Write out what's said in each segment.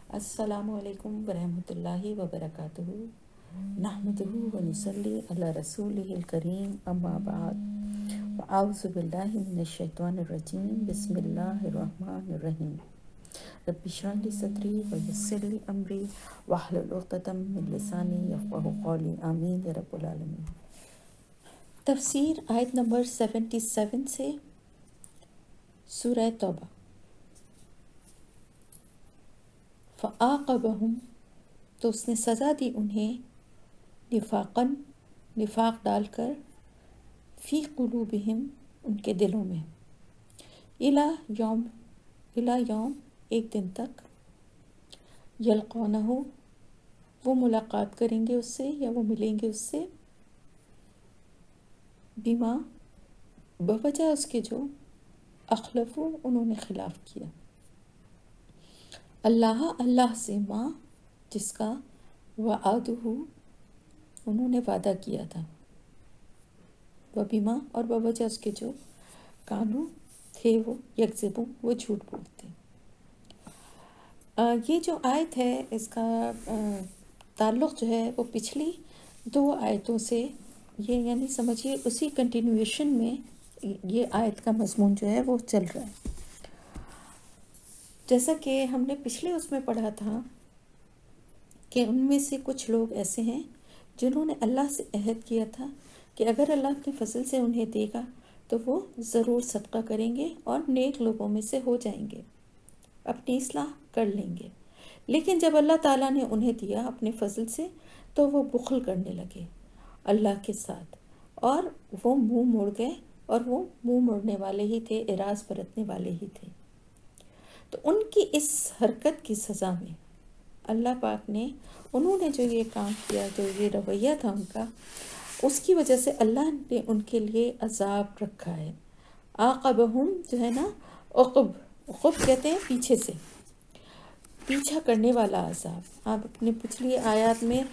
السلام علیکم ورحمۃ اللہ وبرکاتہ نحمدہ ونصلی علی رسولہ الکریم اما بعد اعوذ باللہ من الشیطان الرجیم بسم اللہ الرحمن الرحیم رب اشرح لی صدری ویسر لی امری واحلل عقدۃ من لسانی یفقہوا قولی آمین یا رب العالمین۔ تفسیر آیت نمبر 77 سے سورہ توبہ۔ فَعَاقَبَهُمْ تو اس نے سزا دی انہیں نفاقاً نفاق ڈال کر فی قلوبہم ان کے دلوں میں الی یوم ایک دن تک یلقونہ وہ ملاقات کریں گے اس سے یا وہ ملیں گے اس سے بما بوجہ اس کے جو اخلفو انہوں نے خلاف کیا اللہ سے ماں جس کا وعدہ انہوں نے وعدہ کیا تھا وبما اور بوجہ اس کے جو کانو تھے وہ یکذبوں وہ جھوٹ بولتے۔ یہ جو آیت ہے اس کا تعلق جو ہے وہ پچھلی 2 آیتوں سے یہ یعنی سمجھیے اسی کنٹینویشن میں یہ آیت کا مضمون جو ہے وہ چل رہا ہے۔ جیسا کہ ہم نے پچھلے اس میں پڑھا تھا کہ ان میں سے کچھ لوگ ایسے ہیں جنہوں نے اللہ سے عہد کیا تھا کہ اگر اللہ اپنے فضل سے انہیں دے گا تو وہ ضرور صدقہ کریں گے اور نیک لوگوں میں سے ہو جائیں گے، اپنی اصلاح کر لیں گے۔ لیکن جب اللہ تعالیٰ نے انہیں دیا اپنے فضل سے تو وہ بخل کرنے لگے اللہ کے ساتھ اور وہ منہ موڑ گئے، اور وہ منہ موڑنے والے ہی تھے، اعراض برتنے والے ہی تھے۔ تو ان کی اس حرکت کی سزا میں اللہ پاک نے انہوں نے جو یہ کام کیا، جو یہ رویہ تھا ان کا، اس کی وجہ سے اللہ نے ان کے لیے عذاب رکھا ہے۔ عاقبہم جو ہے نا، عقب کہتے ہیں پیچھے سے، پیچھا کرنے والا عذاب۔ آپ اپنے پچھلی آیات میں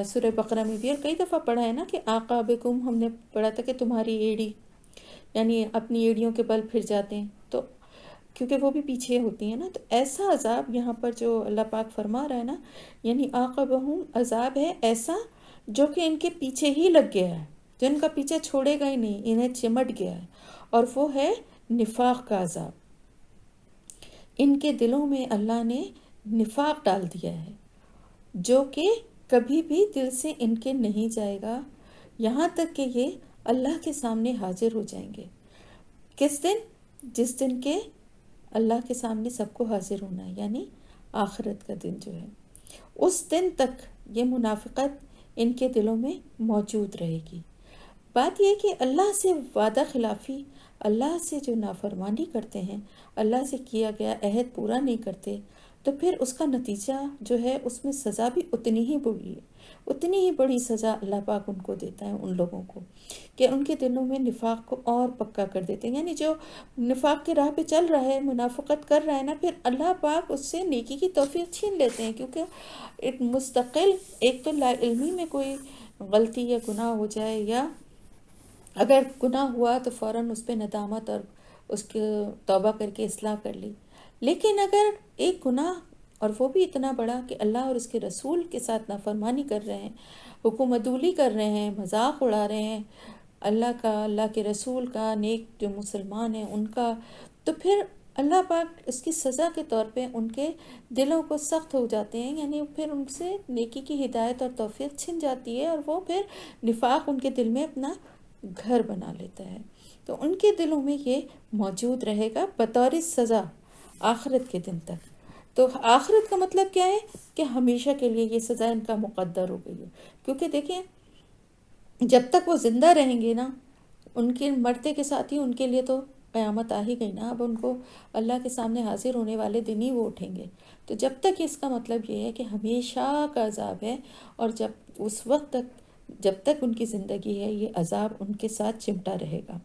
سورہ بقرہ میں بھی اور کئی دفعہ پڑھا ہے نا کہ عاقبکم، ہم نے پڑھا تھا کہ تمہاری ایڑی، یعنی اپنی ایڑیوں کے بل پھر جاتے ہیں، تو کیونکہ وہ بھی پیچھے ہوتی ہیں نا، تو ایسا عذاب یہاں پر جو اللہ پاک فرما رہا ہے نا، یعنی عاقبہم عذاب ہے ایسا جو کہ ان کے پیچھے ہی لگ گیا ہے، جو ان کا پیچھے چھوڑے گا ہی نہیں، انہیں چمٹ گیا ہے، اور وہ ہے نفاق کا عذاب۔ ان کے دلوں میں اللہ نے نفاق ڈال دیا ہے جو کہ کبھی بھی دل سے ان کے نہیں جائے گا، یہاں تک کہ یہ اللہ کے سامنے حاضر ہو جائیں گے۔ کس دن؟ جس دن کے اللہ کے سامنے سب کو حاضر ہونا ہے، یعنی آخرت کا دن جو ہے، اس دن تک یہ منافقت ان کے دلوں میں موجود رہے گی۔ بات یہ کہ اللہ سے وعدہ خلافی، اللہ سے جو نافرمانی کرتے ہیں، اللہ سے کیا گیا عہد پورا نہیں کرتے، تو پھر اس کا نتیجہ جو ہے اس میں سزا بھی اتنی ہی بڑی ہے، اتنی ہی بڑی سزا اللہ پاک ان کو دیتا ہے، ان لوگوں کو، کہ ان کے دلوں میں نفاق کو اور پکا کر دیتے ہیں۔ یعنی جو نفاق کی راہ پہ چل رہا ہے، منافقت کر رہا ہے نا، پھر اللہ پاک اس سے نیکی کی توفیق چھین لیتے ہیں، کیونکہ ایک مستقل ایک تو لا علمی میں کوئی غلطی یا گناہ ہو جائے، یا اگر گناہ ہوا تو فوراً اس پہ ندامت اور اس کے توبہ کر کے اصلاح کر لی، لیکن اگر ایک گناہ اور وہ بھی اتنا بڑا کہ اللہ اور اس کے رسول کے ساتھ نافرمانی کر رہے ہیں، حکم عدولی کر رہے ہیں، مذاق اڑا رہے ہیں اللہ کا، اللہ کے رسول کا، نیک جو مسلمان ہیں ان کا، تو پھر اللہ پاک اس کی سزا کے طور پہ ان کے دلوں کو سخت ہو جاتے ہیں، یعنی پھر ان سے نیکی کی ہدایت اور توفیق چھن جاتی ہے، اور وہ پھر نفاق ان کے دل میں اپنا گھر بنا لیتا ہے۔ تو ان کے دلوں میں یہ موجود رہے گا بطور سزا آخرت کے دن تک۔ تو آخرت کا مطلب کیا ہے کہ ہمیشہ کے لیے یہ سزا ان کا مقدر ہو گئی ہے، کیونکہ دیکھیں جب تک وہ زندہ رہیں گے نا، ان کے مرتے کے ساتھ ہی ان کے لیے تو قیامت آ ہی گئی نا، اب ان کو اللہ کے سامنے حاضر ہونے والے دن ہی وہ اٹھیں گے۔ تو جب تک اس کا مطلب یہ ہے کہ ہمیشہ کا عذاب ہے، اور جب اس وقت تک جب تک ان کی زندگی ہے یہ عذاب ان کے ساتھ چمٹا رہے گا،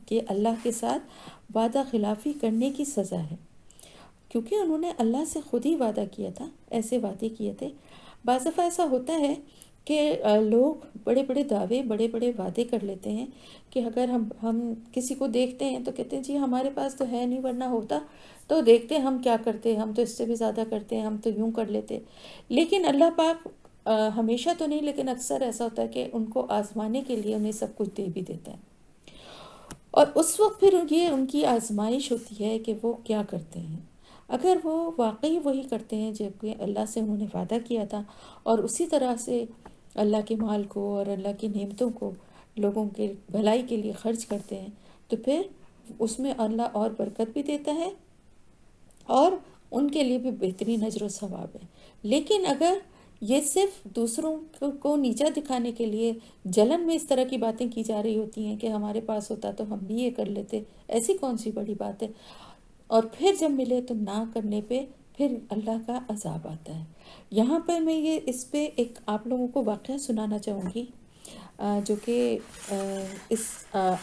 کہ اللہ کے ساتھ وعدہ خلافی کرنے کی سزا ہے، کیونکہ انہوں نے اللہ سے خود ہی وعدہ کیا تھا، ایسے وعدے کیے تھے۔ بعض دفعہ ایسا ہوتا ہے کہ لوگ بڑے بڑے دعوے بڑے بڑے وعدے کر لیتے ہیں کہ اگر ہم کسی کو دیکھتے ہیں تو کہتے ہیں جی ہمارے پاس تو ہے نہیں، ورنہ ہوتا تو دیکھتے ہم کیا کرتے، ہم تو اس سے بھی زیادہ کرتے ہیں، ہم تو یوں کر لیتے۔ لیکن اللہ پاک ہمیشہ تو نہیں لیکن اکثر ایسا ہوتا ہے کہ ان کو آزمانے کے لیے انہیں سب کچھ دے بھی دیتا ہے، اور اس وقت پھر یہ ان کی آزمائش ہوتی ہے کہ وہ کیا کرتے ہیں۔ اگر وہ واقعی وہی کرتے ہیں جبکہ اللہ سے انہوں نے وعدہ کیا تھا، اور اسی طرح سے اللہ کے مال کو اور اللہ کی نعمتوں کو لوگوں کے بھلائی کے لیے خرچ کرتے ہیں، تو پھر اس میں اللہ اور برکت بھی دیتا ہے اور ان کے لیے بھی بہترین اجر و ثواب ہے۔ لیکن اگر یہ صرف دوسروں کو نیچا دکھانے کے لیے جلن میں اس طرح کی باتیں کی جا رہی ہوتی ہیں کہ ہمارے پاس ہوتا تو ہم بھی یہ کر لیتے، ایسی کون سی بڑی بات ہے، اور پھر جب ملے تو نہ کرنے پہ پھر اللہ کا عذاب آتا ہے۔ یہاں پر میں یہ اس پہ ایک آپ لوگوں کو واقعہ سنانا چاہوں گی جو کہ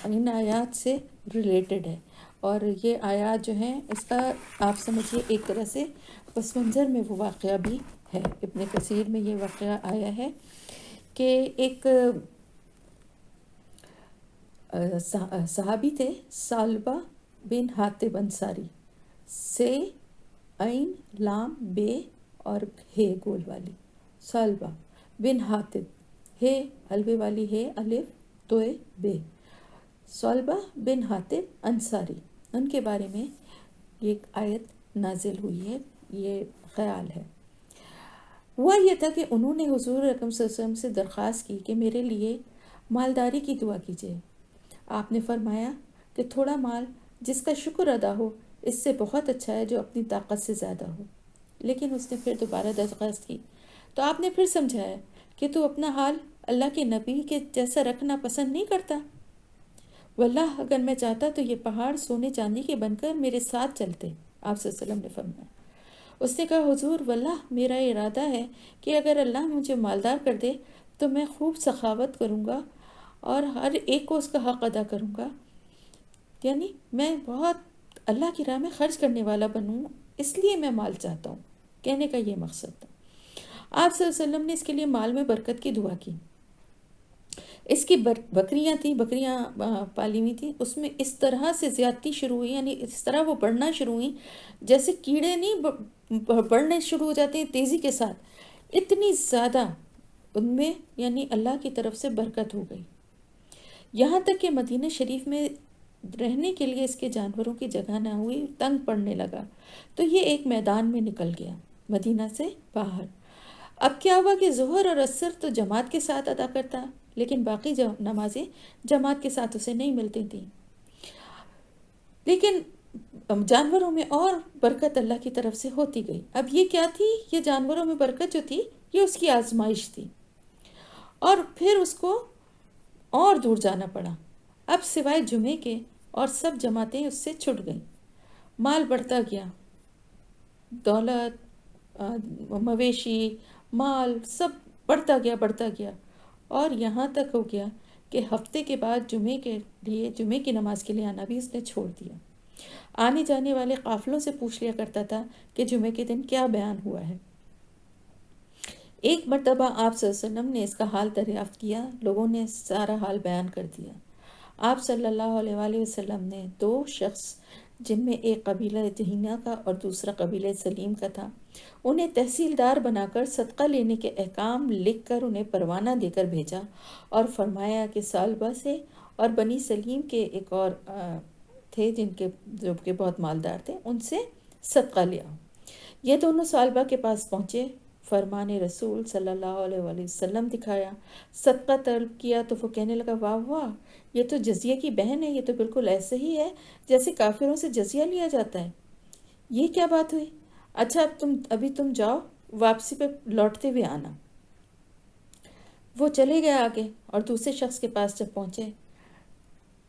ان آیات سے ریلیٹڈ ہے، اور یہ آیات جو ہیں اس کا آپ سمجھیے ایک طرح سے پس منظر میں وہ واقعہ بھی ہے۔ ابن کثیر میں یہ واقعہ آیا ہے کہ ایک صحابی تھے، ثعلبہ بن حاتب انصاری، سے عین لام بے اور ہے گول والی، ثعلبہ بن حاتب، ہے حلوے والی ہے الف توئے بے، ثعلبہ بن حاتب انصاری، ان کے بارے میں یہ آیت نازل ہوئی ہے۔ یہ خیال ہے، ہوا یہ تھا کہ انہوں نے حضور اکرم صلی اللہ علیہ وسلم سے درخواست کی کہ میرے لیے مالداری کی دعا کیجیے۔ آپ نے فرمایا کہ تھوڑا مال جس کا شکر ادا ہو اس سے بہت اچھا ہے جو اپنی طاقت سے زیادہ ہو۔ لیکن اس نے پھر دوبارہ درخواست کی تو آپ نے پھر سمجھایا کہ تو اپنا حال اللہ کے نبی کے جیسا رکھنا پسند نہیں کرتا۔ واللہ اگر میں چاہتا تو یہ پہاڑ سونے چاندی کے بن کر میرے ساتھ چلتے، آپ صلی اللہ علیہ وسلم نے فرمایا۔ اس نے کہا حضور واللہ میرا ارادہ ہے کہ اگر اللہ مجھے مالدار کر دے تو میں خوب سخاوت کروں گا اور ہر ایک کو اس کا حق ادا کروں گا، یعنی میں بہت اللہ کی راہ میں خرچ کرنے والا بنوں، اس لیے میں مال چاہتا ہوں، کہنے کا یہ مقصد تھا۔ آپ صلی اللہ علیہ وسلم نے اس کے لیے مال میں برکت کی دعا کی۔ اس کی بکریاں تھیں، بکریاں پالی ہوئی تھیں، اس میں اس طرح سے زیادتی شروع ہوئی، یعنی اس طرح وہ بڑھنا شروع ہوئی جیسے کیڑے نہیں بڑھنے شروع ہو جاتے ہیں تیزی کے ساتھ، اتنی زیادہ ان میں یعنی اللہ کی طرف سے برکت ہو گئی، یہاں تک کہ مدینہ شریف میں رہنے کے لیے اس کے جانوروں کی جگہ نہ ہوئی، تنگ پڑنے لگا، تو یہ ایک میدان میں نکل گیا مدینہ سے باہر۔ اب کیا ہوا کہ ظہر اور عصر تو جماعت کے ساتھ ادا کرتا، لیکن باقی نمازیں جماعت کے ساتھ اسے نہیں ملتی تھیں، لیکن جانوروں میں اور برکت اللہ کی طرف سے ہوتی گئی۔ اب یہ کیا تھی؟ یہ جانوروں میں برکت جو تھی یہ اس کی آزمائش تھی، اور پھر اس کو اور دور جانا پڑا۔ اب سوائے جمعے کے اور سب جماعتیں اس سے چھٹ گئیں، مال بڑھتا گیا، دولت، مویشی، مال سب بڑھتا گیا، اور یہاں تک ہو گیا کہ ہفتے کے بعد جمعے کی نماز کے لیے آنا بھی اس نے چھوڑ دیا۔ آنے جانے والے قافلوں سے پوچھ لیا کرتا تھا کہ جمعے کے دن کیا بیان ہوا ہے۔ ایک مرتبہ آپ صلی اللہ علیہ وسلم نے اس کا حال دریافت کیا، لوگوں نے سارا حال بیان کر دیا۔ آپ صلی اللہ علیہ وآلہ وسلم نے 2 شخص جن میں ایک قبیلہ جہینہ کا اور دوسرا قبیلہ سلیم کا تھا، انہیں تحصیلدار بنا کر صدقہ لینے کے احکام لکھ کر انہیں پروانہ دے کر بھیجا، اور فرمایا کہ ثعلبہ سے اور بنی سلیم کے ایک اور تھے جو کہ بہت مالدار تھے، ان سے صدقہ لیا۔ یہ دونوں ثعلبہ کے پاس پہنچے، فرمان رسول صلی اللہ علیہ وآلہ وسلم دکھایا، صدقہ طلب کیا تو وہ کہنے لگا واہ واہ، یہ تو جزیہ کی بہن ہے، یہ تو بالکل ایسے ہی ہے جیسے کافروں سے جزیہ لیا جاتا ہے، یہ کیا بات ہوئی؟ اچھا ابھی تم جاؤ، واپسی پہ لوٹتے ہوئے آنا۔ وہ چلے گئے آگے، اور دوسرے شخص کے پاس جب پہنچے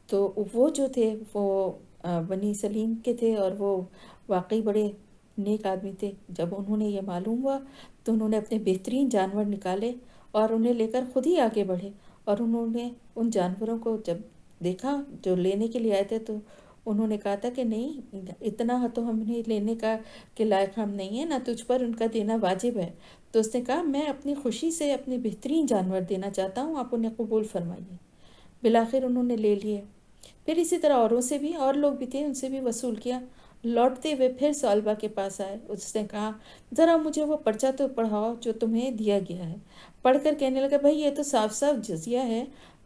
تو وہ جو تھے وہ بنی سلیم کے تھے، اور وہ واقعی بڑے نیک آدمی تھے۔ جب انہوں نے یہ معلوم ہوا تو انہوں نے اپنے بہترین جانور نکالے اور انہیں لے کر خود ہی آگے بڑھے، اور انہوں نے ان جانوروں کو جب دیکھا جو لینے کے لیے آئے تھے تو انہوں نے کہا تھا کہ نہیں، اتنا تو ہم نے لینے کا کے لائق ہم نہیں ہیں، نہ تجھ پر ان کا دینا واجب ہے۔ تو اس نے کہا میں اپنی خوشی سے اپنے بہترین جانور دینا چاہتا ہوں، آپ انہیں قبول فرمائیے۔ بالآخر انہوں نے لے لیے۔ پھر اسی طرح اوروں سے بھی، اور لوگ بھی تھے، ان سے بھی وصول کیا۔ لوٹتے ہوئے پھر ثعلبہ کے پاس آئے، اس نے کہا ذرا مجھے وہ پرچہ تو پڑھاؤ جو تمہیں دیا گیا ہے۔ پڑھ کر کہنے لگا بھائی یہ تو صاف صاف جزیہ ہے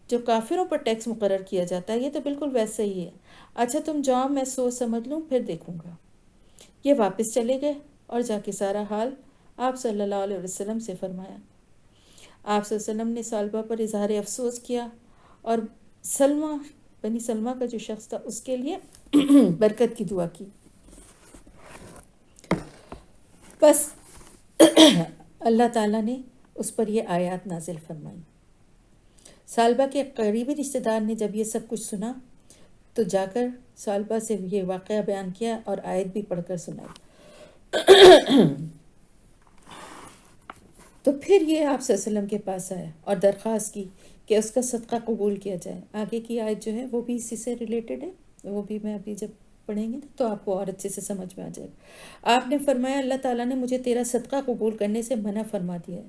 جو کافروں پر ٹیکس مقرر کیا جاتا ہے، یہ تو بالکل ویسا ہی ہے۔ اچھا تم جاؤ، میں سوچ سمجھ لوں پھر دیکھوں گا۔ یہ واپس چلے گئے اور جا کے سارا حال آپ صلی اللہ علیہ وسلم سے فرمایا۔ آپ صلی اللہ علیہ وسلم نے ثعلبہ پر اظہار افسوس کیا اور سلمہ بنی سلمہ کا جو شخص تھا اس کے لیے برکت کی دعا کی۔ بس اللہ تعالیٰ نے اس پر یہ آیات نازل فرمائی۔ ثعلبہ کے قریبی رشتہ دار نے جب یہ سب کچھ سنا تو جا کر ثعلبہ سے یہ واقعہ بیان کیا اور آیت بھی پڑھ کر سنائی۔ تو پھر یہ آپ صلی اللہ علیہ وسلم کے پاس آیا اور درخواست کی کہ اس کا صدقہ قبول کیا جائے۔ آگے کی آیت جو ہے وہ بھی اسی سے ریلیٹڈ ہے، وہ بھی میں ابھی جب پڑھیں گے تو آپ کو اور اچھے سے سمجھ میں آ جائے گا۔ آپ نے فرمایا اللہ تعالیٰ نے مجھے تیرا صدقہ قبول کرنے سے منع فرما دیا ہے۔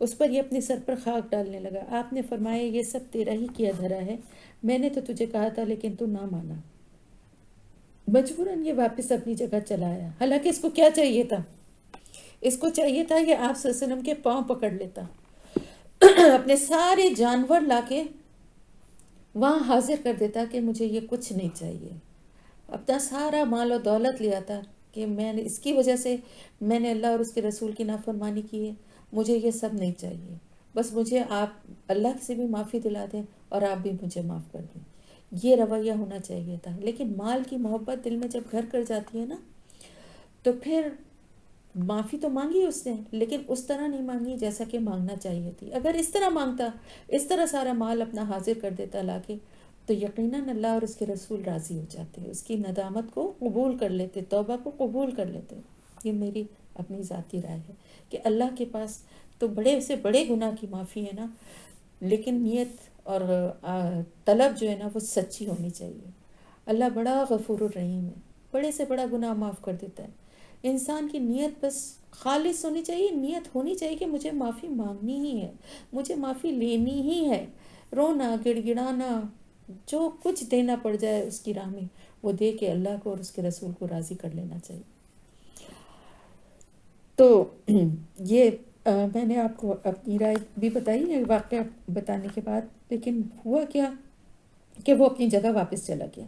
اس پر یہ اپنے سر پر خاک ڈالنے لگا۔ آپ نے فرمایا یہ سب تیرا ہی کیا دھرا ہے، میں نے تو تجھے کہا تھا لیکن تو نہ مانا۔ مجبوراً یہ واپس اپنی جگہ چلا آیا، حالانکہ اس کو کیا چاہیے تھا؟ اس کو چاہیے تھا کہ آپ صلی اللہ علیہ وسلم کے پاؤں پکڑ لیتا، اپنے سارے جانور لا کے وہاں حاضر کر دیتا کہ مجھے یہ کچھ نہیں چاہیے، اپنا سارا مال و دولت لیا تھا کہ میں نے اس کی وجہ سے میں نے اللہ اور اس کے رسول کی نافرمانی کی ہے، مجھے یہ سب نہیں چاہیے، بس مجھے آپ اللہ سے بھی معافی دلا دیں اور آپ بھی مجھے معاف کر دیں۔ یہ رویہ ہونا چاہیے تھا۔ لیکن مال کی محبت دل میں جب گھر کر جاتی ہے نا تو پھر معافی تو مانگی اس نے، لیکن اس طرح نہیں مانگی جیسا کہ مانگنا چاہیے تھی۔ اگر اس طرح مانگتا، اس طرح سارا مال اپنا حاضر کر دیتا لا کے، تو یقیناً اللہ اور اس کے رسول راضی ہو جاتے، اس کی ندامت کو قبول کر لیتے، توبہ کو قبول کر لیتے۔ یہ میری اپنی ذاتی رائے ہے کہ اللہ کے پاس تو بڑے سے بڑے گناہ کی معافی ہے نا، لیکن نیت اور طلب جو ہے نا وہ سچی ہونی چاہیے۔ اللہ بڑا غفور الرحیم ہے، بڑے سے بڑا گناہ معاف کر دیتا ہے۔ انسان کی نیت بس خالص ہونی چاہیے، نیت ہونی چاہیے کہ مجھے معافی مانگنی ہی ہے، مجھے معافی لینی ہی ہے، رونا گڑ گڑانا جو کچھ دینا پڑ جائے اس کی راہ میں وہ دے کے اللہ کو اور اس کے رسول کو راضی کر لینا چاہیے۔ تو یہ میں نے آپ کو اپنی رائے بھی بتائی ہے واقعہ بتانے کے بعد، لیکن ہوا کیا کہ وہ اپنی جگہ واپس چلا گیا۔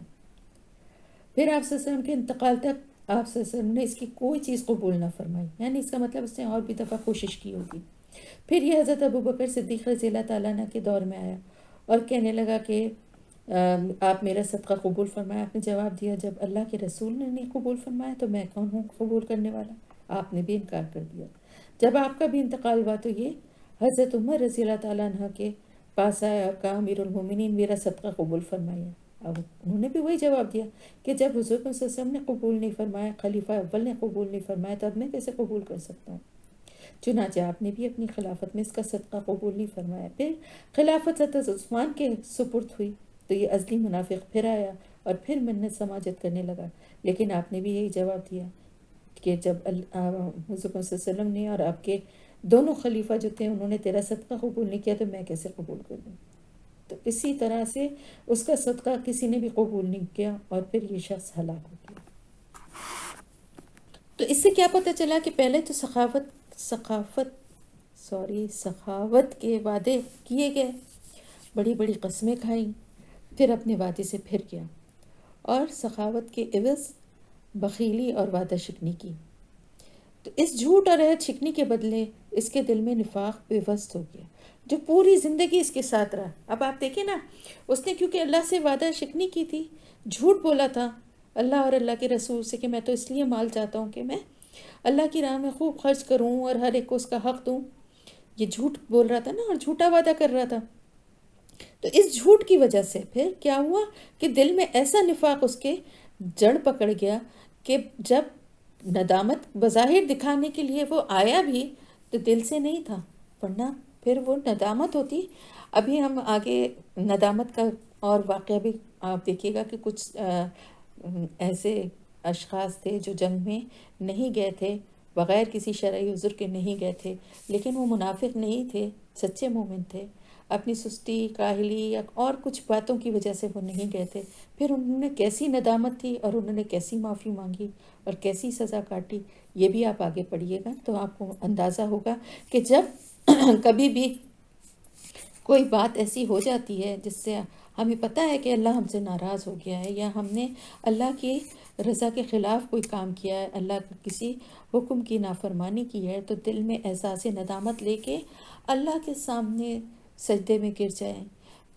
پھر آپ صلی اللہ علیہ وسلم کے انتقال تک آپ صلی اللہ علیہ وسلم نے اس کی کوئی چیز قبول نہ فرمائی، یعنی اس کا مطلب اس نے اور بھی دفعہ کوشش کی ہوگی۔ پھر یہ حضرت ابوبکر صدیق رضی اللہ تعالیٰ عنہ کے دور میں آیا اور کہنے لگا کہ آپ میرا صدقہ قبول فرمایا۔ آپ نے جواب دیا جب اللہ کے رسول نے نہیں قبول فرمایا تو میں کون ہوں قبول کرنے والا؟ آپ نے بھی انکار کر دیا۔ جب آپ کا بھی انتقال ہوا تو یہ حضرت عمر رضی اللہ تعالیٰ عنہ کے پاس آیا اور کہا امیر المومنین میرا صدقہ قبول فرمائیے۔ اب انہوں نے بھی وہی جواب دیا کہ جب حضور صلی اللہ علیہ وسلم نے قبول نہیں فرمایا، خلیفہ اول نے قبول نہیں فرمایا، تو اب میں کیسے قبول کر سکتا ہوں؟ چنانچہ آپ نے بھی اپنی خلافت میں اس کا صدقہ قبول نہیں فرمایا۔ پھر خلافت حضرت عثمان کے سپرد ہوئی تو یہ ازلی منافق پھر آیا اور پھر منت سماجت کرنے لگا، لیکن آپ نے بھی یہی جواب دیا کہ جب حضور صلی اللہ علیہ وسلم نے اور آپ کے دونوں خلیفہ جو تھے انہوں نے تیرا صدقہ قبول نہیں کیا تو میں کیسے قبول کر دوں؟ تو اسی طرح سے اس کا صدقہ کسی نے بھی قبول نہیں کیا اور پھر یہ شخص ہلاک ہو گیا۔ تو اس سے کیا پتہ چلا کہ پہلے تو سخاوت کے وعدے کیے گئے، بڑی بڑی قسمیں کھائیں، پھر اپنے وعدے سے پھر گیا اور سخاوت کے عوض بخیلی اور وعدہ شکنی کی۔ تو اس جھوٹ اور عہد شکنی کے بدلے اس کے دل میں نفاق بے وسط ہو گیا جو پوری زندگی اس کے ساتھ رہا۔ اب آپ دیکھیں نا، اس نے کیونکہ اللہ سے وعدہ شکنی کی تھی، جھوٹ بولا تھا اللہ اور اللہ کے رسول سے کہ میں تو اس لیے مال چاہتا ہوں کہ میں اللہ کی راہ میں خوب خرچ کروں اور ہر ایک کو اس کا حق دوں، یہ جھوٹ بول رہا تھا نا اور جھوٹا وعدہ کر رہا تھا۔ تو اس جھوٹ کی وجہ سے پھر کیا ہوا کہ دل میں ایسا نفاق اس کے جڑ پکڑ گیا کہ جب ندامت بظاہر دکھانے کے لیے وہ آیا بھی تو دل سے نہیں تھا، ورنہ پھر وہ ندامت ہوتی۔ ابھی ہم آگے ندامت کا اور واقعہ بھی آپ دیکھیے گا کہ کچھ ایسے اشخاص تھے جو جنگ میں نہیں گئے تھے، بغیر کسی شرعی عذر کے نہیں گئے تھے، لیکن وہ منافق نہیں تھے، سچے مومن تھے، اپنی سستی، کاہلی یا اور کچھ باتوں کی وجہ سے وہ نہیں گئے تھے۔ پھر انہوں نے کیسی ندامت تھی اور انہوں نے کیسی معافی مانگی اور کیسی سزا کاٹی، یہ بھی آپ آگے پڑھیے گا تو آپ کو اندازہ ہوگا کہ جب کبھی بھی کوئی بات ایسی ہو جاتی ہے جس سے ہمیں پتہ ہے کہ اللہ ہم سے ناراض ہو گیا ہے، یا ہم نے اللہ کی رضا کے خلاف کوئی کام کیا ہے، اللہ کے کسی حکم کی نافرمانی کی ہے، تو دل میں احساس ندامت لے کے اللہ کے سامنے سجدے میں گر جائیں،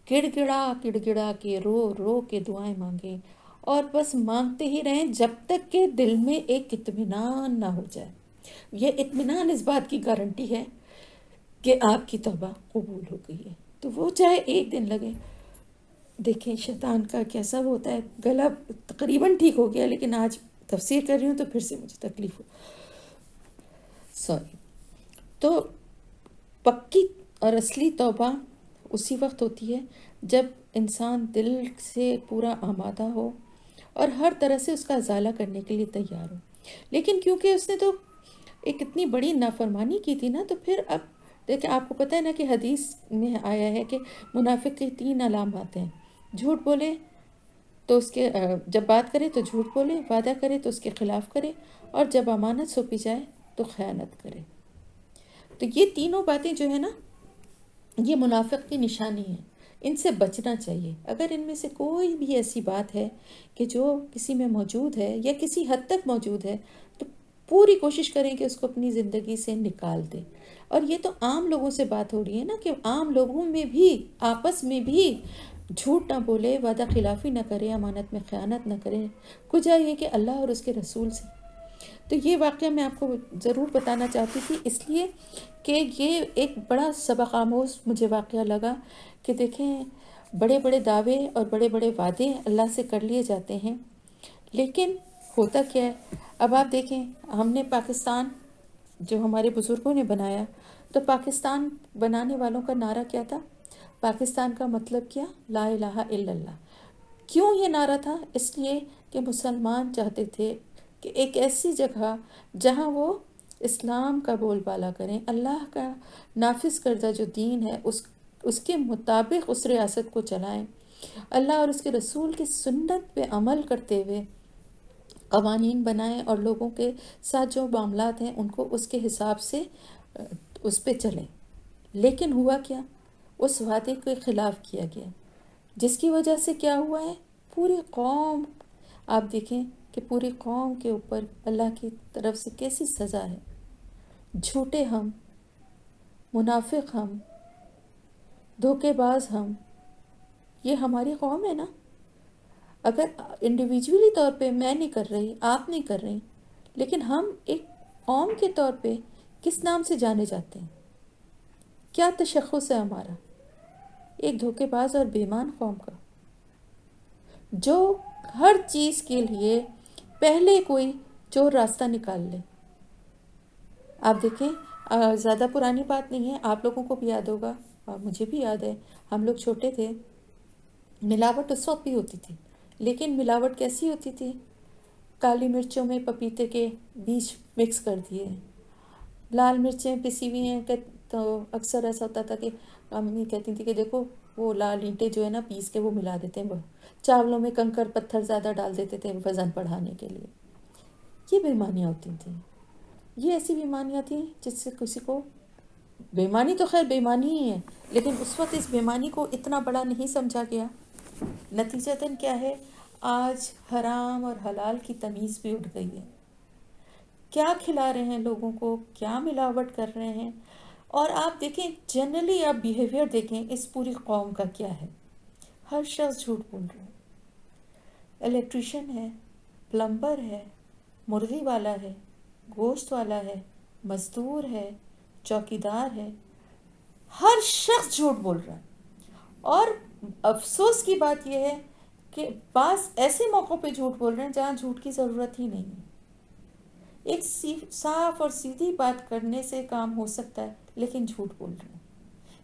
گڑ گڑا کے رو رو کے دعائیں مانگیں، اور بس مانگتے ہی رہیں جب تک کہ دل میں ایک اطمینان نہ ہو جائے۔ یہ اطمینان اس بات کی گارنٹی ہے کہ آپ کی توبہ قبول ہو گئی ہے، تو وہ چاہے ایک دن لگے۔ دیکھیں شیطان کا کیسا وہ ہوتا ہے، گلا تقریباً ٹھیک ہو گیا لیکن آج تفسیر کر رہی ہوں تو پھر سے مجھے تکلیف ہو، سوری۔ تو پکی اور اصلی توبہ اسی وقت ہوتی ہے جب انسان دل سے پورا آمادہ ہو اور ہر طرح سے اس کا ازالہ کرنے کے لیے تیار ہو، لیکن کیونکہ اس نے تو ایک اتنی بڑی نافرمانی کی تھی نا، تو پھر اب دیکھیں آپ کو پتہ ہے نا کہ حدیث میں آیا ہے کہ منافق کی 3 علامات ہیں: جھوٹ بولے تو اس کے جب بات کرے تو جھوٹ بولے، وعدہ کرے تو اس کے خلاف کرے، اور جب امانت سونپی جائے تو خیانت کرے۔ تو یہ تینوں باتیں جو ہے نا، یہ منافق کی نشانی ہے، ان سے بچنا چاہیے۔ اگر ان میں سے کوئی بھی ایسی بات ہے کہ جو کسی میں موجود ہے یا کسی حد تک موجود ہے، تو پوری کوشش کریں کہ اس کو اپنی زندگی سے نکال دیں۔ اور یہ تو عام لوگوں سے بات ہو رہی ہے نا، کہ عام لوگوں میں بھی آپس میں بھی جھوٹ نہ بولے، وعدہ خلافی نہ کرے، امانت میں خیانت نہ کرے، کجا یہ کہ اللہ اور اس کے رسول سے۔ تو یہ واقعہ میں آپ کو ضرور بتانا چاہتی تھی، اس لیے کہ یہ ایک بڑا سبق آموز مجھے واقعہ لگا کہ دیکھیں بڑے بڑے دعوے اور بڑے بڑے وعدے اللہ سے کر لیے جاتے ہیں، لیکن ہوتا کیا ہے؟ اب آپ دیکھیں، ہم نے پاکستان جو ہمارے بزرگوں نے بنایا، تو پاکستان بنانے والوں کا نعرہ کیا تھا؟ پاکستان کا مطلب کیا؟ لا الہ الا اللہ۔ کیوں یہ نعرہ تھا؟ اس لیے کہ مسلمان چاہتے تھے کہ ایک ایسی جگہ جہاں وہ اسلام کا بول بالا کریں، اللہ کا نافذ کردہ جو دین ہے اس کے مطابق اس ریاست کو چلائیں، اللہ اور اس کے رسول کی سنت پہ عمل کرتے ہوئے قوانین بنائیں، اور لوگوں کے ساتھ جو معاملات ہیں ان کو اس کے حساب سے اس پہ چلیں۔ لیکن ہوا کیا؟ اس وعدے کے خلاف کیا گیا، جس کی وجہ سے کیا ہوا ہے؟ پوری قوم، آپ دیکھیں کہ پوری قوم کے اوپر اللہ کی طرف سے کیسی سزا ہے۔ جھوٹے ہم، منافق ہم، دھوکے باز ہم، یہ ہماری قوم ہے نا۔ اگر انڈیویجولی طور پہ میں نہیں کر رہی، آپ نہیں کر رہی، لیکن ہم ایک قوم کے طور پہ کس نام سے جانے جاتے ہیں؟ کیا تشخص ہے ہمارا؟ ایک دھوکے باز اور بیمان قوم کا، جو ہر چیز کے لیے پہلے کوئی چور راستہ نکال لے۔ آپ دیکھیں زیادہ پرانی بات نہیں ہے، آپ لوگوں کو بھی یاد ہوگا اور مجھے بھی یاد ہے، ہم لوگ چھوٹے تھے، ملاوٹ اس وقت بھی ہوتی تھی، لیکن ملاوٹ کیسی ہوتی تھی؟ کالی مرچوں میں پپیتے کے بیج مکس کر دیے، لال مرچیں پسی ہوئی ہیں، تو اکثر ایسا ہوتا تھا کہ امی کہتی تھی کہ دیکھو وہ لال اینٹیں جو ہے نا پیس کے وہ ملا دیتے ہیں، چاولوں میں کنکر پتھر زیادہ ڈال دیتے تھے وزن بڑھانے کے لیے۔ یہ بیمانیاں ہوتی تھیں، یہ ایسی بیمانیاں تھیں جس سے کسی کو، بیمانی تو خیر بیمانی ہی ہے، لیکن اس وقت اس بیمانی کو اتنا بڑا نہیں سمجھا گیا۔ نتیجتاً کیا ہے؟ آج حرام اور حلال کی تمیز بھی اٹھ گئی ہے، کیا کھلا رہے ہیں لوگوں کو، کیا ملاوٹ کر رہے ہیں۔ اور آپ دیکھیں جنرلی، آپ بیہیویئر دیکھیں اس پوری قوم کا کیا ہے، ہر شخص جھوٹ بول رہا ہے، الیکٹریشین ہے، پلمبر ہے، مرغی والا ہے، گوشت والا ہے، مزدور ہے، چوکیدار ہے، ہر شخص جھوٹ بول رہا ہے۔ اور افسوس کی بات یہ ہے کہ بعض ایسے موقعوں پہ جھوٹ بول رہے ہیں جہاں جھوٹ کی ضرورت ہی نہیں ہے۔ ایک صاف اور سیدھی بات کرنے سے کام ہو سکتا ہے، لیکن جھوٹ بول رہے ہیں،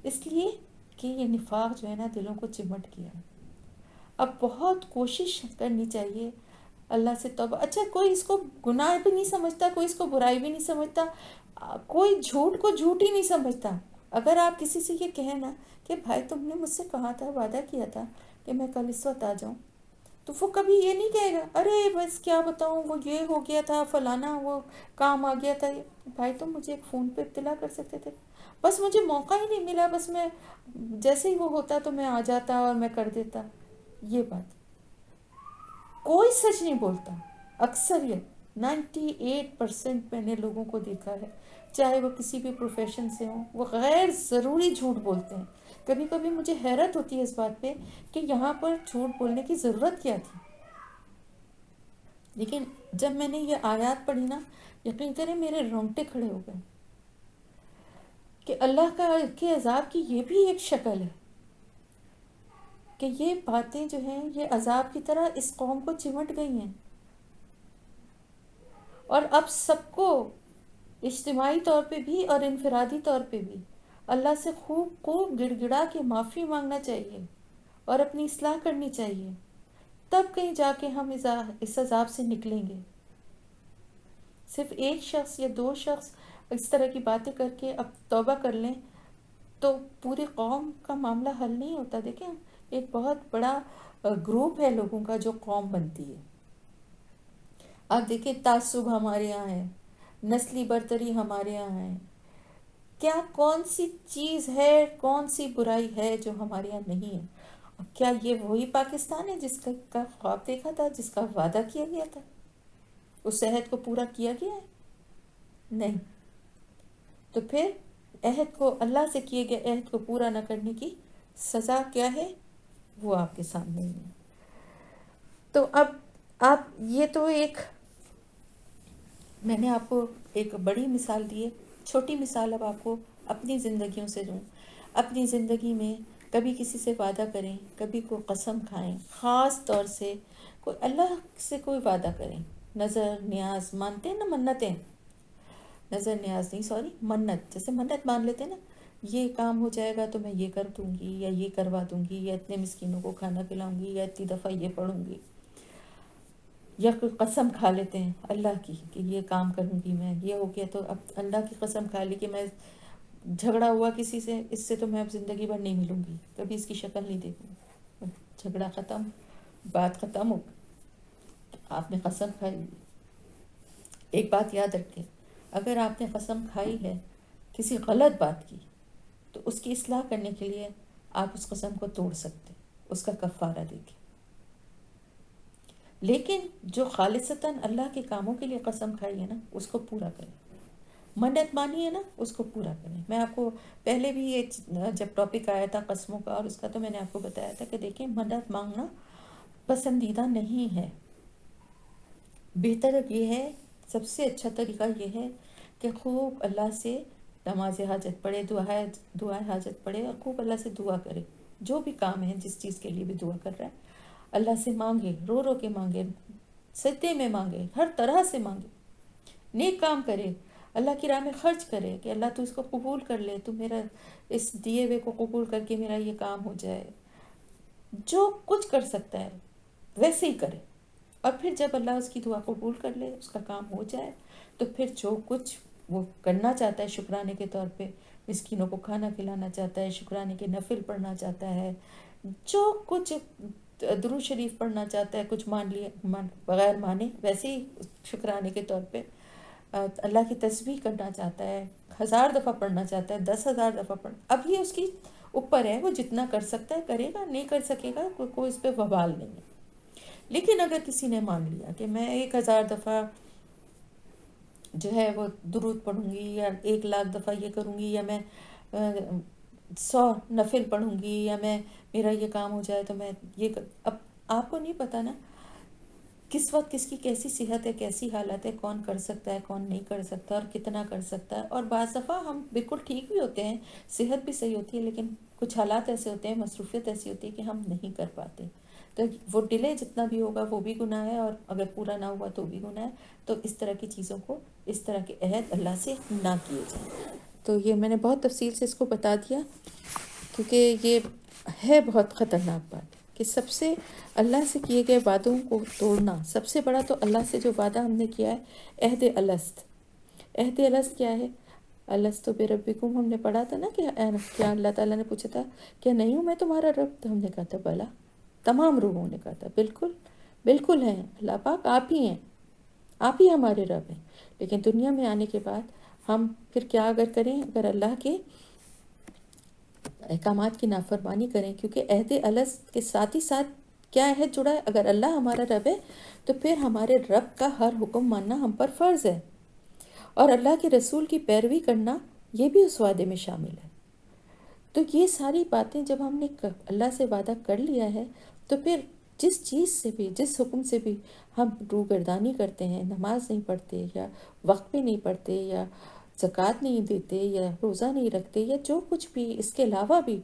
اس لیے کہ یہ نفاق جو ہے نا دلوں کو چمٹ گیا ہے۔ اب بہت کوشش کرنی چاہیے اللہ سے توبہ. اچھا کوئی اس کو گناہ بھی نہیں سمجھتا, کوئی اس کو برائی بھی نہیں سمجھتا, کوئی جھوٹ کو جھوٹ ہی نہیں سمجھتا. اگر آپ کسی سے یہ کہیں نا کہ بھائی تم نے مجھ سے کہا تھا, وعدہ کیا تھا کہ میں کل اس وقت آ جاؤں, تو وہ کبھی یہ نہیں کہے گا ارے بس کیا بتاؤں وہ یہ ہو گیا تھا فلانا, وہ کام آ گیا تھا. بھائی تم مجھے ایک فون پہ اطلاع کر سکتے تھے, بس مجھے موقع ہی نہیں ملا, بس میں جیسے ہی وہ ہوتا تو میں آ جاتا اور میں کر دیتا. یہ بات کوئی سچ نہیں بولتا. اکثریت 98% میں نے لوگوں کو دیکھا ہے, چاہے وہ کسی بھی پروفیشن سے ہوں, وہ غیر ضروری جھوٹ بولتے ہیں. کبھی کبھی مجھے حیرت ہوتی ہے اس بات پہ کہ یہاں پر جھوٹ بولنے کی ضرورت کیا تھی. لیکن جب میں نے یہ آیات پڑھی نا, یقین کریں میرے رونگٹے کھڑے ہو گئے کہ اللہ کے عذاب کی یہ بھی ایک شکل ہے کہ یہ باتیں جو ہیں یہ عذاب کی طرح اس قوم کو چمٹ گئی ہیں, اور اب سب کو اجتماعی طور پہ بھی اور انفرادی طور پہ بھی اللہ سے خوب خوب گڑ گڑا کے معافی مانگنا چاہیے اور اپنی اصلاح کرنی چاہیے, تب کہیں جا کے ہم اس عذاب سے نکلیں گے. صرف ایک شخص یا دو شخص اس طرح کی باتیں کر کے اب توبہ کر لیں تو پوری قوم کا معاملہ حل نہیں ہوتا. دیکھیں ایک بہت بڑا گروپ ہے لوگوں کا جو قوم بنتی ہے. آپ دیکھیں تعصب ہمارے یہاں ہے, نسلی برتری ہمارے یہاں ہے, کیا کون سی چیز ہے, کون سی برائی ہے جو ہمارے یہاں نہیں ہے. کیا یہ وہی پاکستان ہے جس کا خواب دیکھا تھا, جس کا وعدہ کیا گیا تھا, اس عہد کو پورا کیا گیا ہے؟ نہیں. تو پھر عہد کو, اللہ سے کیے گئے عہد کو پورا نہ کرنے کی سزا کیا ہے وہ آپ کے سامنے ہی ہے. تو اب آپ یہ تو ایک میں نے آپ کو ایک بڑی مثال دی ہے, چھوٹی مثال اب آپ کو اپنی زندگیوں سے دوں. اپنی زندگی میں کبھی کسی سے وعدہ کریں, کبھی کوئی قسم کھائیں, خاص طور سے کوئی اللہ سے کوئی وعدہ کریں, نظر نیاز مانتے ہیں نا, منتیں, نظر نیاز نہیں سوری منت, جیسے منت مان لیتے ہیں نا, یہ کام ہو جائے گا تو میں یہ کر دوں گی, یا یہ کروا دوں گی, یا اتنے مسکینوں کو کھانا کھلاؤں گی, یا اتنی دفعہ یہ پڑھوں گی. یا کوئی قسم کھا لیتے ہیں اللہ کی کہ یہ کام کروں گی میں, یہ ہو گیا تو اب اللہ کی قسم کھا لی کہ میں جھگڑا ہوا کسی سے, اس سے تو میں اب زندگی بھر نہیں ملوں گی, کبھی اس کی شکل نہیں دیکھوں. جھگڑا ختم, بات ختم ہو, آپ نے قسم کھائی. ایک بات یاد رکھیں, اگر آپ نے قسم کھائی ہے کسی غلط بات کی تو اس کی اصلاح کرنے کے لیے آپ اس قسم کو توڑ سکتے, اس کا کفارہ دے کے. لیکن جو خالصتاً اللہ کے کاموں کے لیے قسم کھائی ہے نا, اس کو پورا کریں. منت مانی ہے نا, اس کو پورا کریں. میں آپ کو پہلے بھی یہ جب ٹاپک آیا تھا قسموں کا اور اس کا, تو میں نے آپ کو بتایا تھا کہ دیکھیں منت مانگنا پسندیدہ نہیں ہے. بہتر یہ ہے, سب سے اچھا طریقہ یہ ہے کہ خوب اللہ سے نماز حاجت پڑھے, دعائے حاجت پڑھے, اور خوب اللہ سے دعا کرے. جو بھی کام ہے, جس چیز کے لیے بھی دعا کر رہا ہے, اللہ سے مانگے, رو رو کے مانگے, سجدے میں مانگے, ہر طرح سے مانگے, نیک کام کرے, اللہ کی راہ میں خرچ کرے کہ اللہ تو اس کو قبول کر لے, تو میرا اس دیے ہوئے کو قبول کر کے میرا یہ کام ہو جائے. جو کچھ کر سکتا ہے ویسے ہی کرے. اور پھر جب اللہ اس کی دعا قبول کر لے, اس کا کام ہو جائے, تو پھر جو کچھ وہ کرنا چاہتا ہے شکرانے کے طور پہ, مسکینوں کو کھانا کھلانا چاہتا ہے, شکرانے کے نفل پڑھنا چاہتا ہے, جو کچھ درود شریف پڑھنا چاہتا ہے, کچھ بغیر مانے ویسے ہی شکرانے کے طور پہ اللہ کی تسبیح کرنا چاہتا ہے, 1000 دفعہ پڑھنا چاہتا ہے, 10,000 دفعہ اب یہ اس کی اوپر ہے, وہ جتنا کر سکتا ہے کرے گا, نہیں کر سکے گا کوئی اس پہ وبال نہیں ہے. لیکن اگر کسی نے مان لیا کہ میں 1000 دفعہ جو ہے وہ درود پڑھوں گی, یا 1,00,000 دفعہ یہ کروں گی, یا میں 100 نفل پڑھوں گی, یا میرا یہ کام ہو جائے تو میں یہ اب آپ کو نہیں پتا نا کس وقت کس کی کیسی صحت ہے, کیسی حالت ہے, کون کر سکتا ہے, کون نہیں کر سکتا, اور کتنا کر سکتا ہے. اور بعض دفعہ ہم بالکل ٹھیک بھی ہوتے ہیں, صحت بھی صحیح ہوتی ہے, لیکن کچھ حالات ایسے ہوتے ہیں, مصروفیت ایسی ہوتی ہے کہ ہم نہیں کر پاتے. تو وہ ڈیلے جتنا بھی ہوگا وہ بھی گناہ ہے, اور اگر پورا نہ ہوا تو بھی گناہ ہے. تو اس طرح کی چیزوں کو, اس طرح کے عہد اللہ سے نہ کیے جائیں. تو یہ میں نے بہت تفصیل سے اس کو بتا دیا, کیونکہ یہ ہے بہت خطرناک بات کہ سب سے اللہ سے کیے گئے وعدوں کو توڑنا، سب سے بڑا تو اللہ سے جو وعدہ ہم نے کیا ہے عہد الست۔ عہد الست کیا ہے؟ الست بربکم، ہم نے پڑھا تھا نا کہ کیا اللہ تعالیٰ نے پوچھا تھا کیا نہیں ہوں میں تمہارا رب؟ تو ہم نے کہا تھا بلا، تمام روحوں نے کہا تھا بالکل بالکل ہیں اللہ پاک، آپ ہی ہیں، آپ ہی ہمارے رب ہیں۔ لیکن دنیا میں آنے کے بعد ہم پھر کیا اگر کریں، اگر اللہ کے احکامات کی نافرمانی کریں، کیونکہ عہد الست کے ساتھ ہی ساتھ کیا عہد جڑا ہے؟ اگر اللہ ہمارا رب ہے تو پھر ہمارے رب کا ہر حکم ماننا ہم پر فرض ہے، اور اللہ کے رسول کی پیروی کرنا یہ بھی اس وعدے میں شامل ہے۔ تو یہ ساری باتیں جب ہم نے اللہ سے وعدہ کر لیا ہے تو پھر جس چیز سے بھی، جس حکم سے بھی ہم روگردانی کرتے ہیں، نماز نہیں پڑھتے یا وقت پہ نہیں پڑھتے یا زکوٰۃ نہیں دیتے یا روزہ نہیں رکھتے یا جو کچھ بھی اس کے علاوہ بھی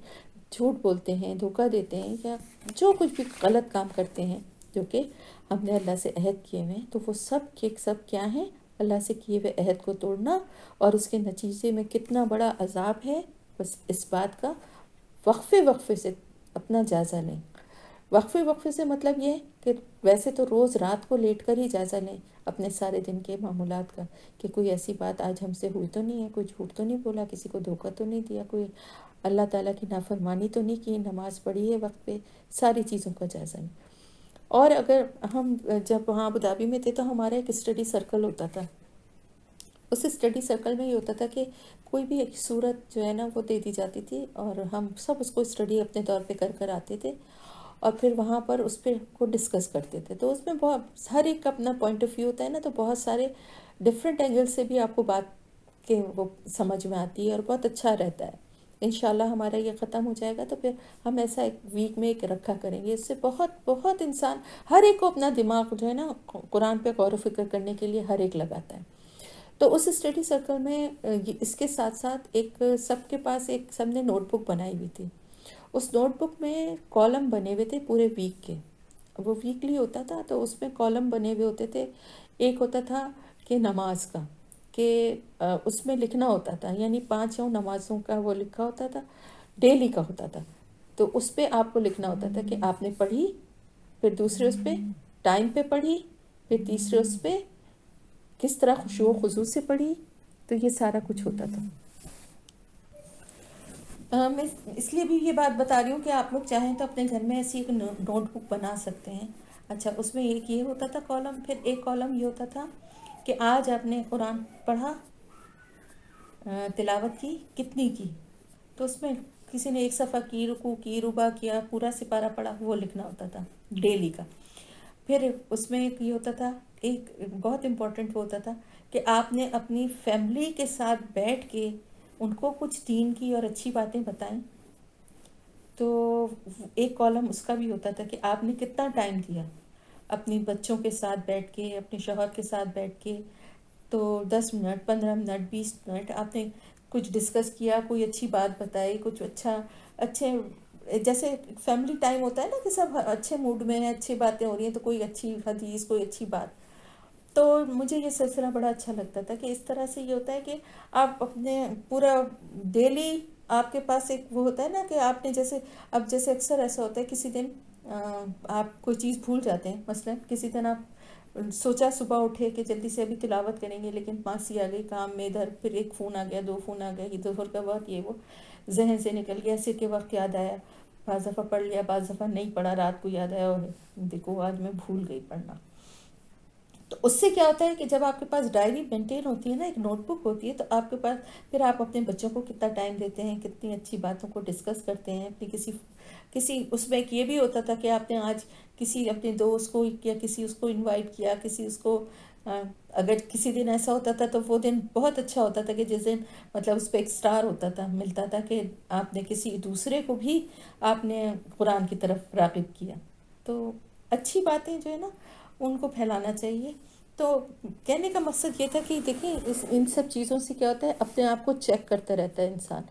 جھوٹ بولتے ہیں، دھوکہ دیتے ہیں یا جو کچھ بھی غلط کام کرتے ہیں جو کہ ہم نے اللہ سے عہد کیے ہوئے ہیں، تو وہ سب کے سب کیا ہیں؟ اللہ سے کیے ہوئے عہد کو توڑنا، اور اس کے نتیجے میں کتنا بڑا عذاب ہے بس اس بات کا وقفے وقفے سے اپنا جائزہ لیں۔ وقفے وقفے سے مطلب یہ کہ ویسے تو روز رات کو لیٹ کر ہی جائزہ لیں اپنے سارے دن کے معمولات کا، کہ کوئی ایسی بات آج ہم سے ہوئی تو نہیں ہے، کوئی جھوٹ تو نہیں بولا، کسی کو دھوکہ تو نہیں دیا، کوئی اللہ تعالیٰ کی نافرمانی تو نہیں کی، نماز پڑھی ہے وقت پہ، ساری چیزوں کا جائزہ لیں۔ اور اگر ہم جب وہاں ابوظہبی میں تھے تو ہمارا ایک اسٹڈی سرکل ہوتا تھا، اس اسٹڈی سرکل میں یہ ہوتا تھا کہ کوئی بھی ایک صورت جو ہے نا وہ دے دی جاتی تھی اور ہم سب اس کو اسٹڈی اپنے طور پہ کر کر آتے تھے، اور پھر وہاں پر اس پہ کو ڈسکس کرتے تھے۔ تو اس میں بہت ہر ایک کا اپنا پوائنٹ آف ویو ہوتا ہے نا، تو بہت سارے ڈفرینٹ اینگل سے بھی آپ کو بات کے وہ سمجھ میں آتی ہے اور بہت اچھا رہتا ہے۔ انشاءاللہ ہمارا یہ ختم ہو جائے گا تو پھر ہم ایسا ایک ویک میں ایک رکھا کریں گے، اس سے بہت بہت انسان ہر ایک کو اپنا دماغ جو ہے نا قرآن پہ غور و فکر کرنے کے لیے ہر ایک لگاتا ہے۔ تو اس اسٹڈی سرکل میں اس کے ساتھ ساتھ ایک سب کے پاس ایک سب نے نوٹ بک بنائی ہوئی تھی، اس نوٹ بک میں کالم بنے ہوئے تھے پورے ویک کے، وہ ویکلی ہوتا تھا تو اس میں کالم بنے ہوئے ہوتے تھے۔ ایک ہوتا تھا کہ نماز کا، کہ اس میں لکھنا ہوتا تھا، یعنی 5 نمازوں کا وہ لکھا ہوتا تھا، ڈیلی کا ہوتا تھا، تو اس پہ آپ کو لکھنا ہوتا تھا کہ آپ نے پڑھی، پھر دوسرے اس پہ ٹائم پہ پڑھی، پھر تیسرے اس پہ کس طرح خشوع و خضوع سے پڑھی، تو یہ سارا کچھ ہوتا تھا۔ میں اس لیے بھی یہ بات بتا رہی ہوں کہ آپ لوگ چاہیں تو اپنے گھر میں ایسی ایک نوٹ بک بنا سکتے ہیں۔ اچھا، اس میں ایک یہ ہوتا تھا کالم، پھر ایک کالم یہ ہوتا تھا کہ آج آپ نے قرآن پڑھا، تلاوت کی کتنی کی، تو اس میں کسی نے 1 صفحہ کی، رکوع کی، ربع کیا، پورا سپارہ پڑھا، وہ لکھنا ہوتا تھا ڈیلی کا۔ پھر اس میں ایک یہ ہوتا تھا، ایک بہت امپورٹنٹ وہ ہوتا تھا کہ آپ نے اپنی فیملی کے ساتھ بیٹھ کے ان کو کچھ دین کی اور اچھی باتیں بتائیں، تو ایک کالم اس کا بھی ہوتا تھا کہ آپ نے کتنا ٹائم دیا اپنی بچوں کے ساتھ بیٹھ کے، اپنے شوہر کے ساتھ بیٹھ کے، تو 10 منٹ، 15 منٹ، 20 منٹ آپ نے کچھ ڈسکس کیا، کوئی اچھی بات بتائی، کچھ اچھے جیسے فیملی ٹائم ہوتا ہے نا کہ سب اچھے موڈ میں ہیں، اچھی باتیں ہو رہی ہیں، تو کوئی اچھی حدیث، کوئی اچھی بات۔ تو مجھے یہ سلسلہ بڑا اچھا لگتا تھا کہ اس طرح سے یہ ہوتا ہے کہ آپ اپنے پورا ڈیلی آپ کے پاس ایک وہ ہوتا ہے نا کہ آپ نے جیسے اب جیسے اکثر ایسا ہوتا ہے کسی دن آپ کوئی چیز بھول جاتے ہیں، مثلا کسی دن آپ سوچا صبح اٹھے کہ جلدی سے ابھی تلاوت کریں گے، لیکن ماسی آ گئی کام میں، ادھر پھر ایک فون آ گیا، 2 فون آ گئے، ظہر کا وقت یہ وہ ذہن سے نکل گیا، عصر کے وقت یاد آیا، بعض دفعہ پڑھ لیا، بعض دفعہ نہیں پڑھا، رات کو یاد آیا اور دیکھو آج میں بھول گئی پڑھنا۔ تو اس سے کیا ہوتا ہے کہ جب آپ کے پاس ڈائری مینٹین ہوتی ہے نا، ایک نوٹ بک ہوتی ہے، تو آپ کے پاس پھر آپ اپنے بچوں کو کتنا ٹائم دیتے ہیں، کتنی اچھی باتوں کو ڈسکس کرتے ہیں، اپنی کسی اس میں ایک یہ بھی ہوتا تھا کہ آپ نے آج کسی اپنے دوست کو یا کسی اس کو انوائٹ کیا، کسی اس کو اگر کسی دن ایسا ہوتا تھا تو وہ دن بہت اچھا ہوتا تھا کہ جس دن مطلب اس پہ ایک اسٹار ہوتا تھا، ملتا تھا کہ آپ نے کسی دوسرے کو بھی آپ نے قرآن کی طرف راغب کیا۔ تو اچھی باتیں جو ہے نا ان کو پھیلانا چاہیے۔ تو کہنے کا مقصد یہ تھا کہ دیکھیں ان سب چیزوں سے کیا ہوتا ہے، اپنے آپ کو چیک کرتا رہتا ہے انسان،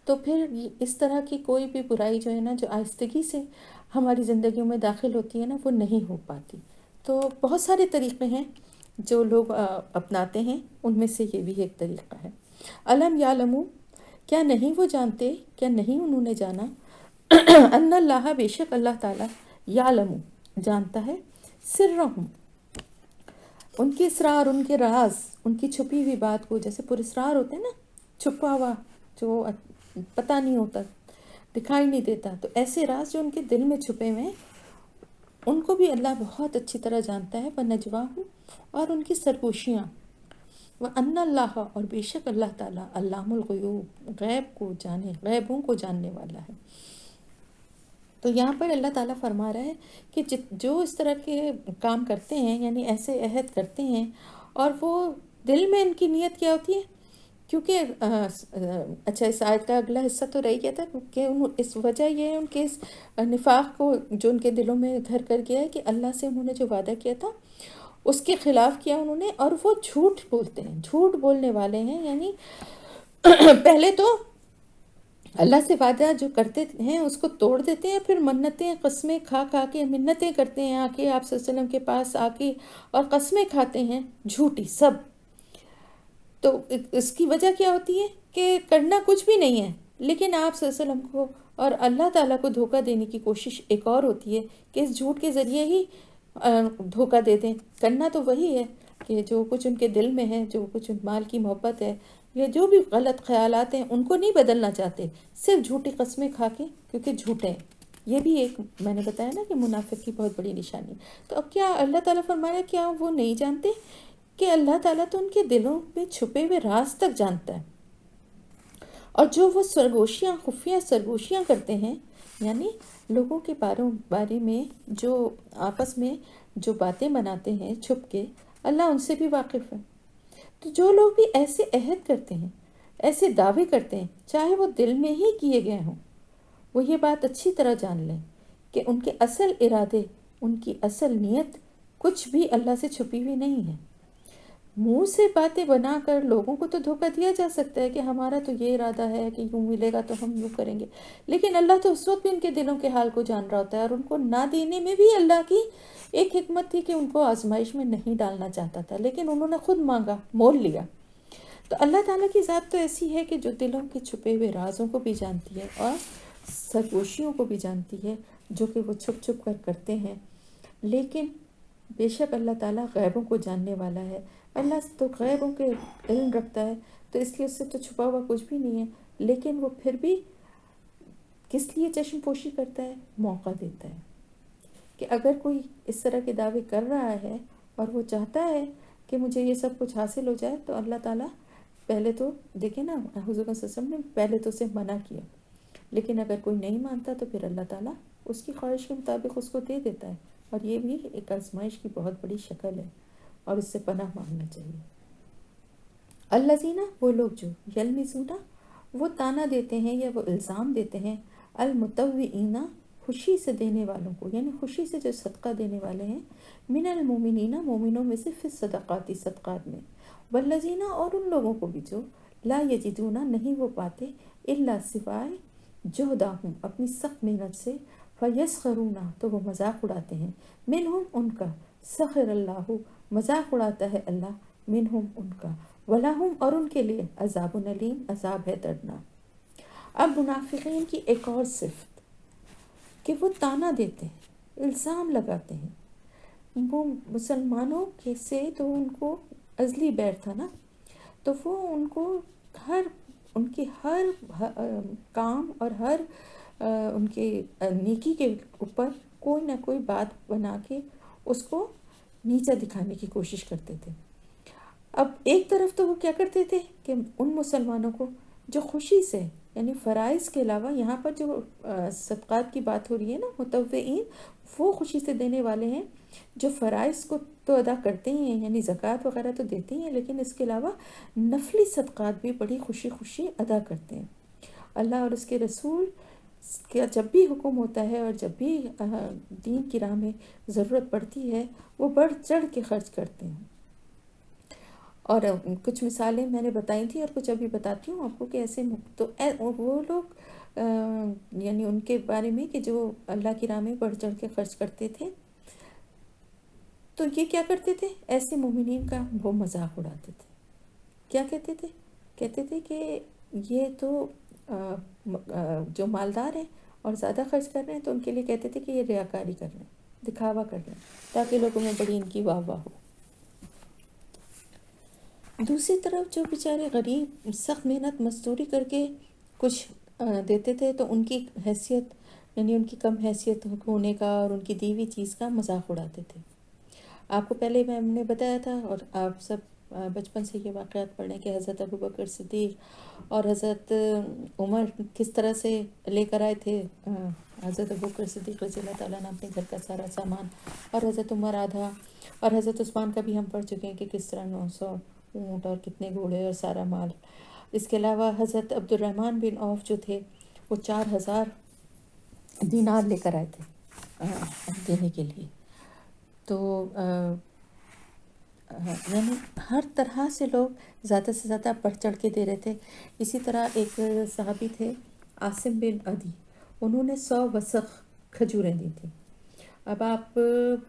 تو پھر اس طرح کی کوئی بھی برائی جو ہے نا جو آہستگی سے ہماری زندگیوں میں داخل ہوتی ہے نا وہ نہیں ہو پاتی۔ تو بہت سارے طریقے ہیں جو لوگ اپناتے ہیں، ان میں سے یہ بھی ایک طریقہ ہے۔ علم یعلموا، کیا نہیں وہ جانتے، کیا نہیں انہوں نے جانا، ان اللہ، بے شک اللہ تعالیٰ، یعلم جانتا ہے، سرہم ان کے اسرار، ان کے راز، ان کی چھپی ہوئی بات کو، جیسے پر اسرار ہوتے ہیں نا، چھپا ہوا جو پتہ نہیں ہوتا، دکھائی نہیں دیتا، تو ایسے راز جو ان کے دل میں چھپے ہوئے ہیں ان کو بھی اللہ بہت اچھی طرح جانتا ہے۔ وَنَجْوَاهُمْ اور ان کی سرگوشیاں، وَأَنَّ اللَّهَ اور بے شک اللہ تعالیٰ علام الغیوب غیب کو جانے، غیبوں کو جاننے والا ہے۔ تو یہاں پر اللہ تعالیٰ فرما رہا ہے کہ جو اس طرح کے کام کرتے ہیں، یعنی ایسے عہد کرتے ہیں، اور وہ دل میں ان کی نیت کیا ہوتی ہے، کیونکہ اچھا اس آیت کا اگلا حصہ تو رہ گیا تھا کہ اس وجہ یہ ہے ان کے اس نفاق کو جو ان کے دلوں میں گھر کر گیا ہے کہ اللہ سے انہوں نے جو وعدہ کیا تھا اس کے خلاف کیا انہوں نے، اور وہ جھوٹ بولتے ہیں، جھوٹ بولنے والے ہیں، یعنی پہلے تو اللہ سے وعدہ جو کرتے ہیں اس کو توڑ دیتے ہیں، پھر منتیں قسمیں کھا کھا کے منتیں کرتے ہیں، آ کے آپ صلی اللہ علیہ وسلم کے پاس آ کے اور قسمیں کھاتے ہیں جھوٹی سب۔ تو اس کی وجہ کیا ہوتی ہے کہ کرنا کچھ بھی نہیں ہے، لیکن آپ صلی اللہ علیہ وسلم کو اور اللہ تعالیٰ کو دھوکہ دینے کی کوشش ایک اور ہوتی ہے کہ اس جھوٹ کے ذریعے ہی دھوکہ دے دیں۔ کرنا تو وہی ہے کہ جو کچھ ان کے دل میں ہے، جو کچھ مال کی محبت ہے یا جو بھی غلط خیالات ہیں ان کو نہیں بدلنا چاہتے، صرف جھوٹی قسمیں کھا کے، کیونکہ جھوٹے ہیں۔ یہ بھی ایک میں نے بتایا نا کہ منافق کی بہت بڑی نشانی ہے۔ تو اب کیا اللہ تعالیٰ فرمایا، کیا وہ نہیں جانتے کہ اللہ تعالیٰ تو ان کے دلوں میں چھپے ہوئے راز تک جانتا ہے، اور جو وہ سرگوشیاں، خفیہ سرگوشیاں کرتے ہیں، یعنی لوگوں کے بارے میں جو آپس میں جو باتیں بناتے ہیں چھپ کے، اللہ ان سے بھی واقف ہے۔ تو جو لوگ بھی ایسے عہد کرتے ہیں، ایسے دعوے کرتے ہیں، چاہے وہ دل میں ہی کیے گئے ہوں، وہ یہ بات اچھی طرح جان لیں کہ ان کے اصل ارادے، ان کی اصل نیت کچھ بھی اللہ سے چھپی ہوئی نہیں ہے۔ منہ سے باتیں بنا کر لوگوں کو تو دھوکہ دیا جا سکتا ہے کہ ہمارا تو یہ ارادہ ہے کہ یوں ملے گا تو ہم یوں کریں گے، لیکن اللہ تو اس وقت بھی ان کے دلوں کے حال کو جان رہا ہوتا ہے، اور ان کو نہ دینے میں بھی اللہ کی ایک حکمت تھی کہ ان کو آزمائش میں نہیں ڈالنا چاہتا تھا، لیکن انہوں نے خود مانگا، مول لیا۔ تو اللہ تعالیٰ کی ذات تو ایسی ہے کہ جو دلوں کے چھپے ہوئے رازوں کو بھی جانتی ہے اور سرگوشیوں کو بھی جانتی ہے جو کہ وہ چھپ چھپ کر کرتے ہیں، لیکن بے شک اللہ تعالیٰ غیبوں کو جاننے والا ہے۔ اللہ تو غیبوں کے علم رکھتا ہے، تو اس لیے اس سے تو چھپا ہوا کچھ بھی نہیں ہے، لیکن وہ پھر بھی کس لیے چشم پوشی کرتا ہے؟ موقع دیتا ہے کہ اگر کوئی اس طرح کے دعوے کر رہا ہے اور وہ چاہتا ہے کہ مجھے یہ سب کچھ حاصل ہو جائے، تو اللہ تعالیٰ پہلے تو دیکھیں نا، حضور صلی اللہ علیہ وسلم نے پہلے تو اسے منع کیا، لیکن اگر کوئی نہیں مانتا تو پھر اللہ تعالیٰ اس کی خواہش کے مطابق اس کو دے دیتا ہے، اور یہ بھی ایک آزمائش کی بہت بڑی شکل ہے، اور اس سے پناہ مانگنا چاہیے۔ الذین وہ لوگ جو یلمزون وہ تانا دیتے ہیں یا وہ الزام دیتے ہیں، المتوئین خوشی سے دینے والوں کو، یعنی خوشی سے جو صدقہ دینے والے ہیں، من المومنین مومنوں میں سے، فی الصدقات صدقات میں، والذین اور ان لوگوں کو بھی جو لا یجدون نہیں وہ پاتے، الا سوائے جہدہم اپنی سخت محنت سے، فیسخرون تو وہ مذاق اڑاتے ہیں، منہم ان کا، سخر اللہ مذاق اڑاتا ہے اللہ، منہم ان کا، وَلَهُمْ اور ان کے لیے عذاب علیم عذاب ہے دردناک۔ اب منافقین کی ایک اور صفت کہ وہ تانا دیتے ہیں، الزام لگاتے ہیں، وہ مسلمانوں کے سے تو ان کو ازلی بیر تھا نا، تو وہ ان کو ان کی ہر کام اور ہر ان کے نیکی کے اوپر کوئی نہ کوئی بات بنا کے اس کو نیچا دکھانے کی کوشش کرتے تھے۔ اب ایک طرف تو وہ کیا کرتے تھے کہ ان مسلمانوں کو جو خوشی سے، یعنی فرائض کے علاوہ، یہاں پر جو صدقات کی بات ہو رہی ہے نا، متوئین وہ خوشی سے دینے والے ہیں جو فرائض کو تو ادا کرتے ہی ہیں، یعنی زکوٰۃ وغیرہ تو دیتے ہی ہیں، لیکن اس کے علاوہ نفلی صدقات بھی بڑی خوشی خوشی ادا کرتے ہیں۔ اللہ اور اس کے رسول کا جب بھی حکم ہوتا ہے اور جب بھی دین کی راہ میں ضرورت پڑتی ہے، وہ بڑھ چڑھ کے خرچ کرتے ہیں۔ اور کچھ مثالیں میں نے بتائی تھیں اور کچھ ابھی بتاتی ہوں آپ کو کہ ایسے تو وہ لوگ یعنی ان کے بارے میں کہ جو اللہ کی راہ میں بڑھ چڑھ کے خرچ کرتے تھے، تو یہ کیا کرتے تھے، ایسے مومنین کا وہ مذاق اڑاتے تھے۔ کیا کہتے تھے؟ کہتے تھے کہ یہ تو جو مالدار ہیں اور زیادہ خرچ کر رہے ہیں تو ان کے لیے کہتے تھے کہ یہ ریاکاری کر رہے ہیں، دکھاوا کر رہے ہیں تاکہ لوگوں میں بڑی ان کی واہ واہ ہو۔ دوسری طرف جو بیچارے غریب سخت محنت مزدوری کر کے کچھ دیتے تھے تو ان کی حیثیت یعنی ان کی کم حیثیت ہونے کا اور ان کی دی ہوئی چیز کا مذاق اڑاتے تھے۔ آپ کو پہلے میں نے بتایا تھا اور آپ سب بچپن سے یہ واقعات پڑھیں کہ حضرت ابوبکر صدیق اور حضرت عمر کس طرح سے لے کر آئے تھے حضرت ابوبکر صدیق رضی اللہ تعالیٰ عنہ اپنے گھر کا سارا سامان، اور حضرت عمر آدھا، اور حضرت عثمان کا بھی ہم پڑھ چکے ہیں کہ کس طرح 900 اونٹ اور کتنے گھوڑے اور سارا مال۔ اس کے علاوہ حضرت عبد الرحمن بن عوف جو تھے وہ 4000 دینار لے کر آئے تھے دینے کے لیے۔ تو یعنی ہر طرح سے لوگ زیادہ سے زیادہ بڑھ چڑھ کے دے رہے تھے۔ اسی طرح ایک صحابی تھے عاصم بن عدی، انہوں نے 100 وسق کھجوریں دی تھیں۔ اب آپ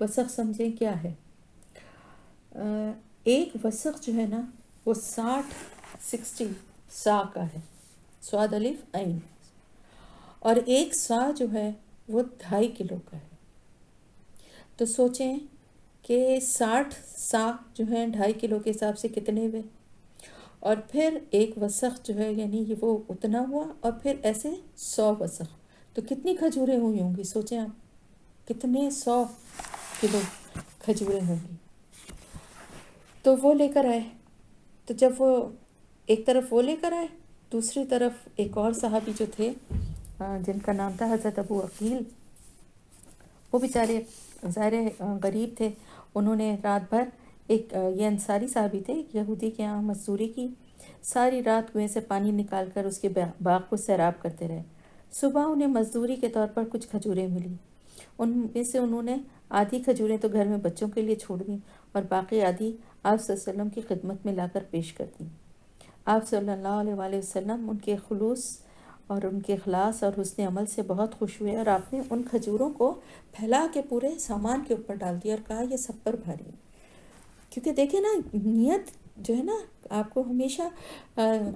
وسق سمجھیں کیا ہے؟ ایک وسق جو ہے نا وہ 60 سا کا ہے، صاد الف عین، اور ایک سا جو ہے وہ 2.5 کلو کا ہے۔ تو سوچیں کہ 60 سا جو ہیں 2.5 کلو کے حساب سے کتنے ہوئے، اور پھر ایک وسق جو ہے یعنی یہ وہ اتنا ہوا، اور پھر ایسے 100 وسق، تو کتنی کھجوریں ہوئی ہوں گی؟ سوچیں آپ کتنے 100 کلو کھجوریں ہوں گی۔ تو وہ لے کر آئے، تو جب وہ ایک طرف وہ لے کر آئے، دوسری طرف ایک اور صحابی جو تھے جن کا نام تھا حضرت ابو عقیل، وہ بیچارے ظاہر غریب تھے، انہوں نے رات بھر یہ انصاری صحابی تھے، یہودی کے یہاں مزدوری کی، ساری رات کنویں سے پانی نکال کر اس کے باغ کو سیراب کرتے رہے۔ صبح انہیں مزدوری کے طور پر کچھ کھجوریں ملی، ان میں سے انہوں نے آدھی کھجوریں تو گھر میں بچوں کے لیے چھوڑ دیں اور باقی آدھی آپ صلی اللہ علیہ وسلم کی خدمت میں لا کر پیش کر دیں۔ آپ صلی اللہ علیہ وآلہ وسلم ان کے خلوص اور ان کے اخلاص اور حسن عمل سے بہت خوش ہوئے، اور آپ نے ان کھجوروں کو پھیلا کے پورے سامان کے اوپر ڈال دیا اور کہا یہ سب پر بھاری ہے۔ کیونکہ دیکھیں نا نیت جو ہے نا، آپ کو ہمیشہ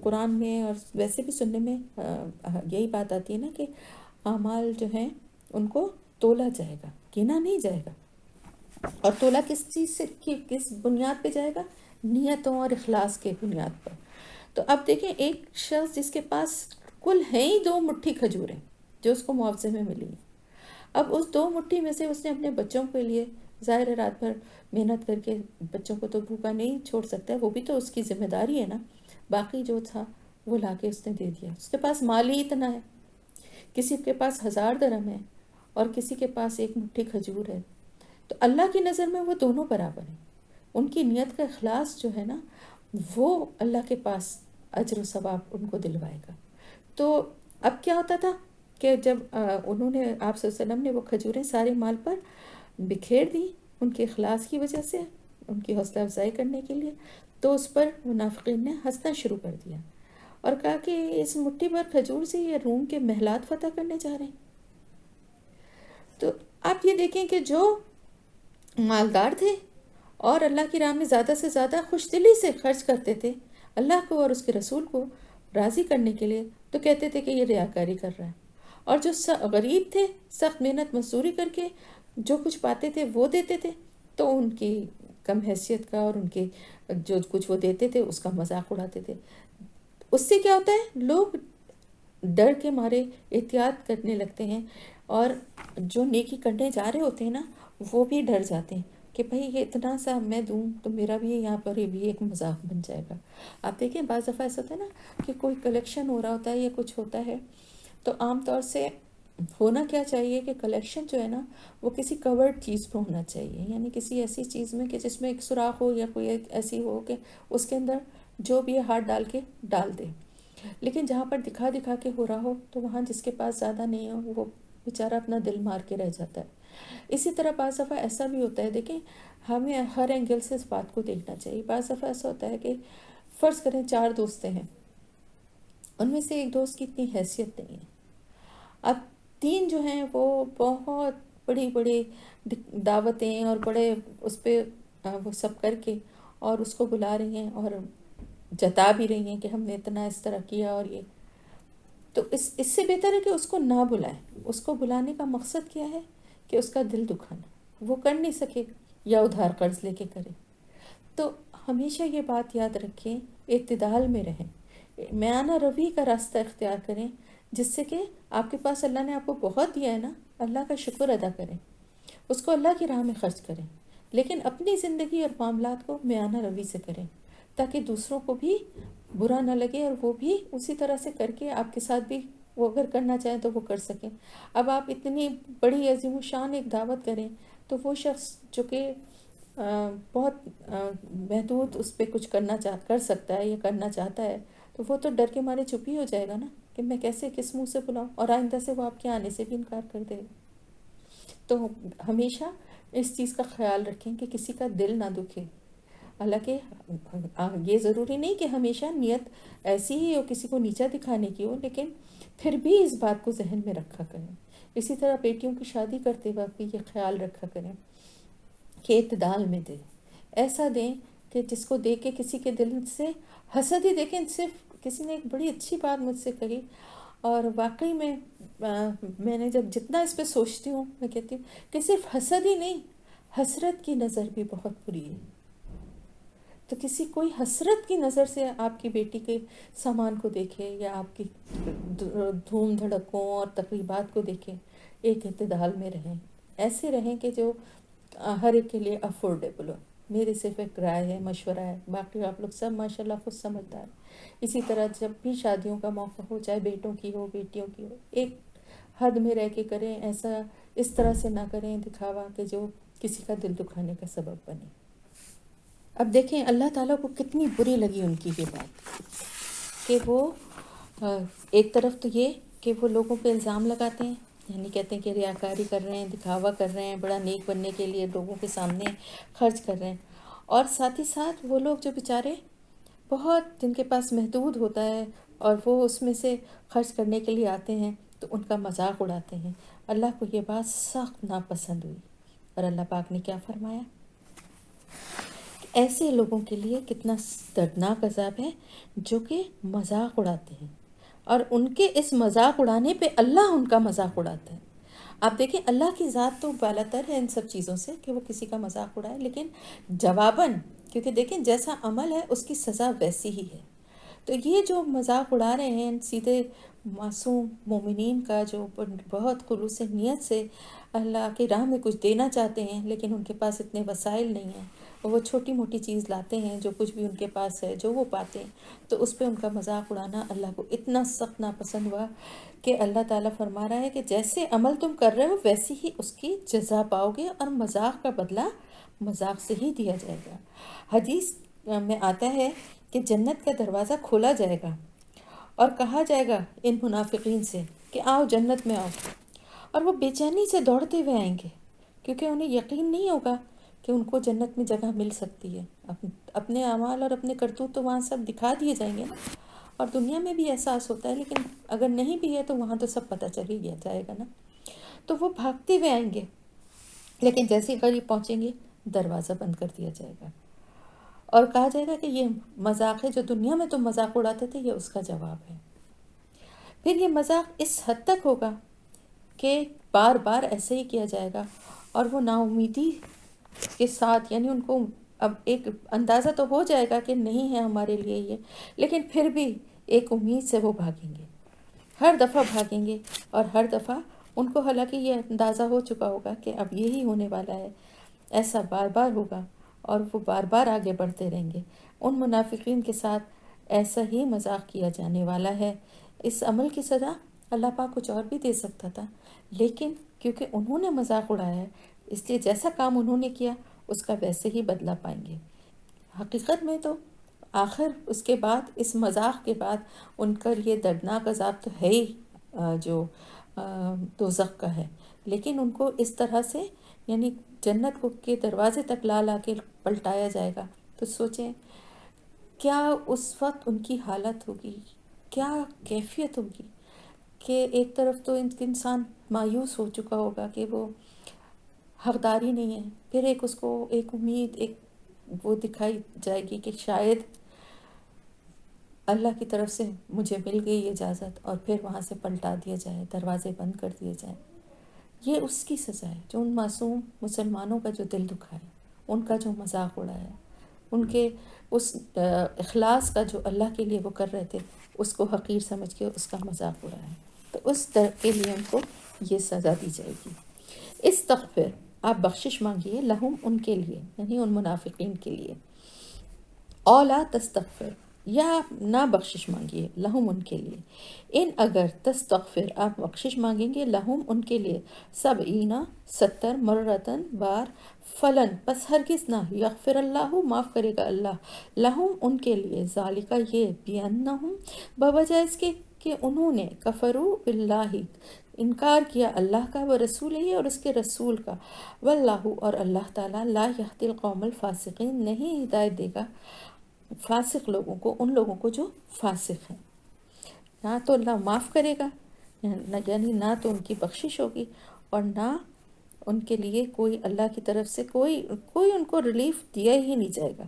قرآن میں اور ویسے بھی سننے میں یہی بات آتی ہے نا کہ اعمال جو ہیں ان کو تولا جائے گا، گنا نہیں جائے گا۔ اور تولا کس چیز سے، کس بنیاد پہ جائے گا؟ نیتوں اور اخلاص کے بنیاد پر۔ تو اب دیکھیں ایک شخص جس کے پاس کل ہیں ہی 2 مٹھی کھجوریں جو اس کو معاوضے میں ملی ہیں، اب اس 2 مٹھی میں سے اس نے اپنے بچوں کے لیے، ظاہر ہے رات بھر محنت کر کے بچوں کو تو بھوکا نہیں چھوڑ سکتا ہے، وہ بھی تو اس کی ذمہ داری ہے نا، باقی جو تھا وہ لا کے اس نے دے دیا۔ اس کے پاس مال ہی اتنا ہے، کسی کے پاس 1000 درہم ہے اور کسی کے پاس 1 مٹھی کھجور ہے، تو اللہ کی نظر میں وہ دونوں برابر ہیں۔ ان کی نیت کا اخلاص جو ہے نا وہ اللہ کے پاس اجر و ثواب ان کو دلوائے گا۔ تو اب کیا ہوتا تھا کہ جب انہوں نے آپ صلی اللہ علیہ وسلم نے وہ کھجوریں سارے مال پر بکھیر دی ان کے اخلاص کی وجہ سے، ان کی حوصلہ افزائی کرنے کے لیے، تو اس پر منافقین نے ہنسنا شروع کر دیا اور کہا کہ اس مٹھی بھر کھجور سے یہ روم کے محلات فتح کرنے جا رہے ہیں۔ تو آپ یہ دیکھیں کہ جو مالدار تھے اور اللہ کی راہ میں زیادہ سے زیادہ خوش دلی سے خرچ کرتے تھے اللہ کو اور اس کے رسول کو راضی کرنے کے لیے، تو کہتے تھے کہ یہ ریاکاری کر رہا ہے۔ اور جو غریب تھے سخت محنت مزدوری کر کے جو کچھ پاتے تھے وہ دیتے تھے، تو ان کی کم حیثیت کا اور ان کے جو کچھ وہ دیتے تھے اس کا مذاق اڑاتے تھے۔ اس سے کیا ہوتا ہے، لوگ ڈر کے مارے احتیاط کرنے لگتے ہیں، اور جو نیکی کرنے جا رہے ہوتے ہیں نا وہ بھی ڈر جاتے ہیں کہ بھئی یہ اتنا سا میں دوں تو میرا بھی یہاں پر یہ بھی ایک مذاق بن جائے گا۔ آپ دیکھیں بعض دفعہ ایسا ہوتا ہے نا کہ کوئی کلیکشن ہو رہا ہوتا ہے یا کچھ ہوتا ہے، تو عام طور سے ہونا کیا چاہیے کہ کلیکشن جو ہے نا وہ کسی کورڈ چیز پہ ہونا چاہیے، یعنی کسی ایسی چیز میں کہ جس میں ایک سوراخ ہو یا کوئی ایک ایسی ہو کہ اس کے اندر جو بھی ہاتھ ڈال کے ڈال دے۔ لیکن جہاں پر دکھا دکھا کے ہو رہا ہو تو وہاں جس کے پاس زیادہ نہیں ہو وہ بیچارہ اپنا دل مار کے رہ جاتا ہے۔ اسی طرح بعض دفعہ ایسا بھی ہوتا ہے، دیکھیں ہمیں ہر اینگل سے اس بات کو دیکھنا چاہیے۔ بعض دفعہ ایسا ہوتا ہے کہ فرض کریں 4 دوستیں ہیں، ان میں سے ایک دوست کی اتنی حیثیت نہیں ہے، اب 3 جو ہیں وہ بہت بڑی بڑی دعوتیں اور بڑے اس پہ وہ سب کر کے اور اس کو بلا رہی ہیں اور جتا بھی رہی ہیں کہ ہم نے اتنا اس طرح کیا اور یہ، تو اس سے بہتر ہے کہ اس کو نہ بلائیں. اس کو بلانے کا مقصد کیا ہے؟ کہ اس کا دل دکھانا. وہ کر نہیں سکے گا یا ادھار قرض لے کے کرے. تو ہمیشہ یہ بات یاد رکھیں، اعتدال میں رہیں، میانہ روی کا راستہ اختیار کریں، جس سے کہ آپ کے پاس اللہ نے آپ کو بہت دیا ہے نا، اللہ کا شکر ادا کریں، اس کو اللہ کی راہ میں خرچ کریں، لیکن اپنی زندگی اور معاملات کو میانہ روی سے کریں، تاکہ دوسروں کو بھی برا نہ لگے اور وہ بھی اسی طرح سے کر کے آپ کے ساتھ بھی وہ اگر کرنا چاہیں تو وہ کر سکیں. اب آپ اتنی بڑی عظیم الشان ایک دعوت کریں تو وہ شخص جو کہ بہت محدود اس پہ کچھ کر سکتا ہے یا کرنا چاہتا ہے، تو وہ تو ڈر کے مارے چپ ہی ہو جائے گا نا کہ میں کیسے کس منہ سے بلاؤں، اور آئندہ سے وہ آپ کے آنے سے بھی انکار کر دے گا. تو ہمیشہ اس چیز کا خیال رکھیں کہ کسی کا دل نہ دکھے. حالانکہ یہ ضروری نہیں کہ ہمیشہ نیت ایسی ہی ہو کسی کو نیچا دکھانے کی ہو، لیکن پھر بھی اس بات کو ذہن میں رکھا کریں. اسی طرح بیٹیوں کی شادی کرتے وقت بھی یہ خیال رکھا کریں کہ اعتدال میں دیں. ایسا دیں کہ جس کو دیکھ کے کسی کے دل سے حسد ہی. دیکھیں، صرف کسی نے ایک بڑی اچھی بات مجھ سے کہی، اور واقعی میں نے جب جتنا اس پہ سوچتی ہوں میں کہتی ہوں کہ صرف حسد ہی نہیں، حسرت کی نظر بھی بہت بری ہے. تو کوئی حسرت کی نظر سے آپ کی بیٹی کے سامان کو دیکھے یا آپ کی دھوم دھڑکوں اور تقریبات کو دیکھیں. ایک اعتدال میں رہیں، ایسے رہیں کہ جو ہر ایک کے لیے افورڈیبل ہو. میری صرف ایک رائے ہے، مشورہ ہے، باقی آپ لوگ سب ماشاءاللہ خود سمجھدار. اسی طرح جب بھی شادیوں کا موقع ہو، چاہے بیٹوں کی ہو بیٹیوں کی ہو، ایک حد میں رہ کے کریں. ایسا اس طرح سے نہ کریں دکھاوا کہ جو کسی کا دل دکھانے کا سبب بنے. اب دیکھیں اللہ تعالیٰ کو کتنی بری لگی ان کی یہ بات کہ وہ ایک طرف تو یہ کہ وہ لوگوں پہ الزام لگاتے ہیں، یعنی کہتے ہیں کہ ریاکاری کر رہے ہیں، دکھاوا کر رہے ہیں، بڑا نیک بننے کے لیے لوگوں کے سامنے خرچ کر رہے ہیں. اور ساتھ ہی ساتھ وہ لوگ جو بیچارے بہت جن کے پاس محدود ہوتا ہے اور وہ اس میں سے خرچ کرنے کے لیے آتے ہیں تو ان کا مذاق اڑاتے ہیں. اللہ کو یہ بات سخت ناپسند ہوئی، اور اللہ پاک نے کیا فرمایا؟ ایسے لوگوں کے لیے کتنا دردناک عذاب ہے جو کہ مذاق اڑاتے ہیں، اور ان کے اس مذاق اڑانے پہ اللہ ان کا مذاق اڑاتا ہے. آپ دیکھیں اللہ کی ذات تو بالاتر ہے ان سب چیزوں سے کہ وہ کسی کا مذاق اڑائے، لیکن جواباً، کیونکہ دیکھیں جیسا عمل ہے اس کی سزا ویسی ہی ہے. تو یہ جو مذاق اڑا رہے ہیں سیدھے معصوم مومنین کا، جو بہت خلوص نیت سے اللہ کی راہ میں کچھ دینا چاہتے ہیں لیکن ان کے پاس اتنے وسائل نہیں ہیں، وہ چھوٹی موٹی چیز لاتے ہیں جو کچھ بھی ان کے پاس ہے جو وہ پاتے ہیں، تو اس پہ ان کا مذاق اڑانا اللہ کو اتنا سخت ناپسند ہوا کہ اللہ تعالیٰ فرما رہا ہے کہ جیسے عمل تم کر رہے ہو ویسی ہی اس کی جزا پاؤ گے، اور مذاق کا بدلہ مذاق سے ہی دیا جائے گا. حدیث میں آتا ہے کہ جنت کا دروازہ کھولا جائے گا اور کہا جائے گا ان منافقین سے کہ آؤ جنت میں آؤ، اور وہ بے چینی سے دوڑتے ہوئے آئیں گے کیونکہ انہیں یقین نہیں ہوگا کہ ان کو جنت میں جگہ مل سکتی ہے. اپنے اعمال اور اپنے کرتوت تو وہاں سب دکھا دیے جائیں گے نا، اور دنیا میں بھی احساس ہوتا ہے، لیکن اگر نہیں بھی ہے تو وہاں تو سب پتہ چل ہی گیا جائے گا نا. تو وہ بھاگتے ہوئے آئیں گے، لیکن جیسے ہی قریب پہنچیں گے دروازہ بند کر دیا جائے گا اور کہا جائے گا کہ یہ مذاق ہے جو دنیا میں تم مذاق اڑاتے تھے، یہ اس کا جواب ہے. پھر یہ مذاق اس حد تک ہوگا کہ بار بار ایسے ہی کیا جائے گا، اور وہ نا امیدی کے ساتھ، یعنی ان کو اب ایک اندازہ تو ہو جائے گا کہ نہیں ہے ہمارے لیے یہ، لیکن پھر بھی ایک امید سے وہ بھاگیں گے، ہر دفعہ بھاگیں گے، اور ہر دفعہ ان کو حالانکہ یہ اندازہ ہو چکا ہوگا کہ اب یہی ہونے والا ہے، ایسا بار بار ہوگا، اور وہ بار بار آگے بڑھتے رہیں گے. ان منافقین کے ساتھ ایسا ہی مذاق کیا جانے والا ہے. اس عمل کی سزا اللہ پاک کچھ اور بھی دے سکتا تھا، لیکن کیونکہ انہوں نے مذاق اڑایا ہے اس لیے جیسا کام انہوں نے کیا اس کا ویسے ہی بدلہ پائیں گے. حقیقت میں تو آخر اس کے بعد، اس مذاق کے بعد ان کا یہ دردناک عذاب تو ہے ہی جو دوزخ کا ہے، لیکن ان کو اس طرح سے یعنی جنت کو کے دروازے تک لا لا کے پلٹایا جائے گا. تو سوچیں کیا اس وقت ان کی حالت ہوگی، کیا کیفیت ہوگی کہ ایک طرف تو انسان مایوس ہو چکا ہوگا کہ وہ حقداری نہیں ہے، پھر ایک اس کو ایک امید، ایک وہ دکھائی جائے گی کہ شاید اللہ کی طرف سے مجھے مل گئی اجازت اور پھر وہاں سے پلٹا دیا جائے، دروازے بند کر دیے جائیں، یہ اس کی سزا ہے جو ان معصوم مسلمانوں کا جو دل دکھا ہے، ان کا جو مذاق اڑایا ہے، ان کے اس اخلاص کا جو اللہ کے لیے وہ کر رہے تھے اس کو حقیر سمجھ کے اس کا مذاق اڑایا ہے، تو اس کے لیے ان کو یہ سزا دی جائے گی۔ استغفر، آپ بخشش مانگیے، لہم، ان کے لیے، یعنی ان منافقین کے لیے، اولا تستغفر، یا آپ نہ بخشش مانگیے، لہم، ان کے لیے، ان اگر تستغفر آپ بخشش مانگیں گے، لہم، ان کے لیے، 70 مرتن بار، فلن پس ہرگز نہ، یغفر اللہ معاف کرے گا اللہ، لہم، ان کے لیے، ذالکہ یہ، بیانہم بوجہ اس کے کہ انہوں نے، کفروا باللہ انکار کیا اللہ کا، وہ رسول ہی اور اس کے رسول کا، واللہ اور اللہ تعالیٰ، لا یہدی القوم الفاسقین نہیں ہدایت دے گا فاسق لوگوں کو، ان لوگوں کو جو فاسق ہیں۔ نہ تو اللہ معاف کرے گا، یعنی نہ تو ان کی بخشش ہوگی، اور نہ ان کے لیے کوئی اللہ کی طرف سے کوئی ان کو ریلیف دیا ہی نہیں جائے گا،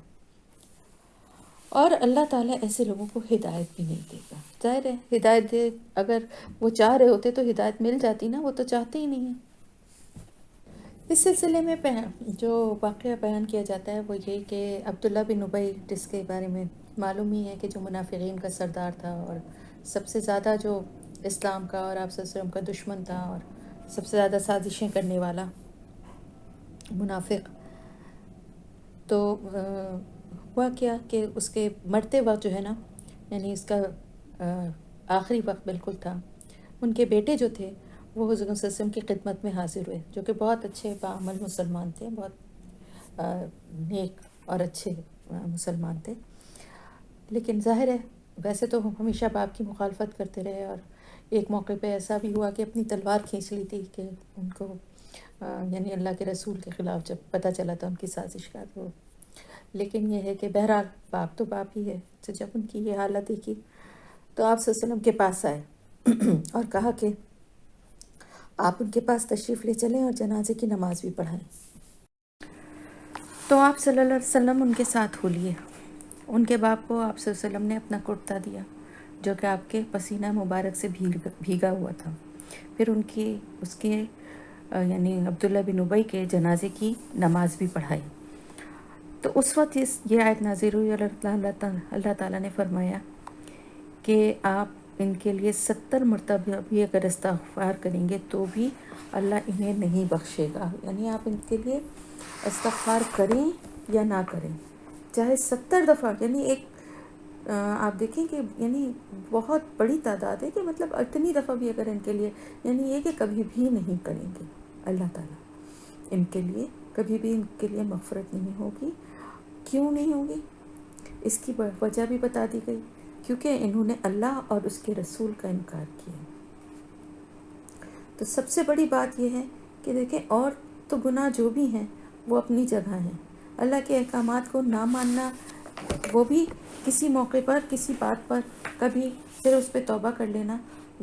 اور اللہ تعالیٰ ایسے لوگوں کو ہدایت بھی نہیں دے گا۔ ظاہر ہے ہدایت دے، اگر وہ چاہ رہے ہوتے تو ہدایت مل جاتی نا، وہ تو چاہتے ہی نہیں ہیں۔ اس سلسلے میں جو واقعہ بیان کیا جاتا ہے وہ یہ کہ عبداللہ بن ابی، جس کے بارے میں معلوم ہی ہے کہ جو منافقین کا سردار تھا اور سب سے زیادہ جو اسلام کا اور آپ صلی اللہ علیہ وسلم کا دشمن تھا اور سب سے زیادہ سازشیں کرنے والا منافق، تو ہوا کیا کہ اس کے مرتے وقت جو ہے نا، یعنی اس کا آخری وقت بالکل تھا، ان کے بیٹے جو تھے وہ حضور صلی اللہ علیہ وسلم کی خدمت میں حاضر ہوئے، جو کہ بہت اچھے باعمل مسلمان تھے، بہت نیک اور اچھے مسلمان تھے، لیکن ظاہر ہے ویسے تو ہمیشہ باپ کی مخالفت کرتے رہے، اور ایک موقع پہ ایسا بھی ہوا کہ اپنی تلوار کھینچ لی تھی کہ ان کو یعنی اللہ کے رسول کے خلاف جب پتہ چلا تھا ان کی سازش کا، تو لیکن یہ ہے کہ بہرحال باپ تو باپ ہی ہے، تو جب ان کی یہ حالت دیکھی تو آپ صلی اللہ علیہ وسلم کے پاس آئے اور کہا کہ آپ ان کے پاس تشریف لے چلیں اور جنازے کی نماز بھی پڑھائیں۔ تو آپ صلی اللہ علیہ وسلم ان کے ساتھ ہو لیے، ان کے باپ کو آپ صلی اللہ علیہ وسلم نے اپنا کرتا دیا جو کہ آپ کے پسینہ مبارک سے بھیگا ہوا تھا، پھر اس کے یعنی عبداللہ بن ابی کے جنازے کی نماز بھی پڑھائی۔ تو اس وقت یہ آیت نازل ہوئی اور اللہ تعالیٰ نے فرمایا کہ آپ ان کے لیے 70 مرتبہ بھی اگر استغفار کریں گے تو بھی اللہ انہیں نہیں بخشے گا، یعنی آپ ان کے لیے استغفار کریں یا نہ کریں، چاہے 70 دفعہ، یعنی ایک آپ دیکھیں کہ یعنی بہت بڑی تعداد ہے کہ مطلب اتنی دفعہ بھی اگر ان کے لیے، یعنی یہ کہ کبھی بھی نہیں کریں گے اللہ تعالیٰ ان کے لیے، کبھی بھی ان کے لیے مغفرت نہیں ہوگی۔ کیوں نہیں ہوگی؟ اس کی وجہ بھی بتا دی گئی، کیونکہ انہوں نے اللہ اور اس کے رسول کا انکار کیا۔ تو سب سے بڑی بات یہ ہے کہ دیکھیں، اور تو گناہ جو بھی ہیں وہ اپنی جگہ ہیں، اللہ کے احکامات کو نہ ماننا وہ بھی کسی موقع پر، کسی بات پر کبھی پھر اس پہ توبہ کر لینا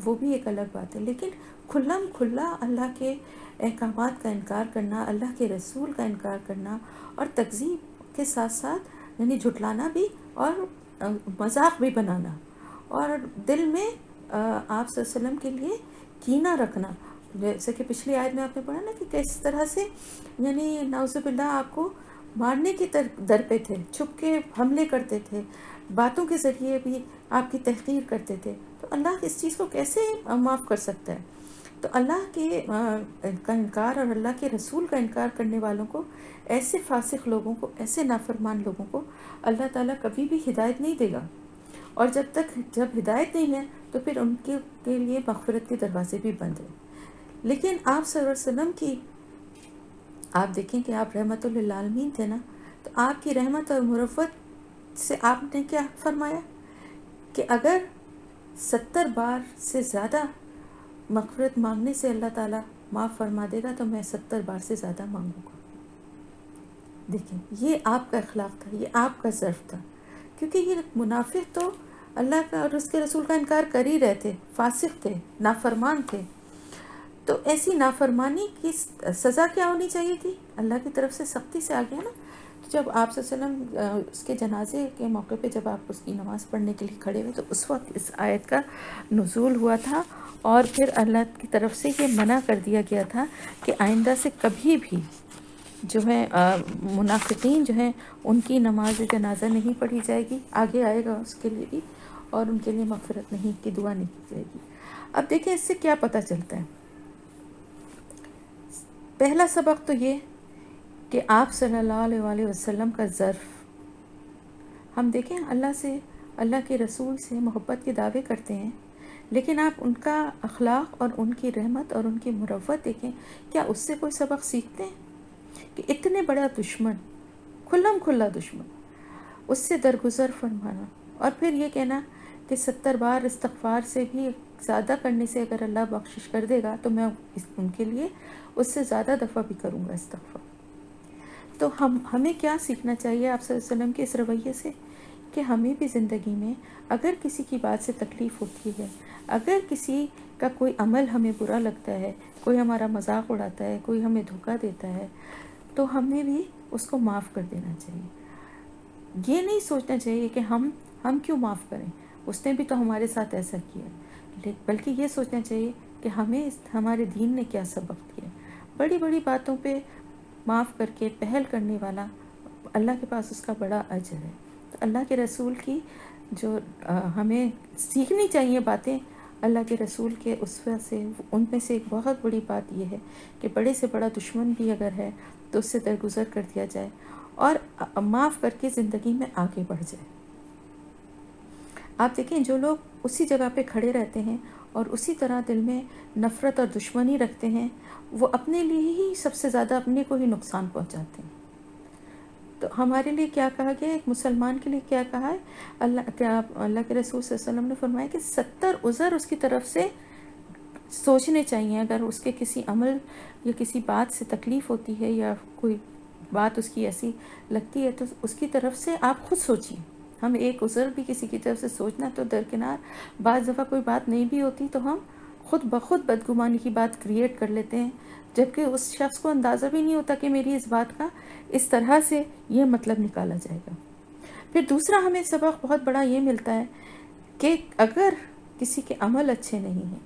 وہ بھی ایک الگ بات ہے، لیکن کھلم کھلا اللہ کے احکامات کا انکار کرنا، اللہ کے رسول کا انکار کرنا، اور تکذیب کے ساتھ ساتھ یعنی جھٹلانا بھی، اور مذاق بھی بنانا، اور دل میں آپ صلی اللہ علیہ وسلم کے لیے کینہ رکھنا، جیسے کہ پچھلی آیت میں آپ نے پڑھا نا کہ کس طرح سے یعنی نعوذ باللہ آپ کو مارنے کی در پہ تھے، چھپ کے حملے کرتے تھے، باتوں کے ذریعے بھی آپ کی تحقیر کرتے تھے، تو اللہ اس چیز کو کیسے معاف کر سکتا ہے؟ تو اللہ کے کا انکار اور اللہ کے رسول کا انکار کرنے والوں کو، ایسے فاسق لوگوں کو، ایسے نافرمان لوگوں کو اللہ تعالیٰ کبھی بھی ہدایت نہیں دے گا، اور جب ہدایت نہیں ہے تو پھر ان کے لیے مغفرت کے دروازے بھی بند ہیں۔ لیکن آپ صلی اللہ علیہ وسلم کی، آپ دیکھیں کہ آپ رحمت للعالمین تھے نا، تو آپ کی رحمت اور مرفت سے آپ نے کیا فرمایا کہ اگر 70 بار سے زیادہ مغفرت مانگنے سے اللہ تعالیٰ معاف فرما دے گا تو میں 70 بار سے زیادہ مانگوں گا۔ دیکھیں یہ آپ کا اخلاق تھا، یہ آپ کا ظرف تھا، کیونکہ یہ منافق تو اللہ کا اور اس کے رسول کا انکار کر ہی رہے تھے، فاسق تھے، نافرمان تھے، تو ایسی نافرمانی کی سزا کیا ہونی چاہیے تھی؟ اللہ کی طرف سے سختی سے آ گیا نا، تو جب آپ صلی اللہ علیہ وسلم اس کے جنازے کے موقع پہ جب آپ اس کی نماز پڑھنے کے لیے کھڑے ہوئے تو اس وقت اس آیت کا نزول ہوا تھا، اور پھر اللہ کی طرف سے یہ منع کر دیا گیا تھا کہ آئندہ سے کبھی بھی جو ہے منافقین جو ہیں ان کی نماز جنازہ نہیں پڑھی جائے گی، آگے آئے گا اس کے لیے بھی، اور ان کے لیے مغفرت نہیں کی دعا نہیں کی جائے گی۔ اب دیکھیں اس سے کیا پتہ چلتا ہے۔ پہلا سبق تو یہ کہ آپ صلی اللہ علیہ وآلہ وسلم کا ظرف، ہم دیکھیں اللہ کے رسول سے محبت کے دعوے کرتے ہیں، لیکن آپ ان کا اخلاق اور ان کی رحمت اور ان کی مروت دیکھیں، کیا اس سے کوئی سبق سیکھتے ہیں کہ اتنے بڑا دشمن، کھلا دشمن، اس سے درگزر فرمانا، اور پھر یہ کہنا کہ 70 بار استغفار سے بھی زیادہ کرنے سے اگر اللہ بخشش کر دے گا تو میں ان کے لیے اس سے زیادہ دفعہ بھی کروں گا استغفار۔ تو ہمیں کیا سیکھنا چاہیے آپ صلی اللہ علیہ وسلم کے اس رویے سے، کہ ہمیں بھی زندگی میں اگر کسی کی بات سے تکلیف ہوتی ہے، اگر کسی کا کوئی عمل ہمیں برا لگتا ہے، کوئی ہمارا مذاق اڑاتا ہے، کوئی ہمیں دھوکہ دیتا ہے، تو ہمیں بھی اس کو معاف کر دینا چاہیے۔ یہ نہیں سوچنا چاہیے کہ ہم کیوں معاف کریں، اس نے بھی تو ہمارے ساتھ ایسا کیا، بلکہ یہ سوچنا چاہیے کہ ہمیں ہمارے دین نے کیا سبق دیا۔ بڑی بڑی باتوں پہ معاف کر کے پہل کرنے والا اللہ کے پاس اس کا بڑا اجر ہے۔ تو اللہ کے رسول کی جو ہمیں سیکھنی چاہیے باتیں اللہ کے رسول کے اسوہ سے، ان میں سے ایک بہت بڑی بات یہ ہے کہ بڑے سے بڑا دشمن بھی اگر ہے تو اس سے درگزر کر دیا جائے اور معاف کر کے زندگی میں آگے بڑھ جائے۔ آپ دیکھیں جو لوگ اسی جگہ پہ کھڑے رہتے ہیں اور اسی طرح دل میں نفرت اور دشمنی رکھتے ہیں، وہ اپنے لیے ہی سب سے زیادہ اپنے کو ہی نقصان پہنچاتے ہیں۔ تو ہمارے لیے کیا کہا گیا، ایک مسلمان کے لیے کیا کہا ہے، اللہ کے رسول صلی اللہ علیہ وسلم نے فرمایا کہ 70 عذر اس کی طرف سے سوچنے چاہیے۔ اگر اس کے کسی عمل یا کسی بات سے تکلیف ہوتی ہے یا کوئی بات اس کی ایسی لگتی ہے تو اس کی طرف سے آپ خود سوچیے۔ ہم ایک عذر بھی کسی کی طرف سے سوچنا تو درکنار، بعض دفعہ کوئی بات نہیں بھی ہوتی تو ہم خود بخود بدگمانی کی بات کریٹ کر لیتے ہیں، جبکہ اس شخص کو اندازہ بھی نہیں ہوتا کہ میری اس بات کا اس طرح سے یہ مطلب نکالا جائے گا۔ پھر دوسرا ہمیں سبق بہت بڑا یہ ملتا ہے کہ اگر کسی کے عمل اچھے نہیں ہیں،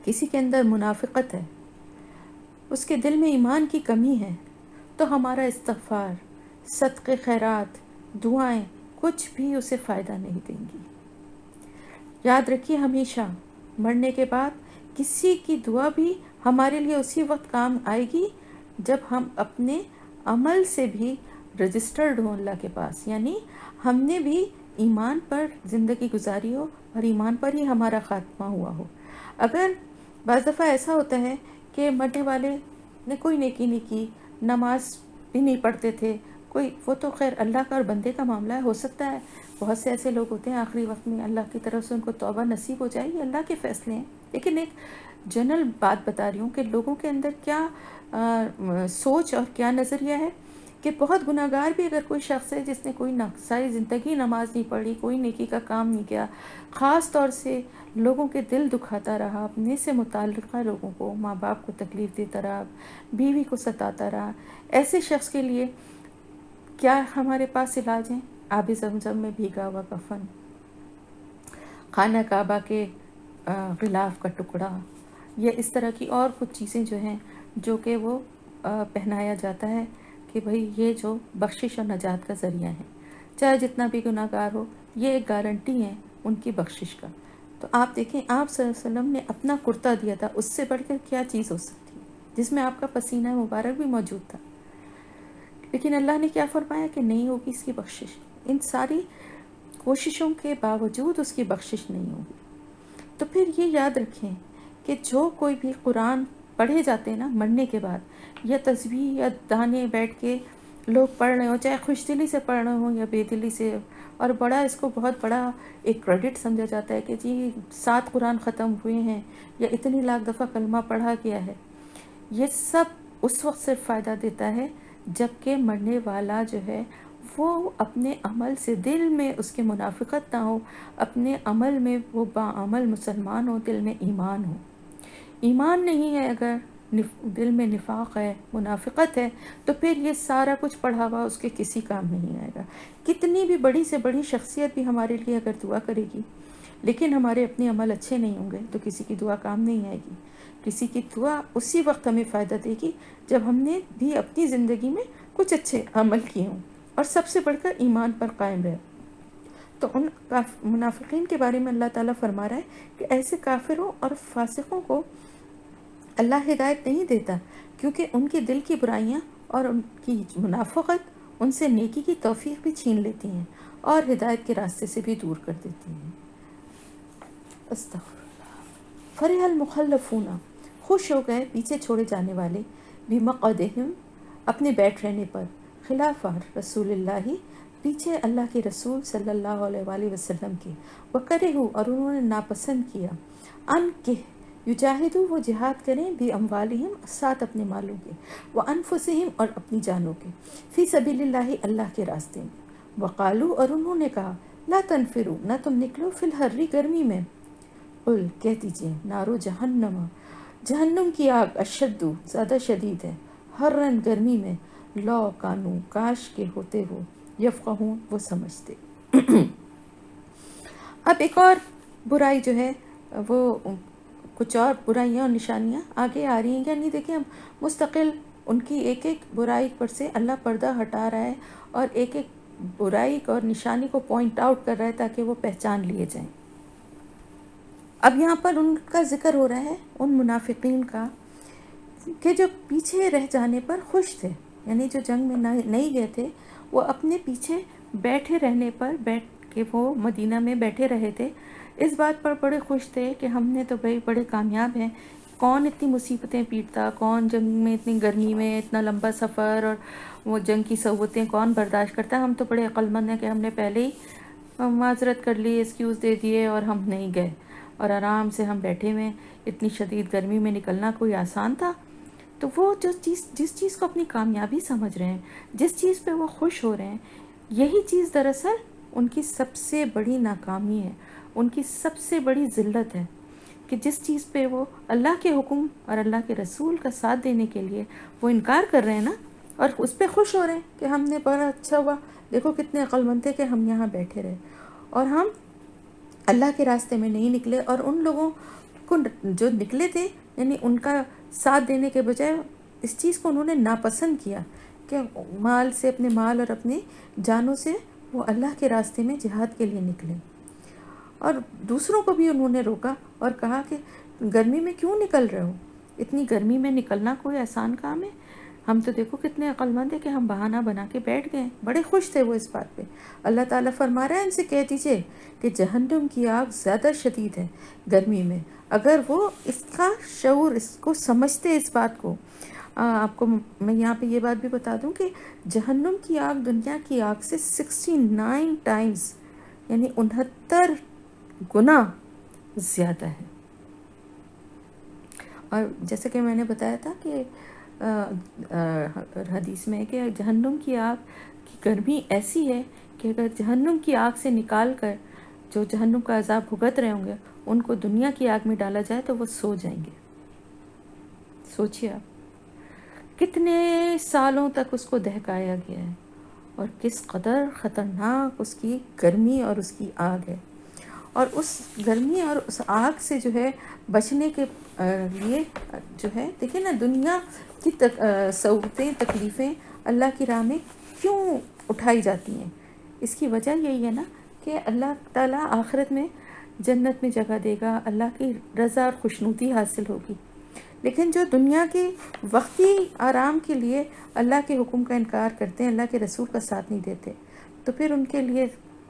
کسی کے اندر منافقت ہے، اس کے دل میں ایمان کی کمی ہے، تو ہمارا استغفار، صدقے خیرات، دعائیں کچھ بھی اسے فائدہ نہیں دیں گی۔ یاد رکھیے ہمیشہ مرنے کے بعد کسی کی دعا بھی ہمارے لیے اسی وقت کام آئے گی جب ہم اپنے عمل سے بھی رجسٹرڈ ہوں اللہ کے پاس، یعنی ہم نے بھی ایمان پر زندگی گزاری ہو اور ایمان پر ہی ہمارا خاتمہ ہوا ہو۔ اگر بعض دفعہ ایسا ہوتا ہے کہ مرنے والے نے کوئی نیکی نہیں کی، نماز بھی نہیں پڑھتے تھے، وہ تو خیر اللہ کا اور بندے کا معاملہ ہے، ہو سکتا ہے بہت سے ایسے لوگ ہوتے ہیں آخری وقت میں اللہ کی طرف سے ان کو توبہ نصیب ہو جائے، یہ اللہ کے فیصلے ہیں، لیکن ایک جنرل بات بتا رہی ہوں کہ لوگوں کے اندر کیا سوچ اور کیا نظریہ ہے کہ بہت گناہ گار بھی اگر کوئی شخص ہے جس نے کوئی ساری زندگی نماز نہیں پڑھی، کوئی نیکی کا کام نہیں کیا، خاص طور سے لوگوں کے دل دکھاتا رہا، اپنے سے متعلقہ لوگوں کو، ماں باپ کو تکلیف دیتا رہا، بیوی کو ستاتا رہا، ایسے شخص کے لیے کیا ہمارے پاس علاج ہیں؟ آب زمزم میں بھیگا ہوا کفن، خانہ کعبہ کے غلاف کا ٹکڑا، یا اس طرح کی اور کچھ چیزیں جو ہیں جو کہ وہ پہنایا جاتا ہے کہ بھئی یہ جو بخشش اور نجات کا ذریعہ ہے، چاہے جتنا بھی گناہ گار ہو، یہ ایک گارنٹی ہے ان کی بخشش کا۔ تو آپ دیکھیں آپ صلی اللہ علیہ وسلم نے اپنا کرتا دیا تھا، اس سے بڑھ کر کیا چیز ہو سکتی ہے، جس میں آپ کا پسینہ مبارک بھی موجود تھا، لیکن اللہ نے کیا فرمایا کہ نہیں ہوگی اس کی بخشش، ان ساری کوششوں کے باوجود اس کی بخشش نہیں ہوگی۔ تو پھر یہ یاد رکھیں کہ جو کوئی بھی قرآن پڑھے جاتے ہیں نا مرنے کے بعد، یا تسبیح یا دانے بیٹھ کے لوگ پڑھ رہے ہوں، چاہے خوش دلی سے پڑھ رہے ہوں یا بے دلی سے، اور بڑا اس کو بہت بڑا ایک کریڈٹ سمجھا جاتا ہے کہ جی 7 قرآن ختم ہوئے ہیں یا اتنی لاکھ دفعہ کلمہ پڑھا گیا ہے، یہ سب اس وقت صرف فائدہ دیتا ہے جب کہ مرنے والا جو ہے وہ اپنے عمل سے دل میں اس کے منافقت نہ ہو، اپنے عمل میں وہ باعمل مسلمان ہو، دل میں ایمان ہو۔ ایمان نہیں ہے اگر دل میں نفاق ہے، منافقت ہے، تو پھر یہ سارا کچھ پڑھا ہوا اس کے کسی کام نہیں آئے گا۔ کتنی بھی بڑی سے بڑی شخصیت بھی ہمارے لیے اگر دعا کرے گی، لیکن ہمارے اپنے عمل اچھے نہیں ہوں گے تو کسی کی دعا کام نہیں آئے گی۔ کسی کی دعا اسی وقت ہمیں فائدہ دے گی جب ہم نے بھی اپنی زندگی میں کچھ اچھے عمل کیے ہوں اور سب سے بڑھ کر ایمان پر قائم رہے۔ تو ان منافقین کے بارے میں اللہ تعالیٰ فرما رہا ہے کہ ایسے کافروں اور فاسقوں کو اللہ ہدایت نہیں دیتا، کیونکہ ان کے دل کی برائیاں اور ان کی منافقت ان سے نیکی کی توفیق بھی چھین لیتی ہیں اور ہدایت کے راستے سے بھی دور کر دیتی ہیں۔ استغفر اللہ۔ فرح المخلفون، خوش ہو گئے پیچھے چھوڑے جانے والے، بمقعدہم، اپنے بیٹھ رہنے پر، خلاف رسول اللہ، پیچھے اللہ کے رسول صلی اللہ علیہ وآلہ وسلم کے، وکرہو، اور انہوں نے ناپسند کیا، ان کہ یجاہدو، وہ جہاد کریں، بھی اموالہم، ساتھ اپنے مالوں کے، وانفسہم، اور اپنی جانوں کے، فی سبیل اللہ، اللہ کے راستے میں، وقالو، اور انہوں نے کہا، لا تنفرو، نہ تم نکلو، فی الحر، گرمی میں، قل، کہہ دیجئے، نارو جہنم، جہنم کی آگ، اشد، زیادہ شدید ہے، حرن، گرمی میں، لو کانو، کاش کے ہوتے وہ، یفقہون، وہ سمجھتے۔ اب ایک اور برائی جو ہے وہ، کچھ اور برائیاں اور نشانیاں آگے آ رہی ہیں، یعنی دیکھیں ہم مستقل ان کی ایک ایک برائی پر سے اللہ پردہ ہٹا رہا ہے اور ایک ایک برائی اور نشانی کو پوائنٹ آؤٹ کر رہا ہے تاکہ وہ پہچان لیے جائیں۔ اب یہاں پر ان کا ذکر ہو رہا ہے، ان منافقین کا، کہ جو پیچھے رہ جانے پر خوش تھے، یعنی جو جنگ میں نہیں گئے تھے، وہ اپنے پیچھے بیٹھے رہنے پر، بیٹھ کے وہ مدینہ میں بیٹھے رہے تھے، اس بات پر بڑے خوش تھے کہ ہم نے تو بھائی بڑے کامیاب ہیں، کون اتنی مصیبتیں پیٹتا، کون جنگ میں اتنی گرمی میں اتنا لمبا سفر اور وہ جنگ کی صعوبتیں کون برداشت کرتا ہے، ہم تو بڑے عقل مند ہیں کہ ہم نے پہلے ہی معذرت کر لی، ایکسکیوز دے دیے اور ہم نہیں گئے، اور آرام سے ہم بیٹھے ہوئے، اتنی شدید گرمی میں نکلنا کوئی آسان تھا؟ تو وہ جس چیز کو اپنی کامیابی سمجھ رہے ہیں، جس چیز پہ وہ خوش ہو رہے ہیں، یہی چیز دراصل ان کی سب سے بڑی ناکامی ہے، ان کی سب سے بڑی ذلت ہے، کہ جس چیز پہ وہ اللہ کے حکم اور اللہ کے رسول کا ساتھ دینے کے لیے وہ انکار کر رہے ہیں نا، اور اس پہ خوش ہو رہے ہیں کہ ہم نے بڑا اچھا ہوا، دیکھو کتنے عقل مند تھے کہ ہم یہاں بیٹھے رہے اور ہم اللہ کے راستے میں نہیں نکلے، اور ان لوگوں کو جو نکلے تھے، یعنی ان کا ساتھ دینے کے بجائے اس چیز کو انہوں نے ناپسند کیا کہ مال سے، اپنے مال اور اپنی جانوں سے وہ اللہ کے راستے میں جہاد کے لیے نکلے، اور دوسروں کو بھی انہوں نے روکا اور کہا کہ گرمی میں کیوں نکل رہے ہو، اتنی گرمی میں نکلنا کوئی آسان کام ہے؟ ہم تو دیکھو کتنے عقل مند ہیں کہ ہم بہانہ بنا کے بیٹھ گئے، بڑے خوش تھے وہ اس بات پہ۔ اللہ تعالیٰ فرما رہا ہے ان سے کہہ دیجئے کہ جہنم کی آگ زیادہ شدید ہے گرمی میں، اگر وہ اس کا شعور، اس کو سمجھتے، اس بات کو، آپ کو میں یہاں پہ یہ بات بھی بتا دوں کہ جہنم کی آگ دنیا کی آگ سے 69 ٹائمز، یعنی 69 گنا زیادہ ہے۔ اور جیسے کہ میں نے بتایا تھا کہ حدیث میں کہ جہنم کی آگ کی گرمی ایسی ہے کہ اگر جہنم کی آگ سے نکال کر جو جہنم کا عذاب بھگت رہے ہوں گے ان کو دنیا کی آگ میں ڈالا جائے تو وہ سو جائیں گے۔ سوچیے آپ کتنے سالوں تک اس کو دہکایا گیا ہے اور کس قدر خطرناک اس کی گرمی اور اس کی آگ ہے، اور اس گرمی اور اس آگ سے جو ہے بچنے کے لیے جو ہے، دیکھیں نا دنیا کی صعوبتیں، تکلیفیں اللہ کی راہ میں کیوں اٹھائی جاتی ہیں؟ اس کی وجہ یہی ہے نا کہ اللہ تعالیٰ آخرت میں جنت میں جگہ دے گا، اللہ کی رضا اور خوشنودی حاصل ہوگی، لیکن جو دنیا کے وقتی آرام کے لیے اللہ کے حکم کا انکار کرتے ہیں، اللہ کے رسول کا ساتھ نہیں دیتے، تو پھر ان کے لیے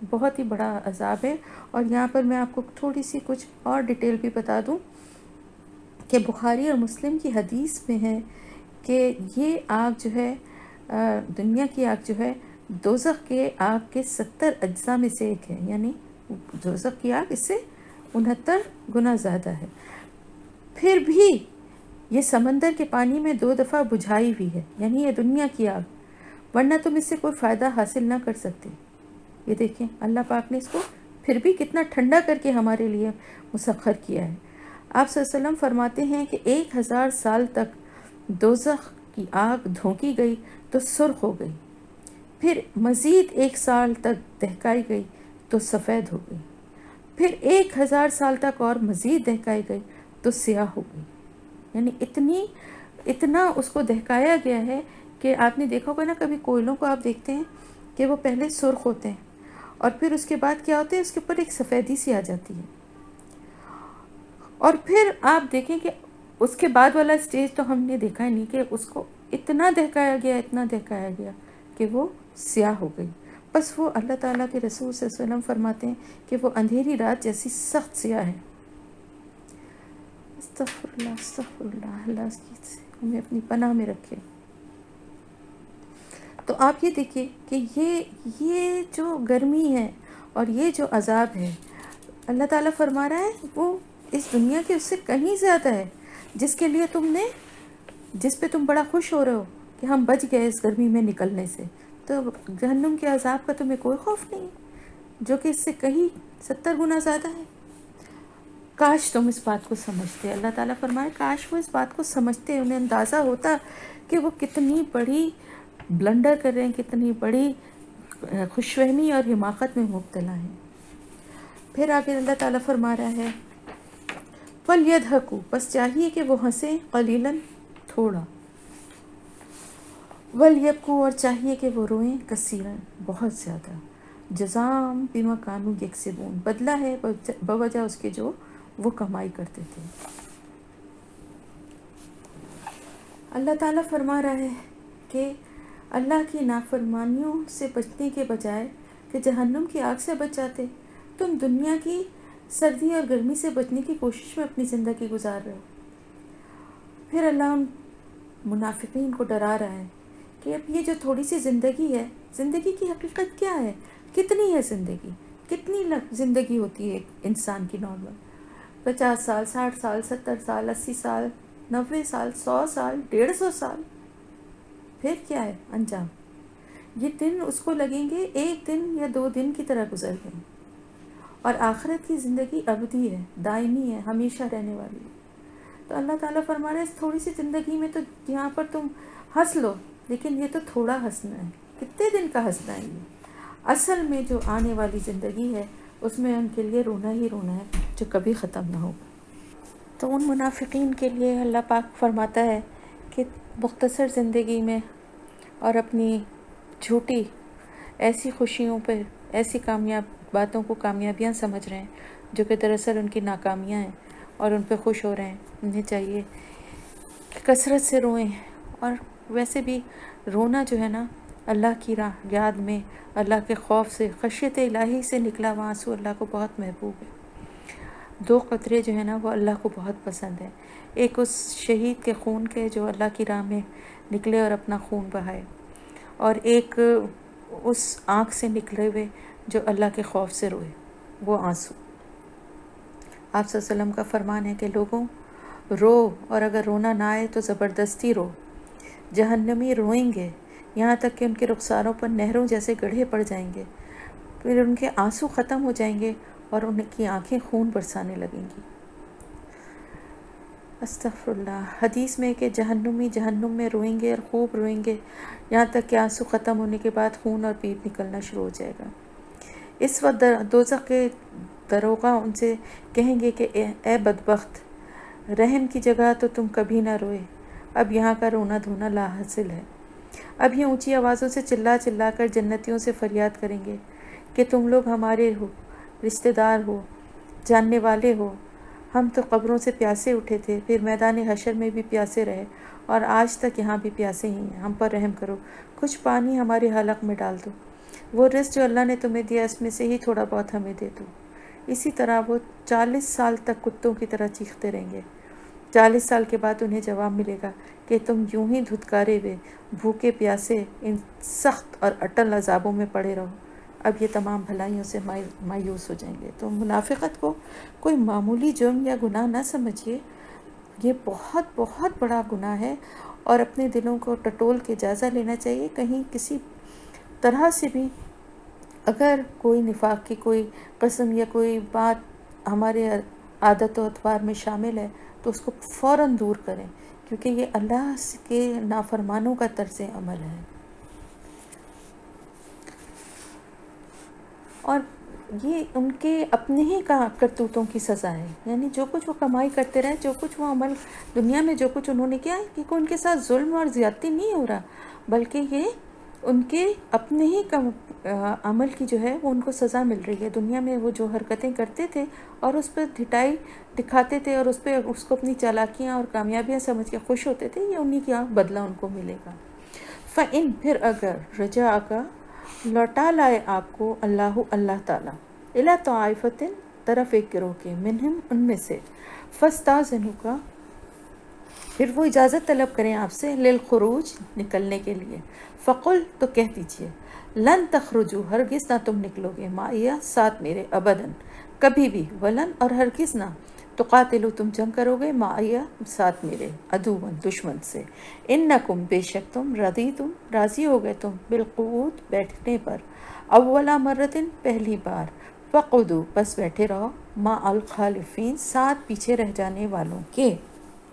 بہت ہی بڑا عذاب ہے۔ اور یہاں پر میں آپ کو تھوڑی سی کچھ اور ڈیٹیل بھی بتا دوں کہ بخاری اور مسلم کی حدیث میں ہے کہ یہ آگ جو ہے، دنیا کی آگ جو ہے، دوزخ کے آگ کے 70 اجزاء میں سے ایک ہے، یعنی دوزخ کی آگ اس سے 69 گنا زیادہ ہے، پھر بھی یہ سمندر کے پانی میں 2 دفعہ بجھائی ہوئی ہے، یعنی یہ دنیا کی آگ، ورنہ تم اس سے کوئی فائدہ حاصل نہ کر سکتے۔ یہ دیکھیں اللہ پاک نے اس کو پھر بھی کتنا ٹھنڈا کر کے ہمارے لیے مسخر کیا ہے۔ آپ صلی اللہ علیہ وسلم فرماتے ہیں کہ 1000 سال تک دوزخ کی آگ دھونکی گئی تو سرخ ہو گئی، پھر مزید 1 سال تک دہکائی گئی تو سفید ہو گئی، پھر 1000 سال تک اور مزید دہکائی گئی تو سیاہ ہو گئی۔ یعنی اتنا اس کو دہکایا گیا ہے کہ آپ نے دیکھا ہوگا نا، کبھی کوئلوں کو آپ دیکھتے ہیں کہ وہ پہلے سرخ ہوتے ہیں اور پھر اس کے بعد کیا ہوتے ہیں، اس کے اوپر ایک سفیدی سی آ جاتی ہے، اور پھر آپ دیکھیں کہ اس کے بعد والا اسٹیج تو ہم نے دیکھا ہی نہیں، کہ اس کو اتنا دہکایا گیا کہ وہ سیاہ ہو گئی۔ بس وہ اللہ تعالیٰ کے رسول صلی اللہ علیہ وسلم فرماتے ہیں کہ وہ اندھیری رات جیسی سخت سیاہ ہے۔ استغفر اللہ، اللہ ہمیں اپنی پناہ میں رکھے۔ تو آپ یہ دیکھیے کہ یہ جو گرمی ہے اور یہ جو عذاب ہے، اللہ تعالیٰ فرما رہا ہے وہ اس دنیا کے اس سے کہیں زیادہ ہے، جس کے لیے جس پہ تم بڑا خوش ہو رہے ہو کہ ہم بچ گئے اس گرمی میں نکلنے سے، تو جہنم کے عذاب کا تمہیں کوئی خوف نہیں، جو کہ اس سے کہیں 70 گنا زیادہ ہے۔ کاش تم اس بات کو سمجھتے، اللہ تعالیٰ فرمائے کاش وہ اس بات کو سمجھتے، انہیں اندازہ ہوتا کہ وہ کتنی بڑی بلنڈر کر رہے ہیں، کتنی بڑی خوش فہمی اور حماقت میں مبتلا ہیں۔ پھر آگے اللہ تعالیٰ فرما رہا ہے فَلْيَضْحَكُوا، بس چاہیے کہ وہ ہنسیں، قَلِيلًا، تھوڑا، وَلْيَبْكُوا، اور چاہیے کہ وہ روئیں، کثیراً، بہت زیادہ، جزاء بما كانوا يكسبون، بدلہ ہے بوجہ اس کے جو وہ کمائی کرتے تھے۔ اللہ تعالیٰ فرما رہا ہے کہ اللہ کی نافرمانیوں سے بچنے کے بجائے کہ جہنم کی آگ سے بچ جاتے، تم دنیا کی سردی اور گرمی سے بچنے کی کوشش میں اپنی زندگی گزار رہے ہو۔ پھر اللہ ان منافقین کو ڈرا رہا ہے کہ اب یہ جو تھوڑی سی زندگی ہے، زندگی کی حقیقت کیا ہے، کتنی ہے زندگی، کتنی زندگی ہوتی ہے ایک انسان کی نارمل، 50 سال، 60 سال، 70 سال، 80 سال، 90 سال، 100 سال، 150 سال، پھر کیا ہے انجام؟ یہ دن اس کو لگیں گے 1 دن یا 2 دن کی طرح گزر گئے، اور آخرت کی زندگی ابدی ہے، دائمی ہے، ہمیشہ رہنے والی ہے۔ تو اللہ تعالیٰ فرما رہے ہیں اس تھوڑی سی زندگی میں تو یہاں پر تم ہنس لو، لیکن یہ تو تھوڑا ہنسنا ہے، کتنے دن کا ہنسنا ہے یہ؟ اصل میں جو آنے والی زندگی ہے اس میں ان کے لیے رونا ہی رونا ہے، جو کبھی ختم نہ ہوگا۔ تو ان منافقین کے لیے اللہ پاک فرماتا ہے کہ مختصر زندگی میں اور اپنی جھوٹی ایسی خوشیوں پر، ایسی باتوں کو کامیابیاں سمجھ رہے ہیں جو کہ دراصل ان کی ناکامیاں ہیں، اور ان پہ خوش ہو رہے ہیں۔ انہیں چاہیے کہ کثرت سے روئیں، اور ویسے بھی رونا جو ہے نا، اللہ کی یاد میں، اللہ کے خوف سے، خشیت الہی سے نکلا ہوا آنسو اللہ کو بہت محبوب ہے۔ 2 قطرے جو ہے نا وہ اللہ کو بہت پسند ہے، ایک اس شہید کے خون کے جو اللہ کی راہ میں نکلے اور اپنا خون بہائے، اور ایک اس آنکھ سے نکلے ہوئے جو اللہ کے خوف سے روئے، وہ آنسو۔ آپ صلی اللہ علیہ وسلم کا فرمان ہے کہ لوگوں رو، اور اگر رونا نہ آئے تو زبردستی رو۔ جہنمی روئیں گے یہاں تک کہ ان کے رخساروں پر نہروں جیسے گڑھے پڑ جائیں گے، پھر ان کے آنسو ختم ہو جائیں گے اور ان کی آنکھیں خون برسانے لگیں گی۔ استغفر اللہ۔ حدیث میں کہ جہنمی جہنم میں روئیں گے اور خوب روئیں گے یہاں تک کہ آنسو ختم ہونے کے بعد خون اور پیپ نکلنا شروع ہو جائے گا۔ اس وقت دوزخ کے دروغہ ان سے کہیں گے کہ اے بدبخت، رحم کی جگہ تو تم کبھی نہ روئے، اب یہاں کا رونا دھونا لا حاصل ہے۔ اب یہ اونچی آوازوں سے چلا چلا کر جنتیوں سے فریاد کریں گے کہ تم لوگ ہمارے ہو، رشتہ دار ہو، جاننے والے ہو، ہم تو قبروں سے پیاسے اٹھے تھے، پھر میدان حشر میں بھی پیاسے رہے، اور آج تک یہاں بھی پیاسے ہی ہیں، ہم پر رحم کرو، کچھ پانی ہمارے حلق میں ڈال دو، وہ رزق جو اللہ نے تمہیں دیا اس میں سے ہی تھوڑا بہت ہمیں دے دو۔ اسی طرح وہ 40 سال تک کتوں کی طرح چیختے رہیں گے۔ 40 سال کے بعد انہیں جواب ملے گا کہ تم یوں ہی دھتکارے ہوئے، بھوکے پیاسے ان سخت اور اٹل عذابوں میں پڑے رہو، اب یہ تمام بھلائیوں سے مایوس ہو جائیں گے۔ تو منافقت کو کوئی معمولی جرم یا گناہ نہ سمجھیے، یہ بہت بہت بڑا گناہ ہے، اور اپنے دلوں کو ٹٹول کے جائزہ لینا چاہیے۔ کہیں کسی طرح سے بھی اگر کوئی نفاق کی کوئی قسم یا کوئی بات ہمارے عادت و اطوار میں شامل ہے تو اس کو فوراً دور کریں، کیونکہ یہ اللہ کے نافرمانوں کا طرز عمل ہے. اور یہ ان کے اپنے ہی کرتوتوں کی سزا ہے. یعنی جو کچھ وہ کمائی کرتے رہے، جو کچھ وہ عمل دنیا میں جو کچھ انہوں نے کیا ہے، کہ ان کے ساتھ ظلم اور زیادتی نہیں ہو رہا، بلکہ یہ ان کے اپنے ہی عمل کی جو ہے وہ ان کو سزا مل رہی ہے. دنیا میں وہ جو حرکتیں کرتے تھے اور اس پہ ڈھٹائی دکھاتے تھے اور اس کو اپنی چالاکیاں اور کامیابیاں سمجھ کے خوش ہوتے تھے، یہ انہی کا بدلہ ان کو ملے گا. فَإِن پھر اگر رجا کا لوٹا لائے آپ کو اللہ تعالیٰ اِلیٰ طائفۃ طرف ایک گروہ کے منہم ان میں سے، فاستأذنوک پھر وہ اجازت طلب کریں آپ سے للخروج نکلنے کے لیے، فقل تو کہہ دیجئے لن تخرجوا ہرگز نہ تم نکلو گے معیہ ساتھ میرے ابداً کبھی بھی، ولن اور ہرگز نہ تقاتلو تم جنگ کرو گے معیہ ساتھ میرے عدوًا دشمن سے، انکم بے شک تم رضیتم راضی ہو گئے تم بالقعود بیٹھنے پر اولا مرتن پہلی بار، فقعدوا بس بیٹھے رہو مع الخالفین ساتھ پیچھے رہ جانے والوں کے.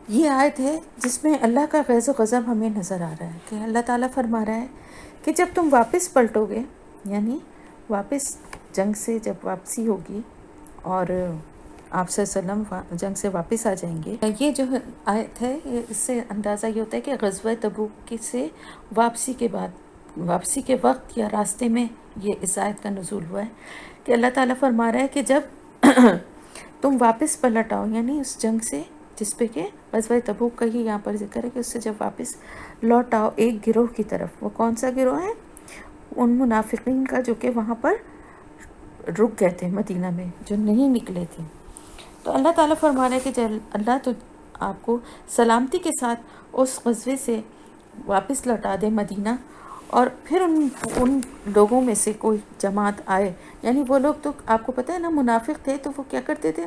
یہ آیت ہے جس میں اللہ کا غیظ و غضب ہمیں نظر آ رہا ہے کہ اللہ تعالیٰ فرما رہا ہے کہ جب تم واپس پلٹو گے، یعنی واپس جنگ سے جب واپسی ہوگی اور آپ صلی اللہ علیہ وسلم جنگ سے واپس آ جائیں گے. یہ جو آیت ہے اس سے اندازہ یہ ہوتا ہے کہ غزوہ تبوک سے واپسی کے بعد، واپسی کے وقت یا راستے میں یہ اس آیت کا نزول ہوا ہے کہ اللہ تعالیٰ فرما رہا ہے کہ جب تم واپس پلٹ آؤ، یعنی اس جنگ سے جس پہ کہ غزوہ تبوک کا ہی یہاں پر ذکر ہے کہ اس سے جب واپس لوٹ آؤ ایک گروہ کی طرف. وہ کون سا گروہ ہے؟ ان منافقین کا جو کہ وہاں پر رک گئے تھے مدینہ میں، جو نہیں نکلے تھے. تو اللہ تعالیٰ فرما رہا ہے کہ جب اللہ تو آپ کو سلامتی کے ساتھ اس غزوے سے واپس لوٹا دے مدینہ، اور پھر ان لوگوں میں سے کوئی جماعت آئے، یعنی وہ لوگ تو آپ کو پتہ ہے نا منافق تھے، تو وہ کیا کرتے تھے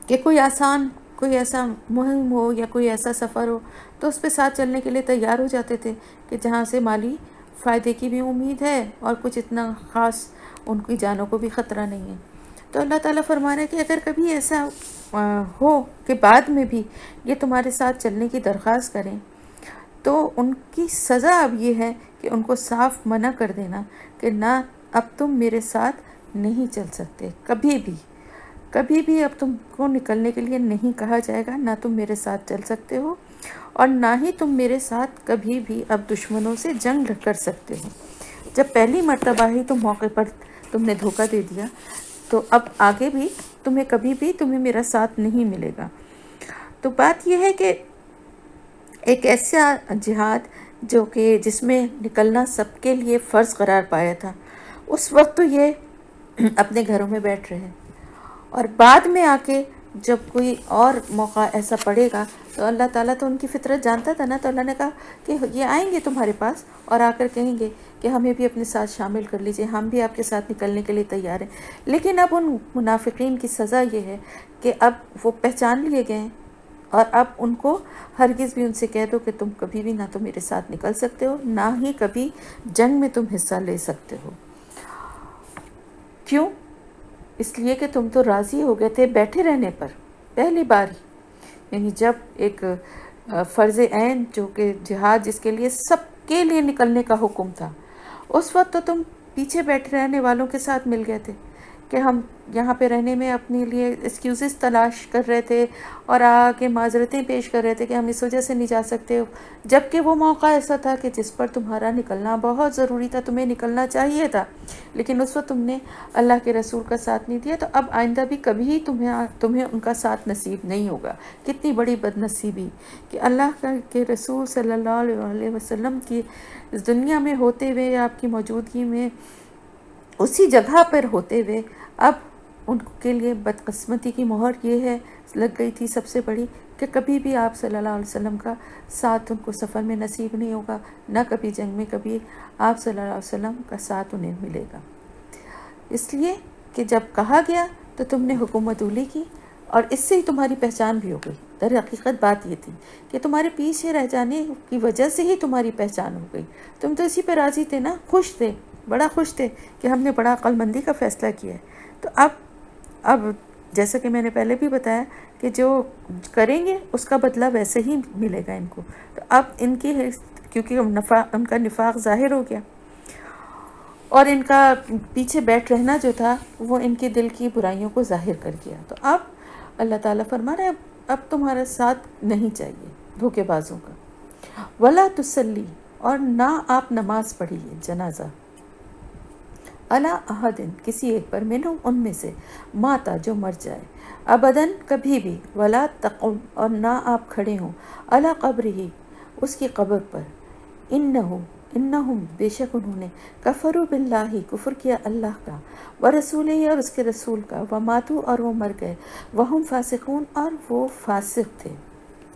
کہ کوئی ایسا مہم ہو یا کوئی ایسا سفر ہو تو اس پہ ساتھ چلنے کے لیے تیار ہو جاتے تھے کہ جہاں سے مالی فائدے کی بھی امید ہے اور کچھ اتنا خاص ان کی جانوں کو بھی خطرہ نہیں ہے. تو اللہ تعالیٰ فرما رہا ہے کہ اگر کبھی ایسا ہو کہ بعد میں بھی یہ تمہارے ساتھ چلنے کی درخواست کریں تو ان کی سزا اب یہ ہے کہ ان کو صاف منع کر دینا کہ نہ اب تم میرے ساتھ نہیں چل سکتے، کبھی بھی اب تم کو نکلنے کے لیے نہیں کہا جائے گا، نہ تم میرے ساتھ چل سکتے ہو اور نہ ہی تم میرے ساتھ کبھی بھی اب دشمنوں سے جنگ کر سکتے ہو. جب پہلی مرتبہ ہی تم موقع پر تم نے دھوکہ دے دیا تو اب آگے بھی تمہیں کبھی بھی میرا ساتھ نہیں ملے گا. تو بات یہ ہے کہ ایک ایسا جہاد جو کہ جس میں نکلنا سب کے لیے فرض قرار پایا تھا، اس وقت تو یہ اپنے گھروں میں بیٹھ رہے ہیں، اور بعد میں آ کے جب کوئی اور موقع ایسا پڑے گا تو اللہ تعالیٰ تو ان کی فطرت جانتا تھا نا. تو اللہ نے کہا کہ یہ آئیں گے تمہارے پاس اور آ کر کہیں گے کہ ہمیں بھی اپنے ساتھ شامل کر لیجئے، ہم بھی آپ کے ساتھ نکلنے کے لیے تیار ہیں. لیکن اب ان منافقین کی سزا یہ ہے کہ اب وہ پہچان لیے گئے ہیں، اور اب ان کو ہرگز بھی ان سے کہہ دو کہ تم کبھی بھی نہ تو میرے ساتھ نکل سکتے ہو، نہ ہی کبھی جنگ میں تم حصہ لے سکتے ہو. کیوں؟ اس لیے کہ تم تو راضی ہو گئے تھے بیٹھے رہنے پر پہلی بار ہی. یعنی جب ایک فرض عین جو کہ جہاد جس کے لیے سب کے لیے نکلنے کا حکم تھا، اس وقت تو تم پیچھے بیٹھے رہنے والوں کے ساتھ مل گئے تھے کہ ہم یہاں پہ رہنے میں اپنے لیے ایکسکیوزز تلاش کر رہے تھے اور آگے معذرتیں پیش کر رہے تھے کہ ہم اس وجہ سے نہیں جا سکتے ہو، جبکہ وہ موقع ایسا تھا کہ جس پر تمہارا نکلنا بہت ضروری تھا، تمہیں نکلنا چاہیے تھا، لیکن اس وقت تم نے اللہ کے رسول کا ساتھ نہیں دیا. تو اب آئندہ بھی کبھی تمہیں ان کا ساتھ نصیب نہیں ہوگا. کتنی بڑی بد نصیبی کہ اللہ کے رسول صلی اللہ علیہ وسلم کی اس دنیا میں ہوتے ہوئے، آپ کی موجودگی میں اسی جگہ پر ہوتے ہوئے، اب ان کے لیے بدقسمتی کی مہر یہ ہے لگ گئی تھی سب سے بڑی کہ کبھی بھی آپ صلی اللہ علیہ وسلم کا ساتھ ان کو سفر میں نصیب نہیں ہوگا، نہ کبھی جنگ میں کبھی آپ صلی اللہ علیہ وسلم کا ساتھ انہیں ملے گا. اس لیے کہ جب کہا گیا تو تم نے حکومت اولی کی اور اس سے ہی تمہاری پہچان بھی ہو گئی. در حقیقت بات یہ تھی کہ تمہارے پیچھے رہ جانے کی وجہ سے ہی تمہاری پہچان ہو گئی. تم تو اسی پہ راضی تھے نا، خوش تھے، بڑا خوش تھے کہ ہم نے بڑا عقل مندی کا فیصلہ کیا ہے. تو اب جیسا کہ میں نے پہلے بھی بتایا کہ جو کریں گے اس کا بدلہ ویسے ہی ملے گا ان کو. تو اب ان کی کیونکہ ان کا نفاق ظاہر ہو گیا اور ان کا پیچھے بیٹھ رہنا جو تھا وہ ان کے دل کی برائیوں کو ظاہر کر گیا. تو اب اللہ تعالیٰ فرما رہا ہے اب تمہارا ساتھ نہیں چاہیے دھوکے بازوں کا. ولا تسلی، اور نہ آپ نماز پڑھیے جنازہ، علی احدن کسی ایک پر، منہم ان میں سے، ماتا جو مر جائے، ابدن کبھی بھی، ولا تقم اور نہ آپ کھڑے ہوں، علی قبرہ اس کی قبر پر، انہم بے شک انہوں نے، کفروا باللہ کفر کیا اللہ کا، ورسولہ اور اس کے رسول کا، وماتوا اور وہ مر گئے، وہم فاسقون اور وہ فاسق تھے.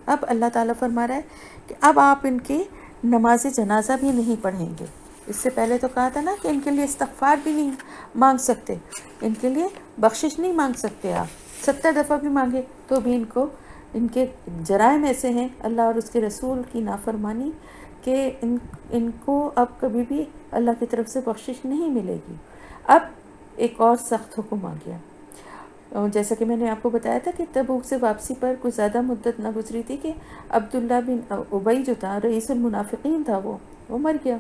اب اللہ تعالیٰ فرما رہا ہے کہ اب آپ ان کی نماز جنازہ بھی نہیں پڑھیں گے. اس سے پہلے تو کہا تھا نا کہ ان کے لیے استغفار بھی نہیں مانگ سکتے، ان کے لیے بخشش نہیں مانگ سکتے. آپ 70 دفعہ بھی مانگے تو بھی ان کے جرائم ایسے ہیں اللہ اور اس کے رسول کی نافرمانی کہ ان کو اب کبھی بھی اللہ کی طرف سے بخشش نہیں ملے گی. اب ایک اور سخت حکم آ گیا. جیسا کہ میں نے آپ کو بتایا تھا کہ تبوک سے واپسی پر کچھ زیادہ مدت نہ گزری تھی کہ عبداللہ بن ابی جو تھا رئیس المنافقین تھا، وہ مر گیا.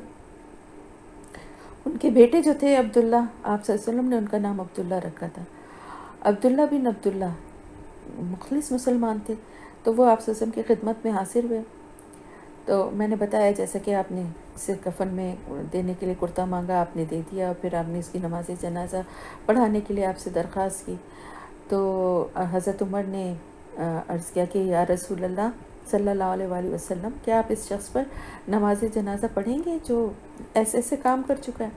ان کے بیٹے جو تھے عبداللہ، آپ صلی اللہ علیہ وسلم نے ان کا نام عبداللہ رکھا تھا. عبداللہ بن عبداللہ مخلص مسلمان تھے، تو وہ آپ صلی اللہ علیہ وسلم کی خدمت میں حاضر ہوئے. تو میں نے بتایا جیسا کہ آپ نے اسے کفن میں دینے کے لیے کرتا مانگا، آپ نے دے دیا، پھر آپ نے اس کی نماز جنازہ پڑھانے کے لیے آپ سے درخواست کی. تو حضرت عمر نے عرض کیا کہ یا رسول اللہ صلی اللہ علیہ وآلہ وسلم، کیا آپ اس شخص پر نماز جنازہ پڑھیں گے جو ایسے ایسے کام کر چکا ہے؟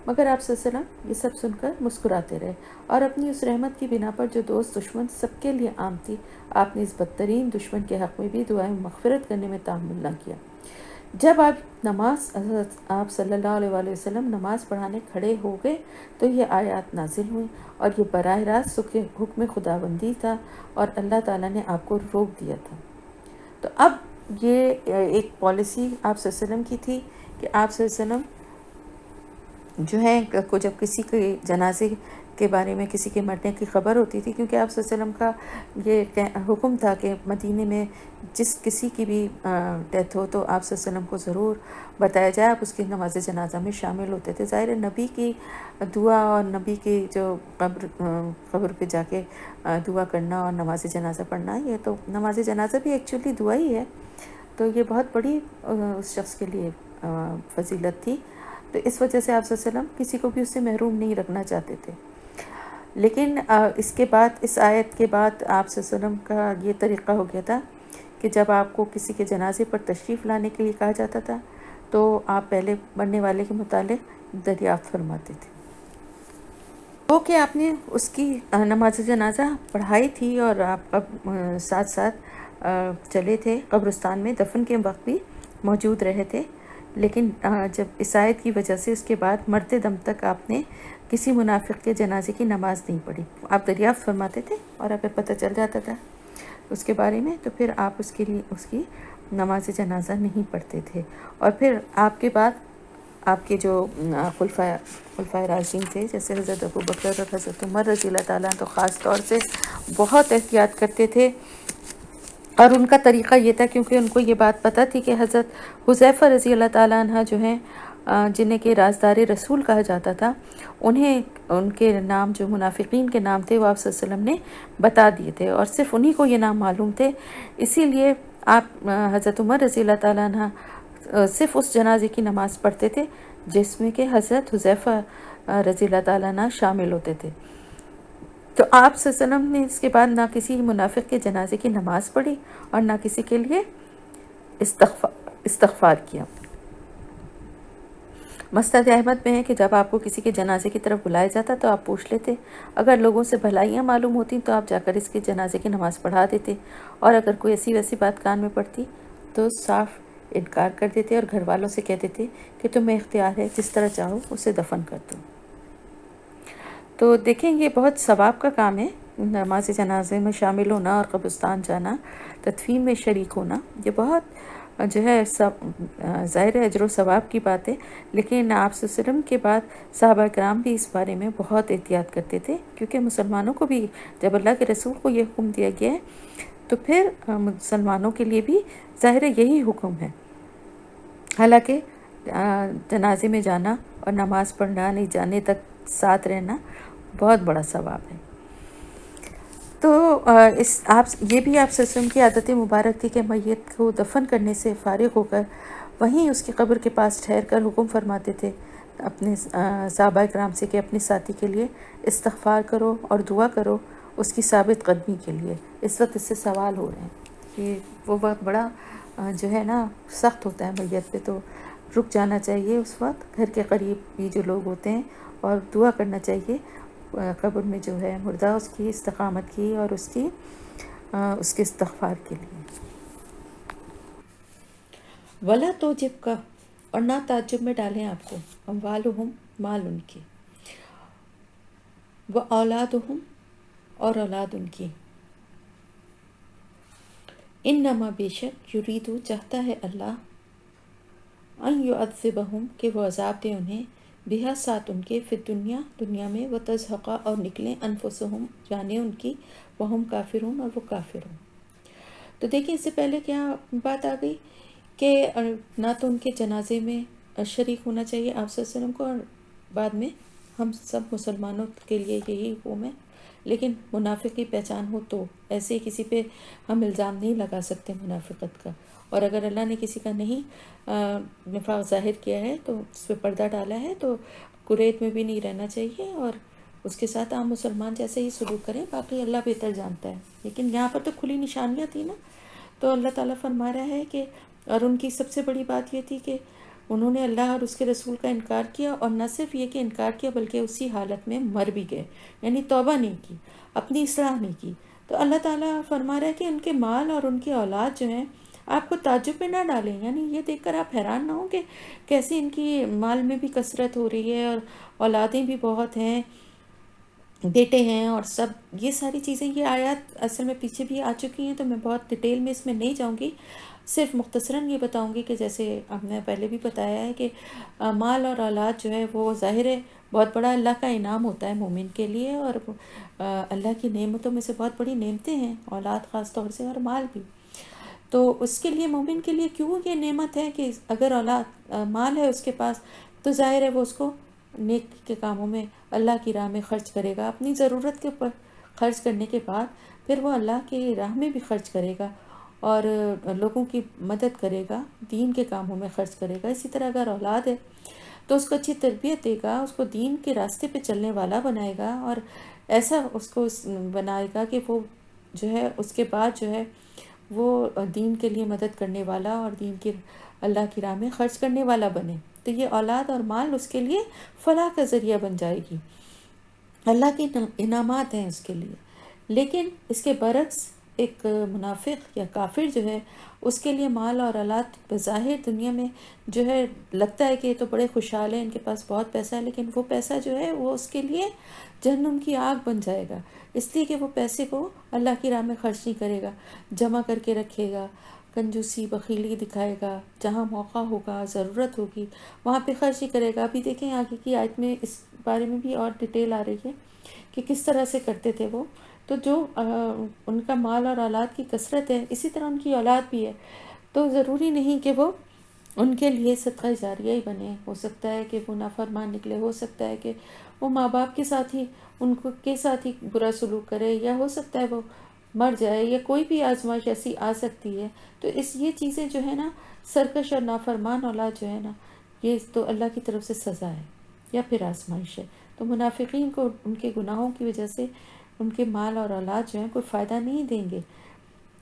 مگر آپ صلی اللہ علیہ وسلم یہ سب سن کر مسکراتے رہے اور اپنی اس رحمت کی بنا پر جو دوست دشمن سب کے لیے عام تھی، آپ نے اس بدترین دشمن کے حق میں بھی دعائیں مغفرت کرنے میں تحمل نہ کیا. جب آپ صلی اللہ علیہ وآلہ وسلم نماز پڑھانے کھڑے ہو گئے تو یہ آیات نازل ہوئیں اور یہ براہ راست حکم خداوندی تھا اور اللہ تعالیٰ نے آپ کو روک دیا تھا. تو اب یہ ایک پالیسی آپ صلی اللہ علیہ وسلم کی تھی کہ آپ صلی اللہ علیہ وسلم جو ہے کو جب کسی کے جنازے کے بارے میں کسی کے مرنے کی خبر ہوتی تھی، کیونکہ آپ صلی اللہ علیہ وسلم کا یہ حکم تھا کہ مدینے میں جس کسی کی بھی ڈیتھ ہو تو آپ صلی اللہ علیہ وسلم کو ضرور بتایا جائے، آپ اس کی نماز جنازہ میں شامل ہوتے تھے. ظاہر نبی کی دعا اور نبی کی جو قبر پہ جا کے دعا کرنا اور نماز جنازہ پڑھنا، یہ تو نماز جنازہ بھی ایکچولی دعا ہی ہے. تو یہ بہت بڑی اس شخص کے لیے فضیلت تھی. تو اس وجہ سے آپ صلی اللہ علیہ وسلم کسی کو بھی اس سے محروم نہیں رکھنا چاہتے تھے. لیکن اس کے بعد، اس آیت کے بعد آپ صلی اللہ علیہ وسلم کا یہ طریقہ ہو گیا تھا کہ جب آپ کو کسی کے جنازے پر تشریف لانے کے لیے کہا جاتا تھا تو آپ پہلے مرنے والے کے متعلق دریافت فرماتے تھے. وہ کہ آپ نے اس کی نماز جنازہ پڑھائی تھی اور آپ ساتھ ساتھ چلے تھے قبرستان میں، دفن کے وقت بھی موجود رہے تھے. لیکن جب اس آیت کی وجہ سے اس کے بعد مرتے دم تک آپ نے کسی منافق کے جنازے کی نماز نہیں پڑھی. آپ دریافت فرماتے تھے اور اگر پتہ چل جاتا تھا اس کے بارے میں تو پھر آپ اس کی نماز جنازہ نہیں پڑھتے تھے. اور پھر آپ کے بعد آپ کے جو خلفائے راشدین تھے جیسے حضرت ابوبکر اور حضرت عمر رضی اللہ تعالیٰ تو خاص طور سے بہت احتیاط کرتے تھے. اور ان کا طریقہ یہ تھا، کیونکہ ان کو یہ بات پتہ تھی کہ حضرت حذیفہ رضی اللہ تعالیٰ عنہ جو ہیں جنہیں کہ رازدار رسول کہا جاتا تھا، انہیں ان کے نام جو منافقین کے نام تھے وہ آپ صلی اللہ علیہ وسلم نے بتا دیے تھے اور صرف انہی کو یہ نام معلوم تھے. اسی لیے آپ حضرت عمر رضی اللہ تعالیٰ عنہ صرف اس جنازے کی نماز پڑھتے تھے جس میں کہ حضرت حذیفہ رضی اللہ تعالیٰ عنہ شامل ہوتے تھے. تو آپ صلی اللہ علیہ وسلم نے اس کے بعد نہ کسی منافق کے جنازے کی نماز پڑھی اور نہ کسی کے لیے استغفار کیا. مسند احمد میں ہے کہ جب آپ کو کسی کے جنازے کی طرف بلایا جاتا تو آپ پوچھ لیتے، اگر لوگوں سے بھلائیاں معلوم ہوتی تو آپ جا کر اس کے جنازے کی نماز پڑھا دیتے، اور اگر کوئی ایسی ویسی بات کان میں پڑتی تو صاف انکار کر دیتے اور گھر والوں سے کہہ دیتے کہ تمہیں اختیار ہے، جس طرح چاہو اسے دفن کر دو. تو دیکھیں یہ بہت ثواب کا کام ہے، نماز جنازے میں شامل ہونا اور قبرستان جانا، تدفین میں شریک ہونا، یہ بہت جو ہے سب ظاہر اجر و ثواب کی بات ہے، لیکن آپ صلی اللہ علیہ وسلم کے بعد صحابہ کرام بھی اس بارے میں بہت احتیاط کرتے تھے، کیونکہ مسلمانوں کو بھی جب اللہ کے رسول کو یہ حکم دیا گیا ہے تو پھر مسلمانوں کے لیے بھی ظاہر یہی حکم ہے۔ حالانکہ جنازے میں جانا اور نماز پڑھنا، نہیں جانے تک ساتھ رہنا بہت بڑا ثواب ہے۔ تو یہ بھی آپ صلی اللہ علیہ وسلم کی عادت مبارک تھی کہ میت کو دفن کرنے سے فارغ ہو کر وہیں اس کی قبر کے پاس ٹھہر کر حکم فرماتے تھے اپنے صحابہ کرام سے کہ اپنے ساتھی کے لیے استغفار کرو اور دعا کرو اس کی ثابت قدمی کے لیے۔ اس وقت اس سے سوال ہو رہے ہیں کہ وہ وقت بڑا جو ہے نا سخت ہوتا ہے میت پہ، تو رک جانا چاہیے اس وقت گھر کے قریب بھی جو لوگ ہوتے ہیں، اور دعا کرنا چاہیے قبر میں جو ہے مردہ اس کی استقامت کی اور اس کے استغفار کے لیے۔ ولا توجب کا، اور نہ تعجب میں ڈالیں آپ کو، اموالہم، مال ان کی، و اولادہم، اور اولاد ان کی، انما بے شک یریدو چاہتا ہے اللہ ان یعذبہم کہ وہ عذاب دے انہیں، بہا ساتھ ان کے، فی الدنیا دنیا میں، و تزہقا اور نکلیں، انفسہم جانیں ان کی، وہم کافرون اور وہ کافر ہوں۔ تو دیکھیں اس سے پہلے کیا بات آ گئی کہ نہ تو ان کے جنازے میں شریک ہونا چاہیے آپ صلی اللہ علیہ وسلم کو، اور بعد میں ہم سب مسلمانوں کے لیے یہی حکم ہے، لیکن منافق کی پہچان ہو تو ایسے ہی کسی پہ ہم الزام نہیں لگا سکتے منافقت کا، اور اگر اللہ نے کسی کا نہیں نفاق ظاہر کیا ہے تو اس پہ پردہ ڈالا ہے تو قریت میں بھی نہیں رہنا چاہیے، اور اس کے ساتھ عام مسلمان جیسے ہی سلوک کریں، باقی اللہ بہتر جانتا ہے۔ لیکن یہاں پر تو کھلی نشانیاں تھیں نا، تو اللہ تعالیٰ فرما رہا ہے کہ اور ان کی سب سے بڑی بات یہ تھی کہ انہوں نے اللہ اور اس کے رسول کا انکار کیا، اور نہ صرف یہ کہ انکار کیا بلکہ اسی حالت میں مر بھی گئے، یعنی توبہ نہیں کی، اپنی اصلاح نہیں کی۔ تو اللہ تعالیٰ فرما رہا ہے کہ ان کے مال اور ان کی اولاد جو ہیں آپ کو تعجب میں نہ ڈالیں، یعنی یہ دیکھ کر آپ حیران نہ ہوں کہ کیسے ان کی مال میں بھی کثرت ہو رہی ہے اور اولادیں بھی بہت ہیں، بیٹے ہیں اور سب، یہ ساری چیزیں، یہ آیات اصل میں پیچھے بھی آ چکی ہیں، تو میں بہت ڈیٹیل میں اس میں نہیں جاؤں گی، صرف مختصراً یہ بتاؤں گی کہ جیسے اب نے پہلے بھی بتایا ہے کہ مال اور اولاد جو ہے وہ ظاہر ہے بہت بڑا اللہ کا انعام ہوتا ہے مومن کے لیے، اور اللہ کی نعمتوں میں سے بہت بڑی نعمتیں ہیں اولاد خاص طور سے، اور مال بھی۔ تو اس کے لیے مومن کے لیے کیوں یہ نعمت ہے کہ اگر اولاد مال ہے اس کے پاس تو ظاہر ہے وہ اس کو نیک کے کاموں میں اللہ کی راہ میں خرچ کرے گا، اپنی ضرورت کے اوپر خرچ کرنے کے بعد پھر وہ اللہ کی راہ میں بھی خرچ کرے گا اور لوگوں کی مدد کرے گا، دین کے کاموں میں خرچ کرے گا۔ اسی طرح اگر اولاد ہے تو اس کو اچھی تربیت دے گا، اس کو دین کے راستے پہ چلنے والا بنائے گا، اور ایسا اس کو بنائے گا کہ وہ جو ہے اس کے بعد جو ہے وہ دین کے لیے مدد کرنے والا اور دین کی اللہ کی راہ میں خرچ کرنے والا بنے۔ تو یہ اولاد اور مال اس کے لیے فلاح کا ذریعہ بن جائے گی، اللہ کے انعامات ہیں اس کے لیے۔ لیکن اس کے برعکس ایک منافق یا کافر جو ہے اس کے لیے مال اور اولاد بظاہر دنیا میں جو ہے لگتا ہے کہ یہ تو بڑے خوشحال ہیں، ان کے پاس بہت پیسہ ہے، لیکن وہ پیسہ جو ہے وہ اس کے لیے جہنم کی آگ بن جائے گا، اس لیے کہ وہ پیسے کو اللہ کی راہ میں خرچ نہیں کرے گا، جمع کر کے رکھے گا، کنجوسی بخیلی دکھائے گا، جہاں موقع ہوگا ضرورت ہوگی وہاں پہ خرچ ہی کرے گا۔ ابھی دیکھیں آگے کی آیت میں اس بارے میں بھی اور ڈیٹیل آ رہی ہے کہ کس طرح سے کرتے تھے وہ۔ تو جو ان کا مال اور اولاد کی کثرت ہے اسی طرح ان کی اولاد بھی ہے، تو ضروری نہیں کہ وہ ان کے لیے صدقہ جاریہ ہی بنے، ہو سکتا ہے کہ وہ نافرمان نکلے، ہو سکتا ہے کہ وہ ماں باپ کے ساتھ ہی ان کو کے ساتھ ہی برا سلوک کرے، یا ہو سکتا ہے وہ مر جائے، یا کوئی بھی آزمائش ایسی آ سکتی ہے۔ تو یہ چیزیں جو ہے نا، سرکش اور نافرمان اولاد جو ہے نا، یہ تو اللہ کی طرف سے سزا ہے یا پھر آزمائش ہے۔ تو منافقین کو ان کے گناہوں کی وجہ سے ان کے مال اور اولاد جو ہیں کوئی فائدہ نہیں دیں گے،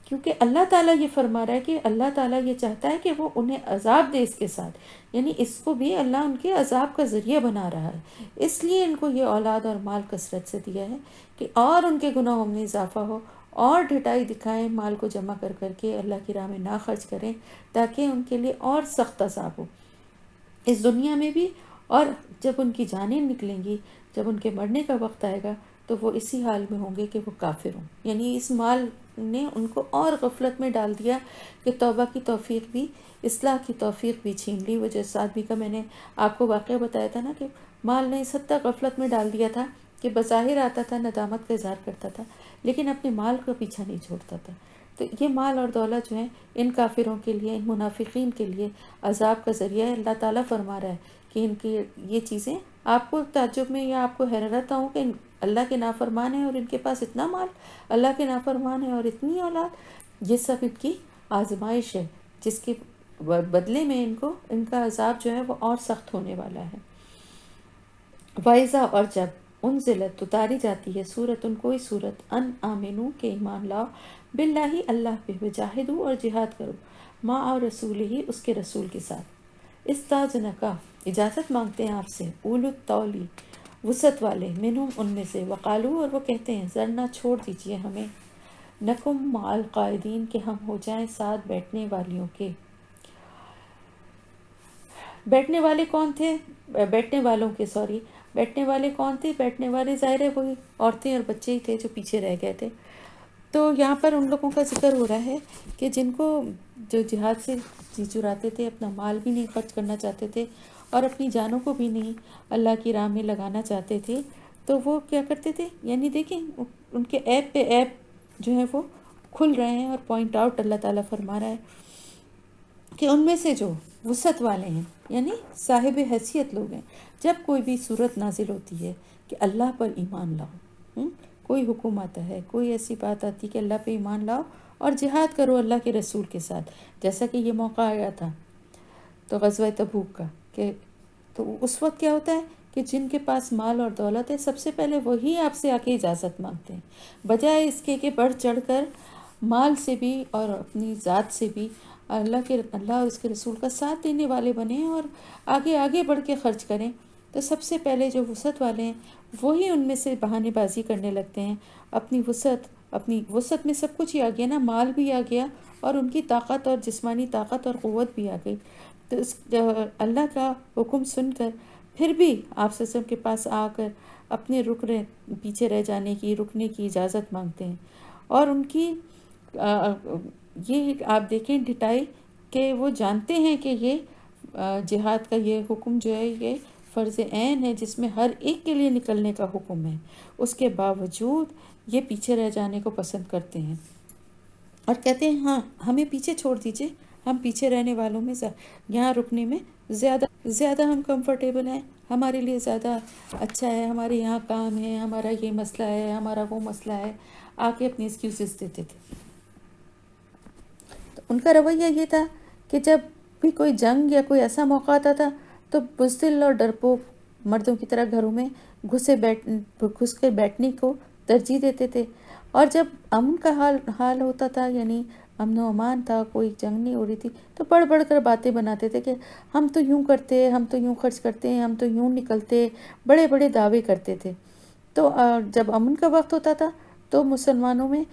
کیونکہ اللہ تعالیٰ یہ فرما رہا ہے کہ اللہ تعالیٰ یہ چاہتا ہے کہ وہ انہیں عذاب دے اس کے ساتھ، یعنی اس کو بھی اللہ ان کے عذاب کا ذریعہ بنا رہا ہے، اس لیے ان کو یہ اولاد اور مال کثرت سے دیا ہے کہ اور ان کے گناہوں میں اضافہ ہو، اور ڈھٹائی دکھائیں، مال کو جمع کر کر کے اللہ کی راہ میں نہ خرچ کریں، تاکہ ان کے لیے اور سخت عذاب ہو اس دنیا میں بھی، اور جب ان کی جانیں نکلیں گی، جب ان کے مرنے کا وقت آئے گا تو وہ اسی حال میں ہوں گے کہ وہ کافر ہوں، یعنی اس مال نے ان کو اور غفلت میں ڈال دیا کہ توبہ کی توفیق بھی، اصلاح کی توفیق بھی چھین لی۔ وہ جس آدمی کا میں نے آپ کو واقعہ بتایا تھا نا کہ مال نے اس حد تک غفلت میں ڈال دیا تھا کہ بظاہر آتا تھا، ندامت کا اظہار کرتا تھا، لیکن اپنے مال کا پیچھا نہیں چھوڑتا تھا۔ تو یہ مال اور دولت جو ہیں ان کافروں کے لیے، ان منافقین کے لیے عذاب کا ذریعہ ہے۔ اللہ تعالیٰ فرما رہا ہے کہ ان کی یہ چیزیں آپ کو تعجب میں یا آپ کو حیرت ہوں کہ اللہ کے نافرمان ہیں اور ان کے پاس اتنا مال، اللہ کے نافرمان ہیں اور اتنی اولاد، یہ سب ان کی آزمائش ہے جس کے بدلے میں ان کا عذاب جو ہے وہ اور سخت ہونے والا ہے۔ وَإِذَا، اور جب انزلت اتاری جاتی ہے سورت کوئی سورت، ان آمنو کے ایمان لاؤ، باللہ اللہ پہ، وجاہدو اور جہاد کرو، ما اور رسول ہی اس کے رسول کے ساتھ، استاذنکا اجازت مانگتے ہیں آپ سے، اولو الطولی وسعت والے، منہم ان میں سے، وقالو اور وہ کہتے ہیں، ذرنا چھوڑ دیجئے ہمیں، نکم مع القائدین کہ ہم ہو جائیں ساتھ بیٹھنے والیوں کے۔ بیٹھنے والے کون تھے؟ بیٹھنے والوں کے، سوری، بیٹھنے والے کون تھے؟ بیٹھنے والے ظاہر ہے وہی عورتیں اور بچے ہی تھے جو پیچھے رہ گئے تھے۔ تو یہاں پر ان لوگوں کا ذکر ہو رہا ہے کہ جن کو، جو جہاد سے جی چراتے تھے، اپنا مال بھی نہیں خرچ کرنا چاہتے تھے اور اپنی جانوں کو بھی نہیں اللہ کی راہ میں لگانا چاہتے تھے، تو وہ کیا کرتے تھے؟ یعنی دیکھیں ان کے عیب پہ عیب جو ہے وہ کھل رہے ہیں، اور پوائنٹ آؤٹ اللہ تعالیٰ فرما رہا ہے کہ ان میں سے جو وسعت والے ہیں، یعنی صاحب حیثیت لوگ ہیں، جب کوئی بھی صورت نازل ہوتی ہے کہ اللہ پر ایمان لاؤ، کوئی حکم آتا ہے، کوئی ایسی بات آتی کہ اللہ پہ ایمان لاؤ اور جہاد کرو اللہ کے رسول کے ساتھ، جیسا کہ یہ موقع آیا تھا تو غزوہ تبوک کا، کہ تو اس وقت کیا ہوتا ہے کہ جن کے پاس مال اور دولت ہے سب سے پہلے وہی آپ سے آ کے اجازت مانگتے ہیں، بجائے اس کے کہ بڑھ چڑھ کر مال سے بھی اور اپنی ذات سے بھی اللہ اور اس کے رسول کا ساتھ دینے والے بنیں اور آگے بڑھ کے خرچ کریں۔ تو سب سے پہلے جو وسعت والے ہیں وہی ان میں سے بہانے بازی کرنے لگتے ہیں، اپنی وسعت میں سب کچھ ہی آ گیا نا، مال بھی آ گیا اور ان کی طاقت اور جسمانی طاقت اور قوت بھی آ گئی، تو اللہ کا حکم سن کر پھر بھی آپ صلی اللہ علیہ وسلم کے پاس آ کر اپنے پیچھے رہ جانے کی، رکنے کی اجازت مانگتے ہیں، اور ان کی یہ آپ دیکھیں ڈٹائی کہ وہ جانتے ہیں کہ یہ جہاد کا یہ حکم جو ہے یہ فرض عین ہے جس میں ہر ایک کے لیے نکلنے کا حکم ہے، اس کے باوجود یہ پیچھے رہ جانے کو پسند کرتے ہیں اور کہتے ہیں ہاں ہمیں پیچھے چھوڑ دیجئے، ہم پیچھے رہنے والوں میں یہاں رکنے میں زیادہ ہم کمفرٹیبل ہیں، ہمارے لیے زیادہ اچھا ہے، ہمارے یہاں کام ہے، ہمارا یہ مسئلہ ہے، ہمارا وہ مسئلہ ہے، آ کے اپنی ایکسکیوزز دیتے تھے۔ تو ان کا رویہ یہ تھا کہ جب بھی کوئی جنگ یا کوئی ایسا موقع آتا تھا تو بزدل اور ڈرپوک مردوں کی طرح گھروں میں گھس کے بیٹھنے کو ترجیح دیتے تھے، اور جب امن کا حال ہوتا تھا، یعنی امن و امان تھا، کوئی جنگ نہیں ہو رہی تھی، تو بڑھ کر باتیں بناتے تھے کہ ہم تو یوں کرتے، ہم تو یوں خرچ کرتے ہیں، ہم تو یوں نکلتے، بڑے دعوے کرتے تھے۔ تو جب امن کا وقت ہوتا تھا تو مسلمانوں میں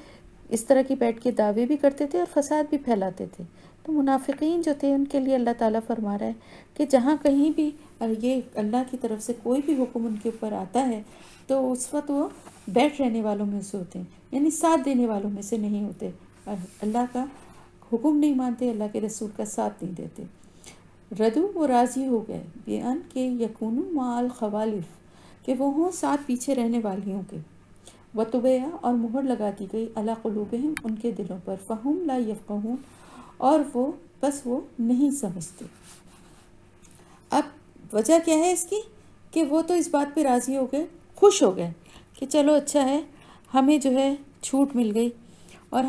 اس طرح کی بیٹھ کے دعوے بھی کرتے تھے اور فساد بھی پھیلاتے تھے۔ تو منافقین جو تھے ان کے لیے اللہ تعالیٰ فرما رہا ہے کہ جہاں کہیں بھی یہ اللہ کی طرف سے کوئی بھی حکم ان کے اوپر آتا ہے تو اس وقت وہ بیٹھ رہنے والوں میں سے ہوتے ہیں، یعنی ساتھ دینے والوں میں سے نہیں ہوتے، اللہ کا حکم نہیں مانتے، اللہ کے رسول کا ساتھ نہیں دیتے۔ ردو، وہ راضی ہو گئے، بیان کہ یکونو مع الخوالف، کہ وہ ہوں ساتھ پیچھے رہنے والیوں کے، وطبع، اور مہر لگا دی گئی، علی قلوبہم، ان کے دلوں پر، فہم لا یفقہون، اور وہ نہیں سمجھتے۔ اب وجہ کیا ہے اس کی کہ وہ تو اس بات پہ راضی ہو گئے، خوش ہو گئے کہ چلو اچھا ہے، ہمیں جو ہے چھوٹ مل گئی، اور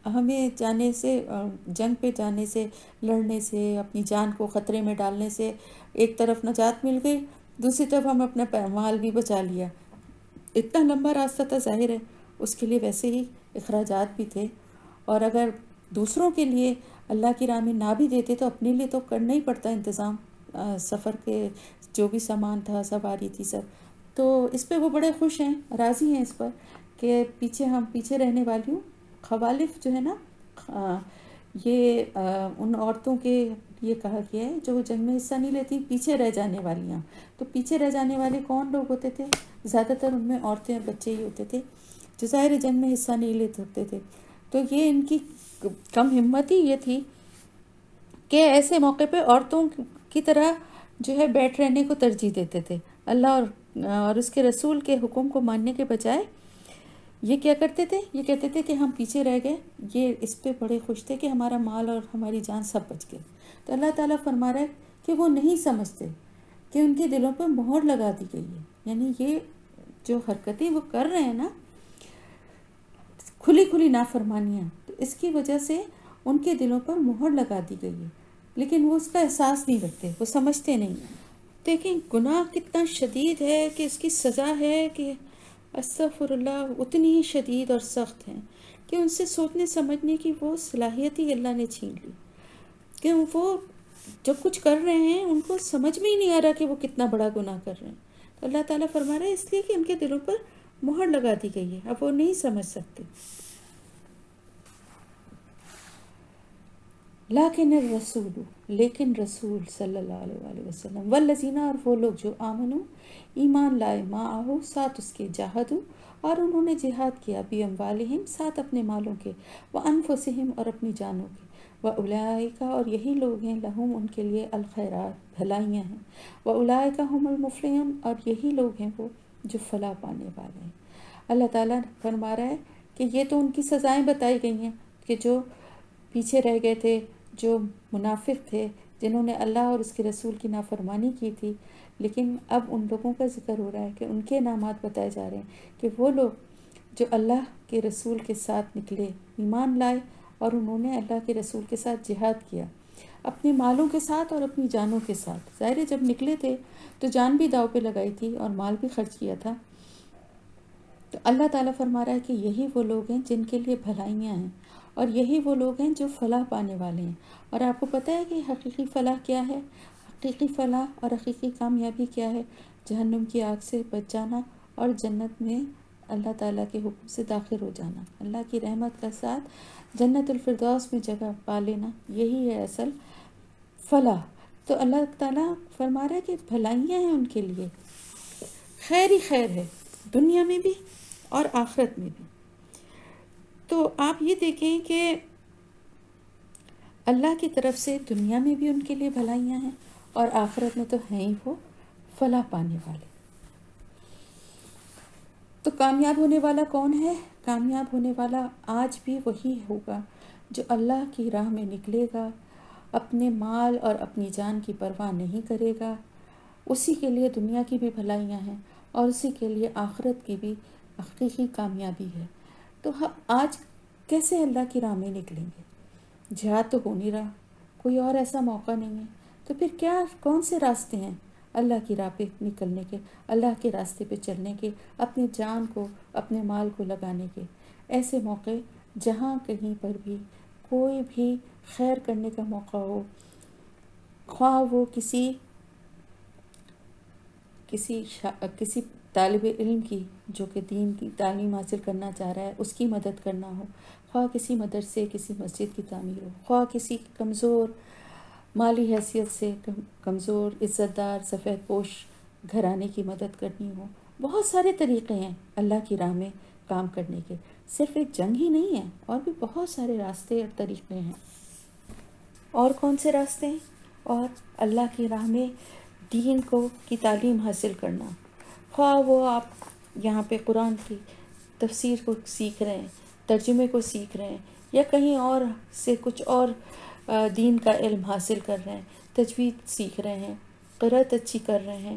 ہمیں جانے سے، جنگ پہ جانے سے، لڑنے سے، اپنی جان کو خطرے میں ڈالنے سے ایک طرف نجات مل گئی، دوسری طرف ہم اپنا مال بھی بچا لیا۔ اتنا لمبا راستہ تھا، ظاہر ہے اس کے لیے ویسے ہی اخراجات بھی تھے، اور اگر دوسروں کے لیے اللہ کی راہ میں نہ بھی دیتے تو اپنے لیے تو کرنا ہی پڑتا انتظام، سفر کے جو بھی سامان تھا، سواری تھی، سب۔ تو اس پہ وہ بڑے خوش ہیں، راضی ہیں اس پر کہ ہم پیچھے رہنے والی ہوں۔ خوالف جو ہے نا، یہ ان عورتوں کے یہ کہا گیا ہے جو جنگ میں حصہ نہیں لیتی، پیچھے رہ جانے والیاں۔ تو پیچھے رہ جانے والے کون لوگ ہوتے تھے؟ زیادہ تر ان میں عورتیں اور بچے ہی ہوتے تھے جو ظاہر جنگ میں حصہ نہیں لے سکتے تھے۔ تو یہ ان کی کم ہمتی یہ تھی کہ ایسے موقع پہ عورتوں کی طرح جو ہے بیٹھ رہنے کو ترجیح دیتے تھے. اللہ اور اس کے رسول کے حکم کو ماننے کے بجائے یہ کیا کرتے تھے؟ یہ کہتے تھے کہ ہم پیچھے رہ گئے. یہ اس پہ بڑے خوش تھے کہ ہمارا مال اور ہماری جان سب بچ گئے. تو اللہ تعالیٰ فرما رہا ہے کہ وہ نہیں سمجھتے کہ ان کے دلوں پر مہر لگا دی گئی ہے. یعنی یہ جو حرکتیں وہ کر رہے ہیں نا، کھلی کھلی نافرمانیاں، تو اس کی وجہ سے ان کے دلوں پر مہر لگا دی گئی ہے، لیکن وہ اس کا احساس نہیں رکھتے، وہ سمجھتے نہیں. دیکھیں گناہ کتنا شدید ہے کہ اس کی سزا ہے کہ استغفر اللہ اتنی ہی شدید اور سخت ہیں کہ ان سے سوچنے سمجھنے کی وہ صلاحیت ہی اللہ نے چھین لی، کہ وہ جو کچھ کر رہے ہیں ان کو سمجھ میں ہی نہیں آ رہا کہ وہ کتنا بڑا گناہ کر رہے ہیں. تو اللہ تعالیٰ فرما رہا ہے اس لیے کہ ان کے دلوں پر مہر لگا دی گئی ہے، اب وہ نہیں سمجھ سکتے. لیکن رسول صلی اللہ علیہ وآلہ وسلم والذین، اور وہ لوگ جو آمنو ایمان لائے، معہو ساتھ اس کے، جاہدو اور انہوں نے جہاد کیا، باموالہم ساتھ اپنے مالوں کے، وانفسہم اور اپنی جانوں کے، واولئک اور یہی لوگ ہیں، لہم ان کے لیے، الخیرات بھلائیاں ہیں، واولئک هم المفلحون اور یہی لوگ ہیں وہ جو فلاح پانے والے ہیں. اللہ تعالیٰ فرما رہا ہے کہ یہ تو ان کی سزائیں بتائی گئی ہیں کہ جو پیچھے رہ گئے تھے، جو منافق تھے، جنہوں نے اللہ اور اس کے رسول کی نافرمانی کی تھی. لیکن اب ان لوگوں کا ذکر ہو رہا ہے کہ ان کے انعامات بتائے جا رہے ہیں کہ وہ لوگ جو اللہ کے رسول کے ساتھ نکلے، ایمان لائے اور انہوں نے اللہ کے رسول کے ساتھ جہاد کیا، اپنے مالوں کے ساتھ اور اپنی جانوں کے ساتھ. ظاہر ہے جب نکلے تھے تو جان بھی داؤ پہ لگائی تھی اور مال بھی خرچ کیا تھا. تو اللہ تعالیٰ فرما رہا ہے کہ یہی وہ لوگ ہیں جن کے لیے بھلائیاں ہیں، اور یہی وہ لوگ ہیں جو فلاح پانے والے ہیں. اور آپ کو پتہ ہے کہ حقیقی فلاح کیا ہے؟ حقیقی فلاح اور حقیقی کامیابی کیا ہے؟ جہنم کی آگ سے بچ جانا اور جنت میں اللہ تعالیٰ کے حکم سے داخل ہو جانا، اللہ کی رحمت کا ساتھ جنت الفردوس میں جگہ پا لینا، یہی ہے اصل فلاح. تو اللہ تعالیٰ فرما رہا ہے کہ بھلائیاں ہیں ان کے لیے، خیر ہی خیر ہے دنیا میں بھی اور آخرت میں بھی. تو آپ یہ دیکھیں کہ اللہ کی طرف سے دنیا میں بھی ان کے لیے بھلائیاں ہیں اور آخرت میں تو ہیں ہی وہ فلاح پانے والے. تو کامیاب ہونے والا کون ہے؟ کامیاب ہونے والا آج بھی وہی ہوگا جو اللہ کی راہ میں نکلے گا، اپنے مال اور اپنی جان کی پرواہ نہیں کرے گا. اسی کے لیے دنیا کی بھی بھلائیاں ہیں اور اسی کے لیے آخرت کی بھی حقیقی کامیابی ہے. تو آج کیسے اللہ کی راہ میں نکلیں گے؟ جہاد تو ہو نہیں رہا، کوئی اور ایسا موقع نہیں ہے، تو پھر کون سے راستے ہیں اللہ کی راہ پہ نکلنے کے، اللہ کے راستے پہ چلنے کے، اپنی جان کو اپنے مال کو لگانے کے؟ ایسے موقع جہاں کہیں پر بھی کوئی بھی خیر کرنے کا موقع ہو، خواہ وہ کسی طالب علم کی جو کہ دین کی تعلیم حاصل کرنا چاہ رہا ہے اس کی مدد کرنا ہو، خواہ کسی مدرسے کسی مسجد کی تعمیر ہو، خواہ کسی کمزور مالی حیثیت سے کمزور عزت دار سفید پوش گھرانے کی مدد کرنی ہو. بہت سارے طریقے ہیں اللہ کی راہ میں کام کرنے کے، صرف ایک جنگ ہی نہیں ہے، اور بھی بہت سارے راستے اور طریقے ہیں. اور کون سے راستے ہیں؟ اور اللہ کی راہ میں دین کی تعلیم حاصل کرنا، خواہ وہ آپ یہاں پہ قرآن کی تفسیر کو سیکھ رہے ہیں، ترجمے کو سیکھ رہے ہیں، یا کہیں اور سے کچھ اور دین کا علم حاصل کر رہے ہیں، تجوید سیکھ رہے ہیں، قرأت اچھی کر رہے ہیں،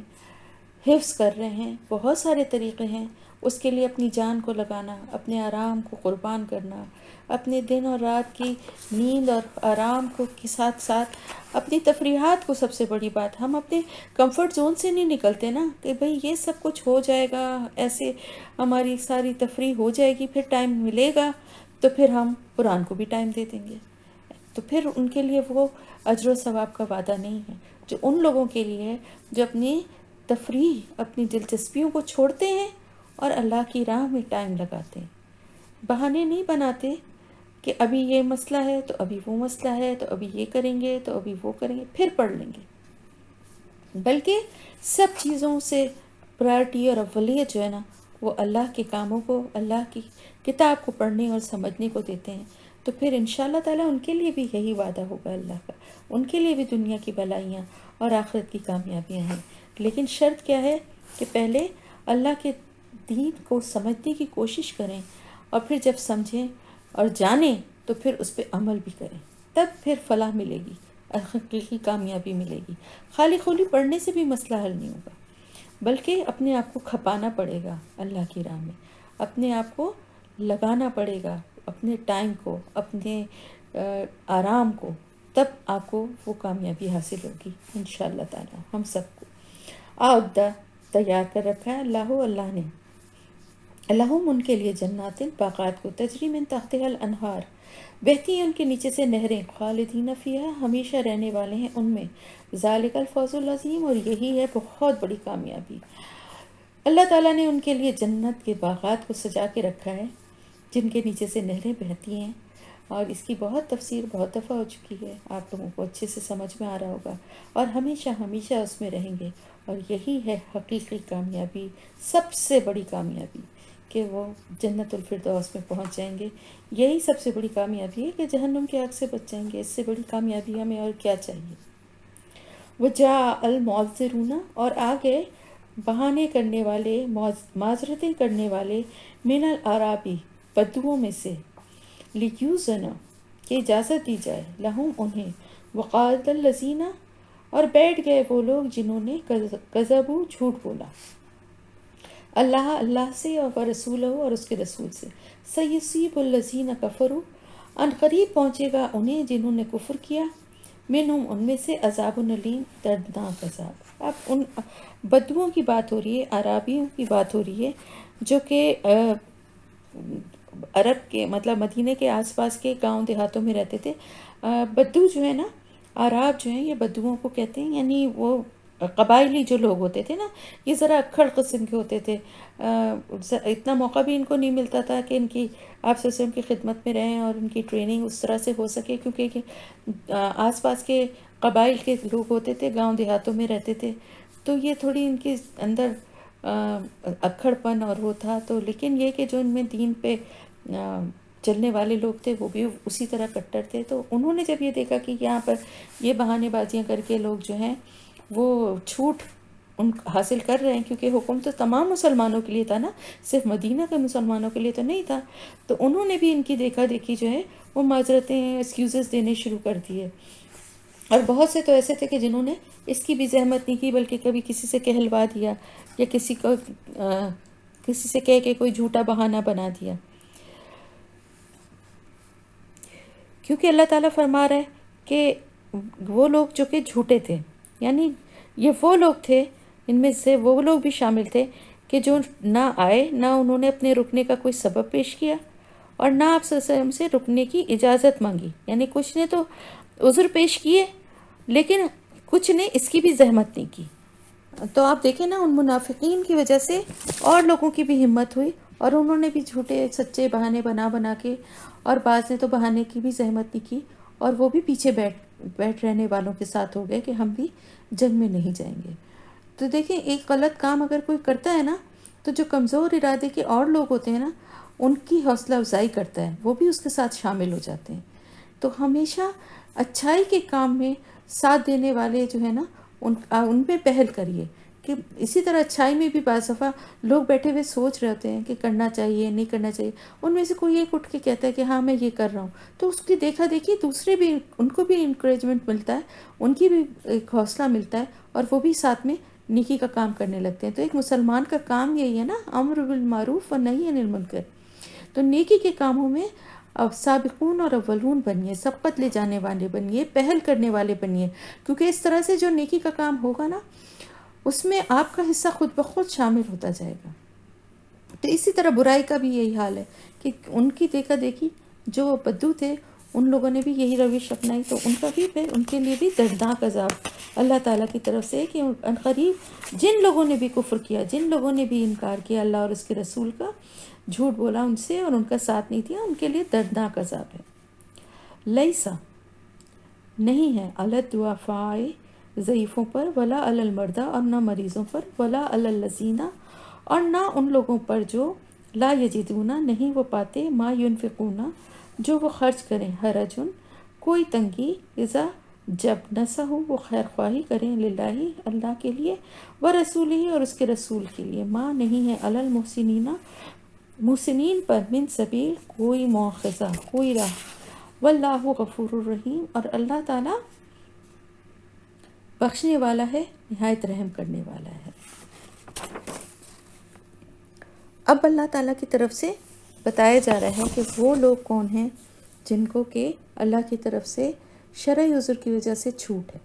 حفظ کر رہے ہیں. بہت سارے طریقے ہیں اس کے لیے اپنی جان کو لگانا، اپنے آرام کو قربان کرنا، اپنے دن اور رات کی نیند اور آرام کو کے ساتھ ساتھ اپنی تفریحات کو. سب سے بڑی بات، ہم اپنے کمفرٹ زون سے نہیں نکلتے نا کہ بھئی یہ سب کچھ ہو جائے گا، ایسے ہماری ساری تفریح ہو جائے گی، پھر ٹائم ملے گا تو پھر ہم قرآن کو بھی ٹائم دے دیں گے. تو پھر ان کے لیے وہ اجر و ثواب کا وعدہ نہیں ہے جو ان لوگوں کے لیے ہے جو اپنی تفریح، اپنی دلچسپیوں کو چھوڑتے ہیں اور اللہ کی راہ میں ٹائم لگاتے ہیں. بہانے نہیں بناتے کہ ابھی یہ مسئلہ ہے تو ابھی وہ مسئلہ ہے تو ابھی یہ کریں گے تو ابھی وہ کریں گے پھر پڑھ لیں گے، بلکہ سب چیزوں سے پرائرٹی اور اولیت جو ہے نا وہ اللہ کے کاموں کو، اللہ کی کتاب کو پڑھنے اور سمجھنے کو دیتے ہیں، تو پھر انشاءاللہ تعالیٰ ان کے لیے بھی یہی وعدہ ہوگا اللہ کا، ان کے لیے بھی دنیا کی بھلائیاں اور آخرت کی کامیابیاں ہیں۔ لیکن شرط کیا ہے کہ پہلے اللہ کے دین کو سمجھنے کی کوشش کریں، اور پھر جب سمجھیں اور جانیں تو پھر اس پہ عمل بھی کریں، تب پھر فلاح ملے گی، حقیقی کامیابی ملے گی۔ خالی خولی پڑھنے سے بھی مسئلہ حل نہیں ہوگا، بلکہ اپنے آپ کو کھپانا پڑے گا اللہ کی راہ میں، اپنے آپ کو لگانا پڑے گا، اپنے ٹائم کو، اپنے آرام کو، تب آپ کو وہ کامیابی حاصل ہوگی انشاءاللہ تعالی۔ ہم سب کو عہدہ تیار کر رکھا ہے اللہ نے، لہم ان کے لیے جنات باغات کو، تجری من تحتها الانہار بہتی ہیں ان کے نیچے سے نہریں، خالدین فیہا ہمیشہ رہنے والے ہیں ان میں، ذالک الفوز العظیم اور یہی ہے بہت بڑی کامیابی۔ اللہ تعالیٰ نے ان کے لیے جنت کے باغات کو سجا کے رکھا ہے جن کے نیچے سے نہریں بہتی ہیں، اور اس کی بہت تفسیر بہت دفعہ ہو چکی ہے، آپ لوگوں کو اچھے سے سمجھ میں آ رہا ہوگا، اور ہمیشہ ہمیشہ اس میں رہیں گے، اور یہی ہے حقیقی کامیابی، سب سے بڑی کامیابی، کہ وہ جنت الفردوس میں پہنچ جائیں گے۔ یہی سب سے بڑی کامیابی ہے کہ جہنم کی آگ سے بچ جائیں گے، اس سے بڑی کامیابی ہمیں اور کیا چاہیے۔ وجاء المعذرون اور آگے بہانے کرنے والے، معذرتیں کرنے والے، من الاعرابی بدوؤں میں سے، لیوزن کہ اجازت دی جائے، لہم انہیں، وقال الذین اور بیٹھ گئے وہ لوگ جنہوں نے کذبوا جھوٹ بولا، اللہ سے اور رسولہ اور اس کے رسول سے، سیصیب الذین کفروا ان قریب پہنچے گا انہیں جنہوں نے کفر کیا، منہم ان میں سے عذاب علیم دردناک عذاب۔ اب ان بدوؤں کی بات ہو رہی ہے، عرابیوں کی بات ہو رہی ہے جو کہ عرب کے مطلب مدینے کے آس پاس کے گاؤں دیہاتوں میں رہتے تھے۔ بدو جو ہے نا، عراب جو ہیں یہ بدوؤں کو کہتے ہیں، یعنی وہ قبائلی جو لوگ ہوتے تھے نا، یہ ذرا اکھڑ قسم کے ہوتے تھے، اتنا موقع بھی ان کو نہیں ملتا تھا کہ ان کی آپ سے ان کی خدمت میں رہیں اور ان کی ٹریننگ اس طرح سے ہو سکے، کیونکہ آس پاس کے قبائل کے لوگ ہوتے تھے، گاؤں دیہاتوں میں رہتے تھے، تو یہ تھوڑی ان کے اندر اکھڑ پن اور وہ تھا، تو لیکن یہ کہ جو ان میں دین پہ چلنے والے لوگ تھے وہ بھی اسی طرح کٹر تھے، تو انہوں نے جب یہ دیکھا کہ یہاں پر یہ بہانے بازیاں کر کے لوگ جو ہیں وہ چھوٹ ان حاصل کر رہے ہیں، کیونکہ حکم تو تمام مسلمانوں کے لیے تھا نا، صرف مدینہ کے مسلمانوں کے لیے تو نہیں تھا، تو انہوں نے بھی ان کی دیکھا دیکھی جو ہے وہ معذرتیں ایکسکیوزز دینے شروع کر دیے، اور بہت سے تو ایسے تھے کہ جنہوں نے اس کی بھی زحمت نہیں کی، بلکہ کبھی کسی سے کہلوا دیا یا کسی سے کہہ کے کوئی جھوٹا بہانہ بنا دیا، کیونکہ اللہ تعالیٰ فرما رہا ہے کہ وہ لوگ جو کہ جھوٹے تھے، یعنی یہ وہ لوگ تھے، ان میں سے وہ لوگ بھی شامل تھے کہ جو نہ آئے، نہ انہوں نے اپنے رکنے کا کوئی سبب پیش کیا، اور نہ آپ صلی اللہ علیہ وسلم سے رکنے کی اجازت مانگی، یعنی کچھ نے تو عذر پیش کیے لیکن کچھ نے اس کی بھی زحمت نہیں کی۔ تو آپ دیکھیں نا، ان منافقین کی وجہ سے اور لوگوں کی بھی ہمت ہوئی، اور انہوں نے بھی جھوٹے سچے بہانے بنا کے، اور بعض نے تو بہانے کی بھی زحمت نہیں کی، اور وہ بھی پیچھے بیٹھ رہنے والوں کے ساتھ ہو گئے کہ ہم بھی جنگ میں نہیں جائیں گے۔ تو دیکھیں، ایک غلط کام اگر کوئی کرتا ہے نا، تو جو کمزور ارادے کے اور لوگ ہوتے ہیں نا، ان کی حوصلہ افزائی کرتا ہے، وہ بھی اس کے ساتھ شامل ہو جاتے ہیں۔ تو ہمیشہ اچھائی کے کام میں ساتھ دینے والے جو ہے نا، ان پہ پہل کریے، کہ اسی طرح اچھائی میں بھی بعض دفعہ لوگ بیٹھے ہوئے سوچ رہے ہوتے ہیں کہ کرنا چاہیے نہیں کرنا چاہیے، ان میں سے کوئی ایک اٹھ کے کہتا ہے کہ ہاں میں یہ کر رہا ہوں، تو اس کی دیکھا دیکھی دوسرے بھی، ان کو بھی انکریجمنٹ ملتا ہے، ان کی بھی ایک حوصلہ ملتا ہے، اور وہ بھی ساتھ میں نیکی کا کام کرنے لگتے ہیں۔ تو ایک مسلمان کا کام یہی ہے نا، امر بالمعروف و نہی عن المنکر، تو نیکی کے کاموں میں اب سابقون اور اولون بنیے، سبقت لے جانے والے بنیے، پہل کرنے والے بنیے، کیونکہ اس طرح سے جو نیکی کا کام ہوگا نا، اس میں آپ کا حصہ خود بخود شامل ہوتا جائے گا۔ تو اسی طرح برائی کا بھی یہی حال ہے کہ ان کی دیکھا دیکھی جو بدو تھے، ان لوگوں نے بھی یہی روش اپنائی، تو ان کا بھی پھر ان کے لیے بھی دردناک عذاب اللہ تعالیٰ کی طرف سے، کہ عنقریب جن لوگوں نے بھی کفر کیا، جن لوگوں نے بھی انکار کیا اللہ اور اس کے رسول کا، جھوٹ بولا ان سے اور ان کا ساتھ نہیں دیا، ان کے لیے دردناک عذاب ہے۔ لیسا نہیں ہے، علی الضعفاء ضعیفوں پر، ولا علی المرضى اور نہ مریضوں پر، ولا علی الذین اور نہ ان لوگوں پر جو لا یجدونا نہیں وہ پاتے ما ینفقونا جو وہ خرچ کریں حرجن کوئی تنگی اذا جب نصحوا وہ خیر خواہی کریں للہ اللہ کے لیے و رسولہ اور اس کے رسول کے لیے ما نہیں ہے علی المحسنین محسنین پر من سبیل کوئی مواخذہ کوئی راہ واللہ غفور الرحیم اور اللہ تعالیٰ بخشنے والا ہے نہایت رحم کرنے والا ہے۔ اب اللہ تعالیٰ کی طرف سے بتایا جا رہا ہے کہ وہ لوگ کون ہیں جن کو کہ اللہ کی طرف سے شرعی عذر کی وجہ سے چھوٹ ہے،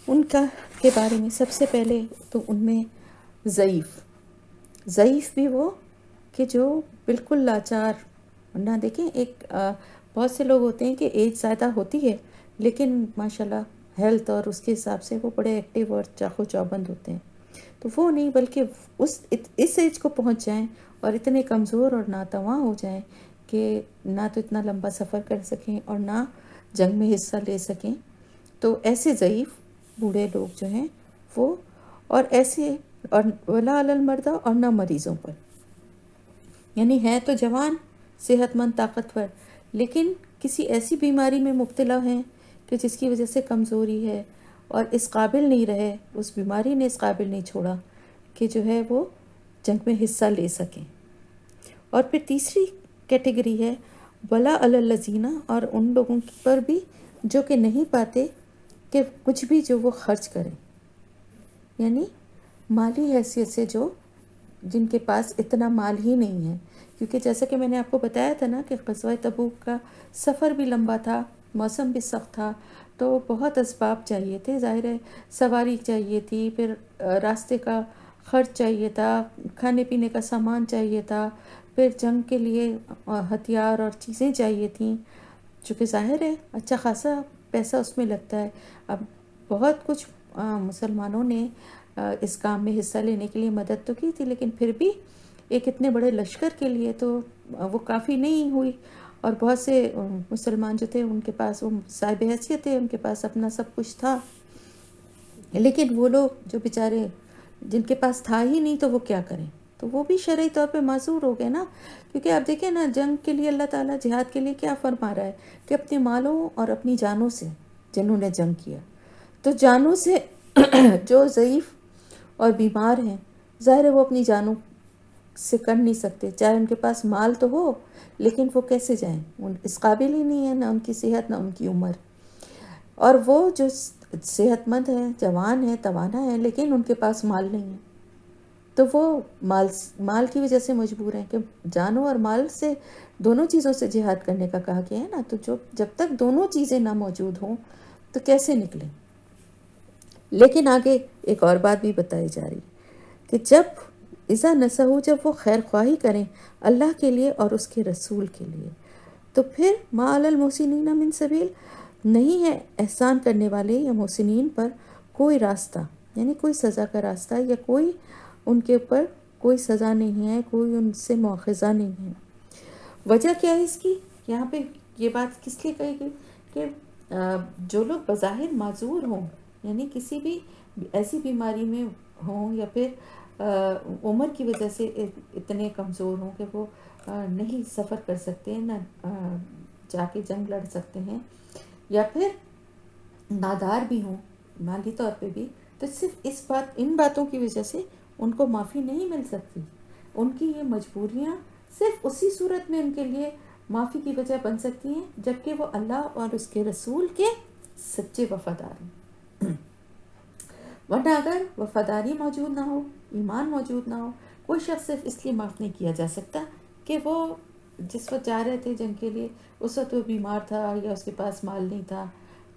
ان کا کے بارے میں سب سے پہلے تو ان میں ضعیف بھی وہ کہ جو بالکل لاچار نہ، دیکھیں ایک بہت سے لوگ ہوتے ہیں کہ ایج زیادہ ہوتی ہے لیکن ماشاءاللہ ہیلتھ اور اس کے حساب سے وہ بڑے ایکٹیو اور چاقو چوبند ہوتے ہیں، تو وہ نہیں بلکہ اس ایج کو پہنچ جائیں اور اتنے کمزور اور ناتواں ہو جائیں کہ نہ تو اتنا لمبا سفر کر سکیں اور نہ جنگ میں حصہ لے سکیں، تو ایسے ضعیف بوڑھے لوگ جو ہیں وہ، اور ایسے اور ولا علی المرضى اور نہ مریضوں پر، یعنی ہے تو جوان صحت مند طاقتور لیکن کسی ایسی بیماری میں مبتلا ہیں کہ جس کی وجہ سے کمزوری ہے اور اس قابل نہیں رہے، اس بیماری نے اس قابل نہیں چھوڑا کہ جو ہے وہ جنگ میں حصہ لے سکیں۔ اور پھر تیسری کیٹیگری ہے ولا علی الذین، اور ان لوگوں پر بھی جو کہ نہیں پاتے کہ کچھ بھی جو وہ خرچ کریں، یعنی مالی حیثیت سے جو جن کے پاس اتنا مال ہی نہیں ہے، کیونکہ جیسا کہ میں نے آپ کو بتایا تھا نا کہ غزوہ تبوک کا سفر بھی لمبا تھا، موسم بھی سخت تھا، تو بہت اسباب چاہیے تھے، ظاہر ہے سواری چاہیے تھی، پھر راستے کا خرچ چاہیے تھا، کھانے پینے کا سامان چاہیے تھا، پھر جنگ کے لیے ہتھیار اور چیزیں چاہیے تھیں، چونکہ ظاہر ہے اچھا خاصا پیسہ اس میں لگتا ہے۔ اب بہت کچھ مسلمانوں نے اس کام میں حصہ لینے کے لیے مدد تو کی تھی، لیکن پھر بھی ایک اتنے بڑے لشکر کے لیے تو وہ کافی نہیں ہوئی، اور بہت سے مسلمان جو تھے ان کے پاس وہ صاحب حیثیت تھے، ان کے پاس اپنا سب کچھ تھا، لیکن وہ لوگ جو بیچارے جن کے پاس تھا ہی نہیں تو وہ کیا کریں، تو وہ بھی شرعی طور پہ معذور ہو گئے نا، کیونکہ آپ دیکھیں نا جنگ کے لیے اللہ تعالیٰ جہاد کے لیے کیا فرما رہا ہے کہ اپنے مالوں اور اپنی جانوں سے جنہوں نے جنگ کیا، تو جانوں سے جو ضعیف اور بیمار ہیں ظاہر ہے وہ اپنی جانوں سے کر نہیں سکتے، چاہے ان کے پاس مال تو ہو لیکن وہ کیسے جائیں، ان اس قابل ہی نہیں ہے، نہ ان کی صحت نہ ان کی عمر، اور وہ جو صحت مند ہیں، جوان ہیں، توانا ہیں، لیکن ان کے پاس مال نہیں ہے، تو وہ مال کی وجہ سے مجبور ہیں کہ جانوں اور مال سے دونوں چیزوں سے جہاد کرنے کا کہا گیا ہے نا، تو جب تک دونوں چیزیں نہ موجود ہوں تو کیسے نکلیں۔ لیکن آگے ایک اور بات بھی بتائی جا رہی ہے کہ جب اذا نصحوا جب وہ خیر خواہی کریں اللہ کے لیے اور اس کے رسول کے لیے، تو پھر ما علی المحسنین من سبیل نہیں ہے احسان کرنے والے یا محسنین پر کوئی راستہ، یعنی کوئی سزا کا راستہ، یا کوئی ان کے اوپر کوئی سزا نہیں ہے، کوئی ان سے مواخذہ نہیں ہے۔ وجہ کیا ہے اس کی؟ یہاں پہ یہ بات کس لیے کہی گئی کہ جو لوگ بظاہر معذور ہوں، یعنی کسی بھی ایسی بیماری میں ہوں یا پھر عمر کی وجہ سے اتنے کمزور ہوں کہ وہ نہیں سفر کر سکتے، نہ جا کے جنگ لڑ سکتے ہیں، یا پھر نادار بھی ہوں مالی طور پہ بھی، تو صرف ان باتوں کی وجہ سے ان کو معافی نہیں مل سکتی، ان کی یہ مجبوریاں صرف اسی صورت میں ان کے لیے معافی کی وجہ بن سکتی ہیں جبکہ وہ اللہ اور اس کے رسول کے سچے وفادار ہیں، ورنہ اگر وفاداری موجود نہ ہو، ایمان موجود نہ ہو، کوئی شخص صرف اس لیے معاف نہیں کیا جا سکتا کہ وہ جس وقت جا رہے تھے جنگ کے لیے اس وقت وہ بیمار تھا یا اس کے پاس مال نہیں تھا،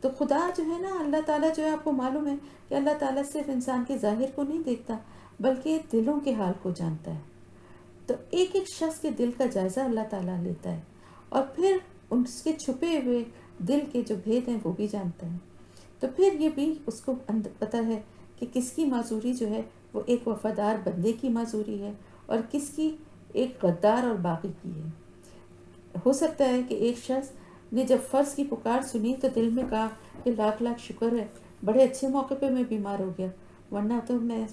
تو خدا جو ہے نا، اللہ تعالیٰ جو ہے، آپ کو معلوم ہے کہ اللہ تعالیٰ صرف انسان کے ظاہر کو نہیں دیکھتا بلکہ دلوں کے حال کو جانتا ہے، تو ایک ایک شخص کے دل کا جائزہ اللہ تعالیٰ لیتا ہے، اور پھر اس کے چھپے ہوئے دل کے جو بھید ہیں وہ بھی جانتا ہے، تو پھر یہ بھی اس کو پتہ ہے کہ کس کی معذوری جو ہے وہ ایک وفادار بندے کی معذوری ہے اور کس کی ایک غدار اور باغی کی ہے۔ ہو سکتا ہے کہ ایک شخص نے جب فرض کی پکار سنی تو دل میں کہا کہ لاکھ لاکھ شکر ہے، بڑے اچھے موقع پہ میں بیمار ہو گیا، ورنہ تو میں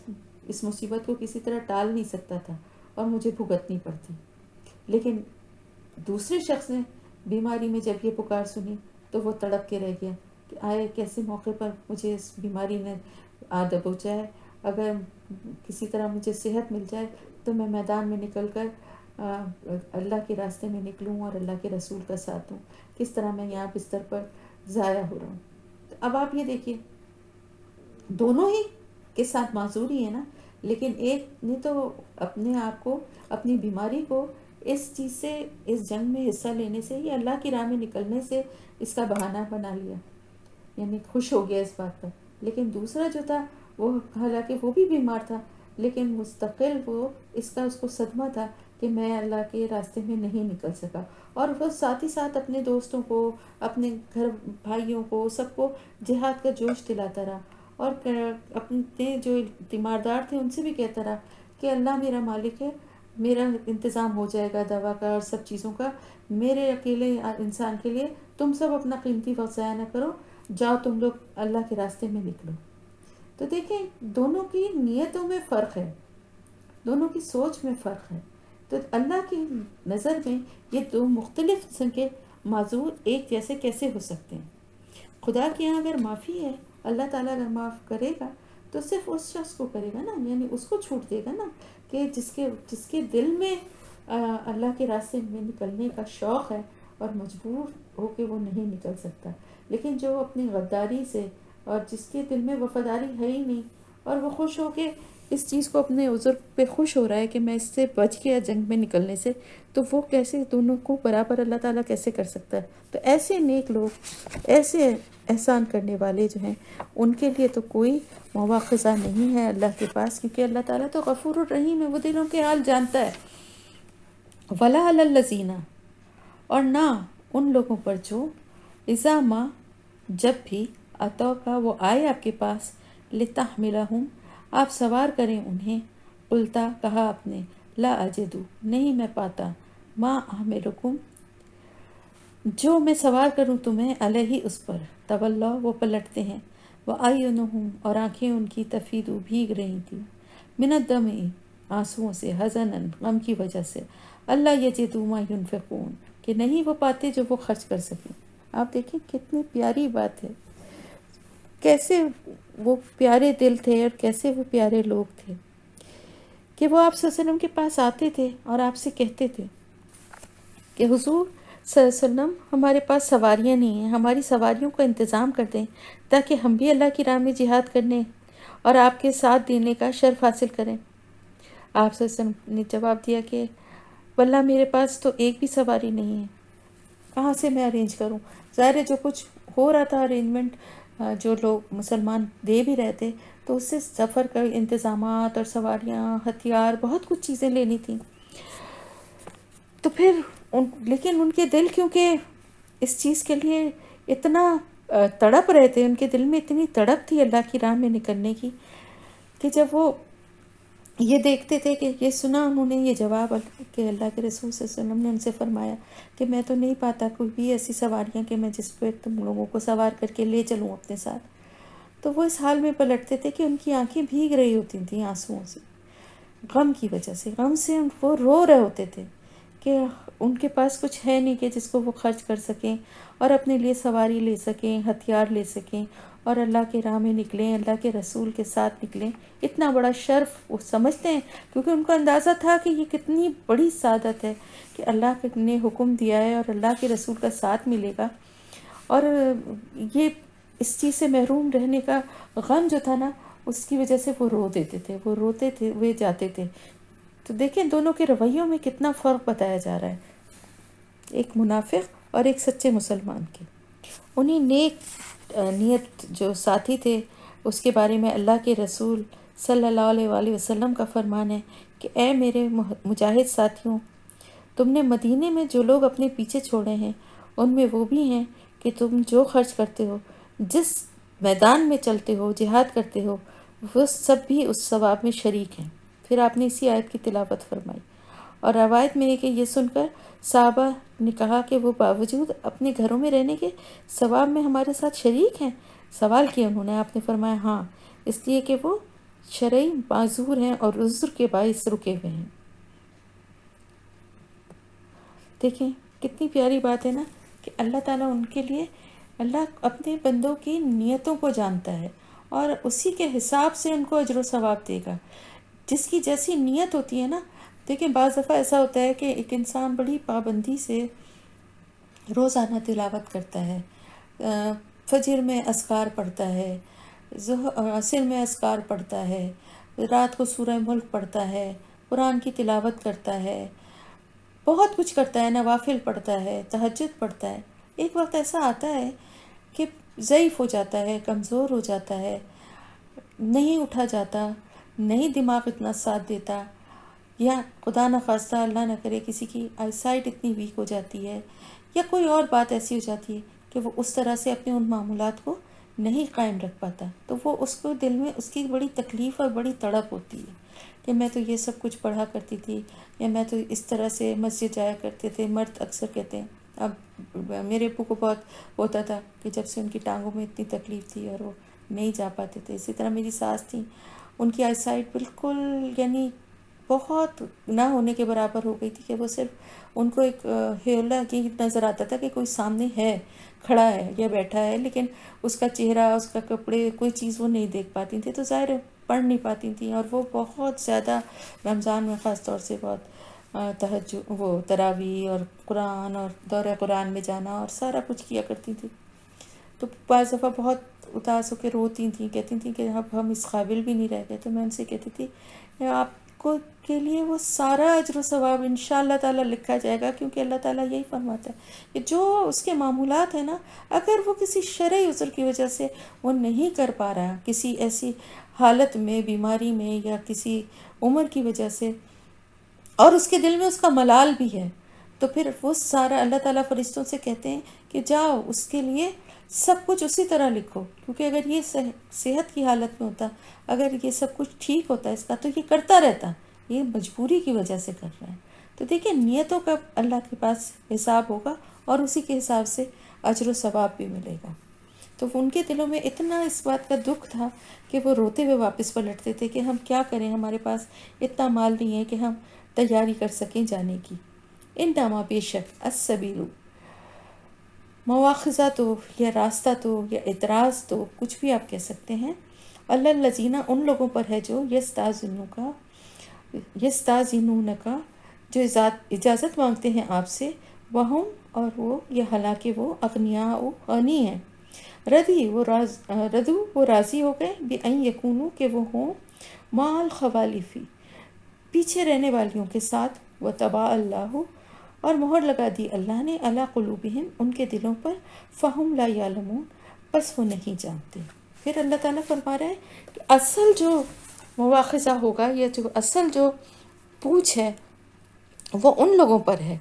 اس مصیبت کو کسی طرح ٹال نہیں سکتا تھا اور مجھے بھگتنی پڑتی. لیکن دوسرے شخص نے بیماری میں جب یہ پکار سنی تو وہ تڑپ کے رہ گیا کہ آئے کیسے موقع پر مجھے اس بیماری نے دبوچا ہے. اگر کسی طرح مجھے صحت مل جائے تو میں میدان میں نکل کر اللہ کے راستے میں نکلوں اور اللہ کے رسول کا ساتھ دوں. کس طرح میں یہاں بستر پر ضائع ہو رہا ہوں. اب آپ یہ دیکھیے دونوں ہی کے ساتھ معذوری ہے نا، لیکن ایک نے تو اپنے آپ کو، اپنی بیماری کو اس چیز سے، اس جنگ میں حصہ لینے سے یا اللہ کی راہ میں نکلنے سے اس کا بہانہ بنا لیا، یعنی خوش ہو گیا اس بات پر. لیکن دوسرا جو تھا وہ حالانکہ وہ بھی بیمار تھا لیکن مستقل وہ اس کو صدمہ تھا کہ میں اللہ کے راستے میں نہیں نکل سکا. اور وہ ساتھ ہی ساتھ اپنے دوستوں کو، اپنے گھر بھائیوں کو، سب کو جہاد کا جوش دلاتا رہا اور اپنے جو تیماردار تھے ان سے بھی کہتا رہا کہ اللہ میرا مالک ہے، میرا انتظام ہو جائے گا دوا کا اور سب چیزوں کا، میرے اکیلے انسان کے لیے تم سب اپنا قیمتی وقت ضائع نہ کرو، جاؤ تم لوگ اللہ کے راستے میں نکلو. تو دیکھیں دونوں کی نیتوں میں فرق ہے، دونوں کی سوچ میں فرق ہے. تو اللہ کی نظر میں یہ دو مختلف قسم کے معذور ایک جیسے کیسے ہو سکتے ہیں؟ خدا کے یہاں اگر معافی ہے، اللہ تعالیٰ اگر معاف کرے گا تو صرف اس شخص کو کرے گا نا، یعنی اس کو چھوٹ دے گا نا کہ جس کے دل میں اللہ کے راستے میں نکلنے کا شوق ہے اور مجبور ہو کے وہ نہیں نکل سکتا. لیکن جو اپنی غداری سے اور جس کے دل میں وفاداری ہے ہی نہیں اور وہ خوش ہو کے اس چیز کو اپنے عذر پہ خوش ہو رہا ہے کہ میں اس سے بچ گیا جنگ میں نکلنے سے، تو وہ کیسے دونوں کو برابر اللہ تعالیٰ کیسے کر سکتا ہے؟ تو ایسے نیک لوگ، ایسے احسان کرنے والے جو ہیں ان کے لیے تو کوئی مواخذہ نہیں ہے اللہ کے پاس، کیونکہ اللہ تعالیٰ تو غفور الرحیم ہے، وہ دلوں کے حال جانتا ہے. وَلَا عَلَى الَّذِينَ، اور نہ ان لوگوں پر جو اذا ما، جب بھی اتوا کا وہ آئے آپ کے پاس، لتحملہم، آپ سوار کریں انہیں، قلتا، کہا آپ نے، لا اجدو، نہیں میں پاتا، ما احملکم، جو میں سوار کروں تمہیں، علیہ اس پر، تولا، وہ پلٹتے ہیں، وَأَعْيُنُهُمْ، اور آنکھیں ان کی تفیض بھیگ رہی تھیں، من الدمع، آنسوؤں سے، حزناً، غم کی وجہ سے، اللہ یجدوا ما ينفقون، کہ نہیں وہ پاتے جو وہ خرچ کر سکیں. آپ دیکھیں کتنی پیاری بات ہے، کیسے وہ پیارے دل تھے اور کیسے وہ پیارے لوگ تھے کہ وہ آپ صلی اللہ علیہ وسلم کے پاس آتے تھے اور آپ سے کہتے تھے کہ حضور صلی اللہ علیہ وسلم ہمارے پاس سواریاں نہیں ہیں، ہماری سواریوں کا انتظام کر دیں تاکہ ہم بھی اللہ کی راہ میں جہاد کرنے اور آپ کے ساتھ دینے کا شرف حاصل کریں. آپ صلی اللہ علیہ وسلم نے جواب دیا کہ واللہ میرے پاس تو ایک بھی سواری نہیں ہے، کہاں سے میں ارینج کروں؟ ظاہر ہے جو کچھ ہو رہا تھا ارینجمنٹ، جو لوگ مسلمان دے بھی رہے تھے تو اس سے سفر کا انتظامات اور سواریاں، ہتھیار، بہت کچھ چیزیں لینی تھیں. تو پھر لیکن ان کے دل کیونکہ اس چیز کے لیے اتنا تڑپ رہے تھے، ان کے دل میں اتنی تڑپ تھی اللہ کی راہ میں نکلنے کی کہ جب وہ یہ دیکھتے تھے کہ یہ سنا انہوں نے یہ جواب کہ اللہ کے رسول صلی اللہ علیہ وسلم نے ان سے فرمایا کہ میں تو نہیں پاتا کوئی بھی ایسی سواریاں کہ میں جس پہ تم لوگوں کو سوار کر کے لے چلوں اپنے ساتھ. تو وہ اس حال میں پلٹتے تھے کہ ان کی آنکھیں بھیگ رہی ہوتی تھیں آنسوؤں سے، غم کی وجہ سے، غم سے وہ رو رہے ہوتے تھے کہ ان کے پاس کچھ ہے نہیں کہ جس کو وہ خرچ کر سکیں اور اپنے لیے سواری لے سکیں، ہتھیار لے سکیں اور اللہ کے راہ میں نکلیں، اللہ کے رسول کے ساتھ نکلیں. اتنا بڑا شرف وہ سمجھتے ہیں کیونکہ ان کو اندازہ تھا کہ یہ کتنی بڑی سعادت ہے کہ اللہ نے حکم دیا ہے اور اللہ کے رسول کا ساتھ ملے گا. اور یہ اس چیز سے محروم رہنے کا غم جو تھا نا، اس کی وجہ سے وہ رو دیتے تھے، وہ روتے تھے، وہ جاتے تھے. تو دیکھیں دونوں کے رویوں میں کتنا فرق بتایا جا رہا ہے، ایک منافق اور ایک سچے مسلمان کے. انہی نیک نیت جو ساتھی تھے اس کے بارے میں اللہ کے رسول صلی اللہ علیہ وآلہ وسلم کا فرمان ہے کہ اے میرے مجاہد ساتھیوں، تم نے مدینے میں جو لوگ اپنے پیچھے چھوڑے ہیں ان میں وہ بھی ہیں کہ تم جو خرچ کرتے ہو، جس میدان میں چلتے ہو، جہاد کرتے ہو، وہ سب بھی اس ثواب میں شریک ہیں. پھر آپ نے اسی آیت کی تلاوت فرمائی. اور روایت میں ہے کہ یہ سن کر صحابہ نے کہا کہ وہ باوجود اپنے گھروں میں رہنے کے ثواب میں ہمارے ساتھ شریک ہیں؟ سوال کیا انہوں نے. آپ نے فرمایا ہاں، اس لیے کہ وہ شرعی معذور ہیں اور عذر کے باعث رکے ہوئے ہیں۔ دیکھیں کتنی پیاری بات ہے نا کہ اللہ تعالیٰ ان کے لیے، اللہ اپنے بندوں کی نیتوں کو جانتا ہے اور اسی کے حساب سے ان کو اجر و ثواب دے گا، جس کی جیسی نیت ہوتی ہے نا۔ دیکھیں بعض دفعہ ایسا ہوتا ہے کہ ایک انسان بڑی پابندی سے روزانہ تلاوت کرتا ہے، فجر میں اذکار پڑھتا ہے، عصر میں اذکار پڑھتا ہے، رات کو سورہ ملک پڑھتا ہے، قرآن کی تلاوت کرتا ہے، بہت کچھ کرتا ہے، نوافل پڑھتا ہے، تہجد پڑھتا ہے۔ ایک وقت ایسا آتا ہے کہ ضعیف ہو جاتا ہے، کمزور ہو جاتا ہے، نہیں اٹھا جاتا، نہیں دماغ اتنا ساتھ دیتا، یا خدا نخواستہ اللہ نہ کرے کسی کی آئی سائٹ اتنی ویک ہو جاتی ہے، یا کوئی اور بات ایسی ہو جاتی ہے کہ وہ اس طرح سے اپنے ان معمولات کو نہیں قائم رکھ پاتا، تو وہ اس کو دل میں اس کی بڑی تکلیف اور بڑی تڑپ ہوتی ہے کہ میں تو یہ سب کچھ پڑھا کرتی تھی، یا میں تو اس طرح سے مسجد جایا کرتے تھے۔ مرد اکثر کہتے ہیں، اب میرے ابو کو بہت ہوتا تھا کہ جب سے ان کی ٹانگوں میں اتنی تکلیف تھی اور وہ نہیں جا پاتے تھے، اسی طرح میری ساس تھیں، ان کی آئی سائٹ بالکل یعنی بہت نہ ہونے کے برابر ہو گئی تھی کہ وہ صرف ان کو ایک ہیولا کی نظر آتا تھا کہ کوئی سامنے ہے، کھڑا ہے یا بیٹھا ہے، لیکن اس کا چہرہ، اس کا کپڑے، کوئی چیز وہ نہیں دیکھ پاتی تھیں، تو ظاہر ہے پڑھ نہیں پاتی تھیں، اور وہ بہت زیادہ رمضان میں خاص طور سے بہت تہجد، وہ تراویح اور قرآن اور دورہ قرآن میں جانا اور سارا کچھ کیا کرتی تھی۔ تو بعض دفعہ بہت اداس ہو کے روتی تھیں، کہتی تھیں کہ اب ہم اس قابل بھی نہیں رہ گئے، تو میں ان سے کہتی تھی کہ آپ کو کے لیے وہ سارا اجر و ثواب انشاءاللہ تعالیٰ لکھا جائے گا، کیونکہ اللہ تعالیٰ یہی فرماتا ہے کہ جو اس کے معمولات ہیں نا، اگر وہ کسی شرعی عذر کی وجہ سے وہ نہیں کر پا رہا، کسی ایسی حالت میں، بیماری میں، یا کسی عمر کی وجہ سے، اور اس کے دل میں اس کا ملال بھی ہے، تو پھر وہ سارا اللہ تعالیٰ فرشتوں سے کہتے ہیں کہ جاؤ اس کے لیے سب کچھ اسی طرح لکھو، کیونکہ اگر یہ صحت کی حالت میں ہوتا، اگر یہ سب کچھ ٹھیک ہوتا اس کا، تو یہ کرتا رہتا، یہ مجبوری کی وجہ سے کر رہا ہے۔ تو دیکھیں نیتوں کا اللہ کے پاس حساب ہوگا اور اسی کے حساب سے اجر و ثواب بھی ملے گا۔ تو ان کے دلوں میں اتنا اس بات کا دکھ تھا کہ وہ روتے ہوئے واپس پلٹتے تھے کہ ہم کیا کریں، ہمارے پاس اتنا مال نہیں ہے کہ ہم تیاری کر سکیں جانے کی۔ انما بے شک السبیل، مواخذہ تو یا راستہ تو یا اعتراض تو کچھ بھی آپ کہہ سکتے ہیں، الذین ان لوگوں پر ہے جو یستاذنون کا جو اجازت مانگتے ہیں آپ سے، وہم اور وہ، یا حالانکہ وہ اغنیاء غنی ہیں، ردو وہ راضی ہو گئے، بِأَن یکونوا کہ وہ ہوں، مع الخوالفی پیچھے رہنے والیوں کے ساتھ، وطبع اللہ اور مہر لگا دی اللہ نے، علی قلوبہم ان کے دلوں پر، فہم لا یعلمون بس وہ نہیں جانتے۔ پھر اللہ تعالیٰ فرما رہا ہے کہ اصل جو مواخذہ ہوگا، یا جو اصل جو پوچھ ہے، وہ ان لوگوں پر ہے،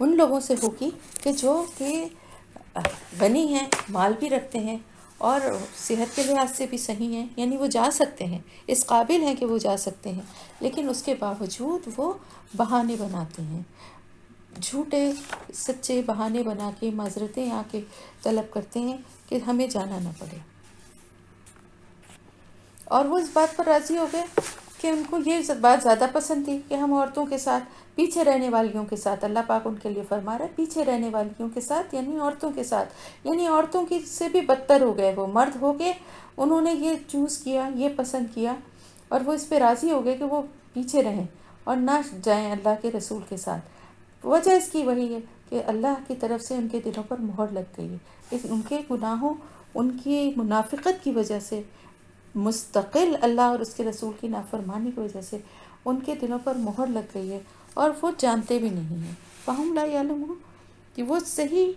ان لوگوں سے ہوگی کہ جو کہ غنی ہیں، مال بھی رکھتے ہیں اور صحت کے لحاظ سے بھی صحیح ہیں، یعنی وہ جا سکتے ہیں، اس قابل ہیں کہ وہ جا سکتے ہیں، لیکن اس کے باوجود وہ بہانے بناتے ہیں، جھوٹے سچے بہانے بنا کے معذرتیں آ کے طلب کرتے ہیں کہ ہمیں جانا نہ پڑے، اور وہ اس بات پر راضی ہو گئے کہ ان کو یہ بات زیادہ پسند تھی کہ ہم عورتوں کے ساتھ، پیچھے رہنے والیوں کے ساتھ، اللہ پاک ان کے لیے فرما رہا ہے پیچھے رہنے والیوں کے ساتھ، یعنی عورتوں کے ساتھ، یعنی عورتوں کی سے بھی بدتر ہو گئے، وہ مرد ہو گئے، انہوں نے یہ چوز کیا، یہ پسند کیا، اور وہ اس پہ راضی ہو گئے کہ وہ پیچھے رہیں اور نہ جائیں اللہ کے رسول کے ساتھ۔ وجہ اس کی وہی ہے کہ اللہ کی طرف سے ان کے دلوں پر مہر لگ گئی ہے، ان کے گناہوں، ان کی منافقت کی وجہ سے، مستقل اللہ اور اس کے رسول کی نافرمانی کی وجہ سے ان کے دلوں پر مہر لگ گئی ہے، اور وہ جانتے بھی نہیں ہیں، فہم لا یعلمون کہ وہ صحیح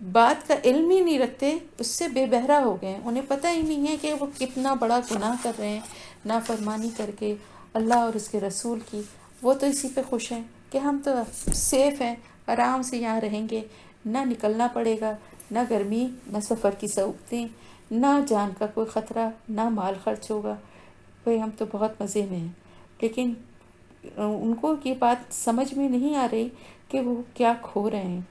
بات کا علم ہی نہیں رکھتے، اس سے بے بہرا ہو گئے ہیں، انہیں پتہ ہی نہیں ہے کہ وہ کتنا بڑا گناہ کر رہے ہیں نافرمانی کر کے اللہ اور اس کے رسول کی۔ وہ تو اسی پہ خوش ہیں کہ ہم تو سیف ہیں، آرام سے یہاں رہیں گے، نہ نکلنا پڑے گا، نہ گرمی، نہ سفر کی صعوبتیں، نہ جان کا کوئی خطرہ، نہ مال خرچ ہوگا، بھئی ہم تو بہت مزے میں ہیں۔ لیکن ان کو یہ بات سمجھ میں نہیں آ رہی کہ وہ کیا کھو رہے ہیں،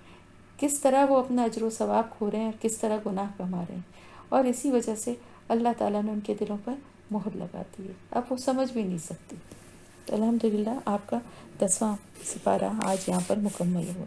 کس طرح وہ اپنا اجر و ثواب کھو رہے ہیں، اور کس طرح گناہ کما رہے ہیں، اور اسی وجہ سے اللہ تعالیٰ نے ان کے دلوں پر مہر لگاتی ہے، اب وہ سمجھ بھی نہیں سکتی۔ تو الحمدللہ آپ کا 10واں سپارہ آج یہاں پر مکمل ہوا۔